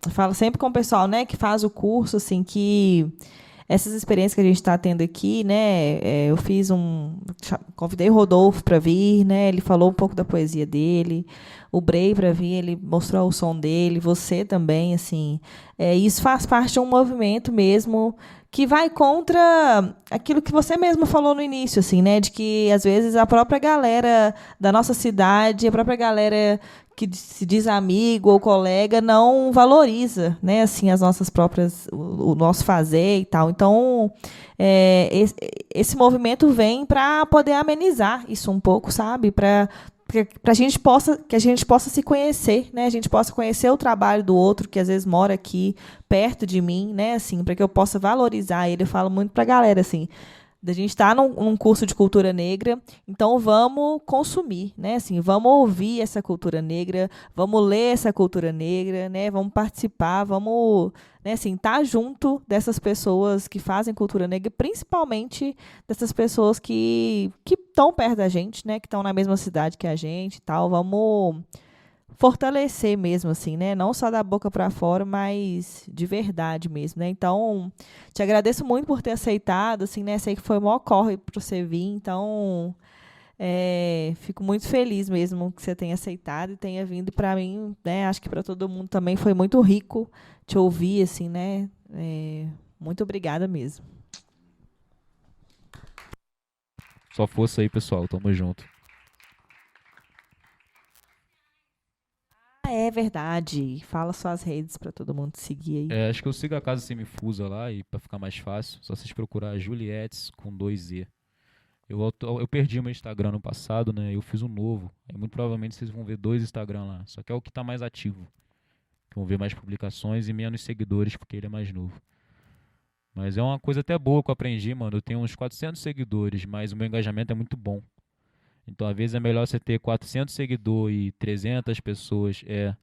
Falo sempre com o pessoal, né, que faz o curso, assim, que essas experiências que a gente está tendo aqui, né, eu convidei o Rodolfo para vir, né, ele falou um pouco da poesia dele, o Brei para vir, ele mostrou o som dele, você também, assim, isso faz parte de um movimento mesmo que vai contra aquilo que você mesmo falou no início, assim, né, de que às vezes a própria galera da nossa cidade, a própria galera que se diz amigo ou colega não valoriza, né, assim, as nossas próprias, o nosso fazer e tal. Então, esse movimento vem para poder amenizar isso um pouco, sabe, para que a gente possa se conhecer, né? A gente possa conhecer o trabalho do outro que às vezes mora aqui perto de mim, né? Assim, para que eu possa valorizar ele. Eu falo muito para a galera assim, da gente estar num curso de cultura negra, então vamos consumir, né? Assim, vamos ouvir essa cultura negra, vamos ler essa cultura negra, né? Vamos participar, vamos, né, assim, estar junto dessas pessoas que fazem cultura negra, principalmente dessas pessoas que estão perto da gente, né? Que estão na mesma cidade que a gente e tal. Vamos fortalecer mesmo, assim, né? Não só da boca para fora, mas de verdade mesmo, né? Então, te agradeço muito por ter aceitado, assim, né? Sei que foi o maior corre para você vir, então fico muito feliz mesmo que você tenha aceitado e tenha vindo. Para mim, né? Acho que para todo mundo também foi muito rico te ouvir, assim, né? Muito obrigada mesmo. Só força aí, pessoal. Tamo junto. É verdade. Fala suas redes para todo mundo te seguir aí. Acho que eu sigo a Casa Semifusa lá, e pra ficar mais fácil, só vocês procurar Juliettes com 2 E. Eu perdi meu Instagram no passado, né? Eu fiz um novo. Aí muito provavelmente vocês vão ver 2 Instagram lá. Só que é o que tá mais ativo. vão ver mais publicações e menos seguidores, porque ele é mais novo. Mas é uma coisa até boa que eu aprendi, mano. Eu tenho uns 400 seguidores, mas o meu engajamento é muito bom. Então, às vezes, é melhor você ter 400 seguidores e 300 pessoas. É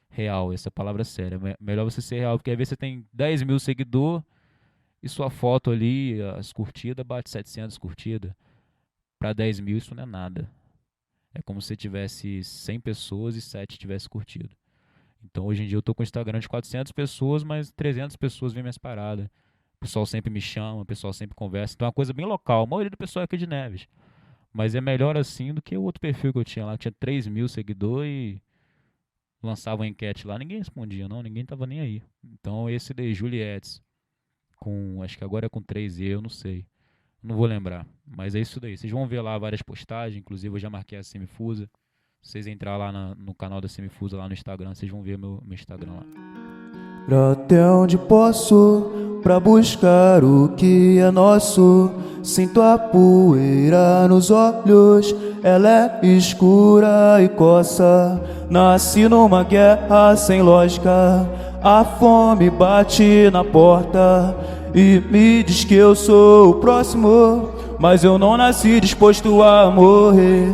real, essa palavra é séria. É melhor você ser real, porque às vezes você tem 10 mil seguidores e sua foto ali, as curtidas, bate 700 curtidas. Para 10 mil, isso não é nada. É como se tivesse 100 pessoas e 7 tivesse curtido. Então, hoje em dia, eu tô com o Instagram de 400 pessoas, mas 300 pessoas veem minhas paradas. O pessoal sempre me chama, o pessoal sempre conversa. Então, é uma coisa bem local. A maioria do pessoal é aqui de Neves. Mas é melhor assim do que o outro perfil que eu tinha lá, que tinha 3 mil seguidores e lançava uma enquete lá. Ninguém respondia, não. Ninguém tava nem aí. Então, esse de Juliettes, acho que agora é com 3E, eu não sei. Não vou lembrar. Mas é isso daí. Vocês vão ver lá várias postagens. Inclusive, eu já marquei a Semifusa. Se vocês entrar lá no canal da Semifusa, lá no Instagram, vocês vão ver meu Instagram lá. Pra até onde posso, pra buscar o que é nosso. Sinto a poeira nos olhos, ela é escura e coça. Nasci numa guerra sem lógica, a fome bate na porta e me diz que eu sou o próximo, mas eu não nasci disposto a morrer.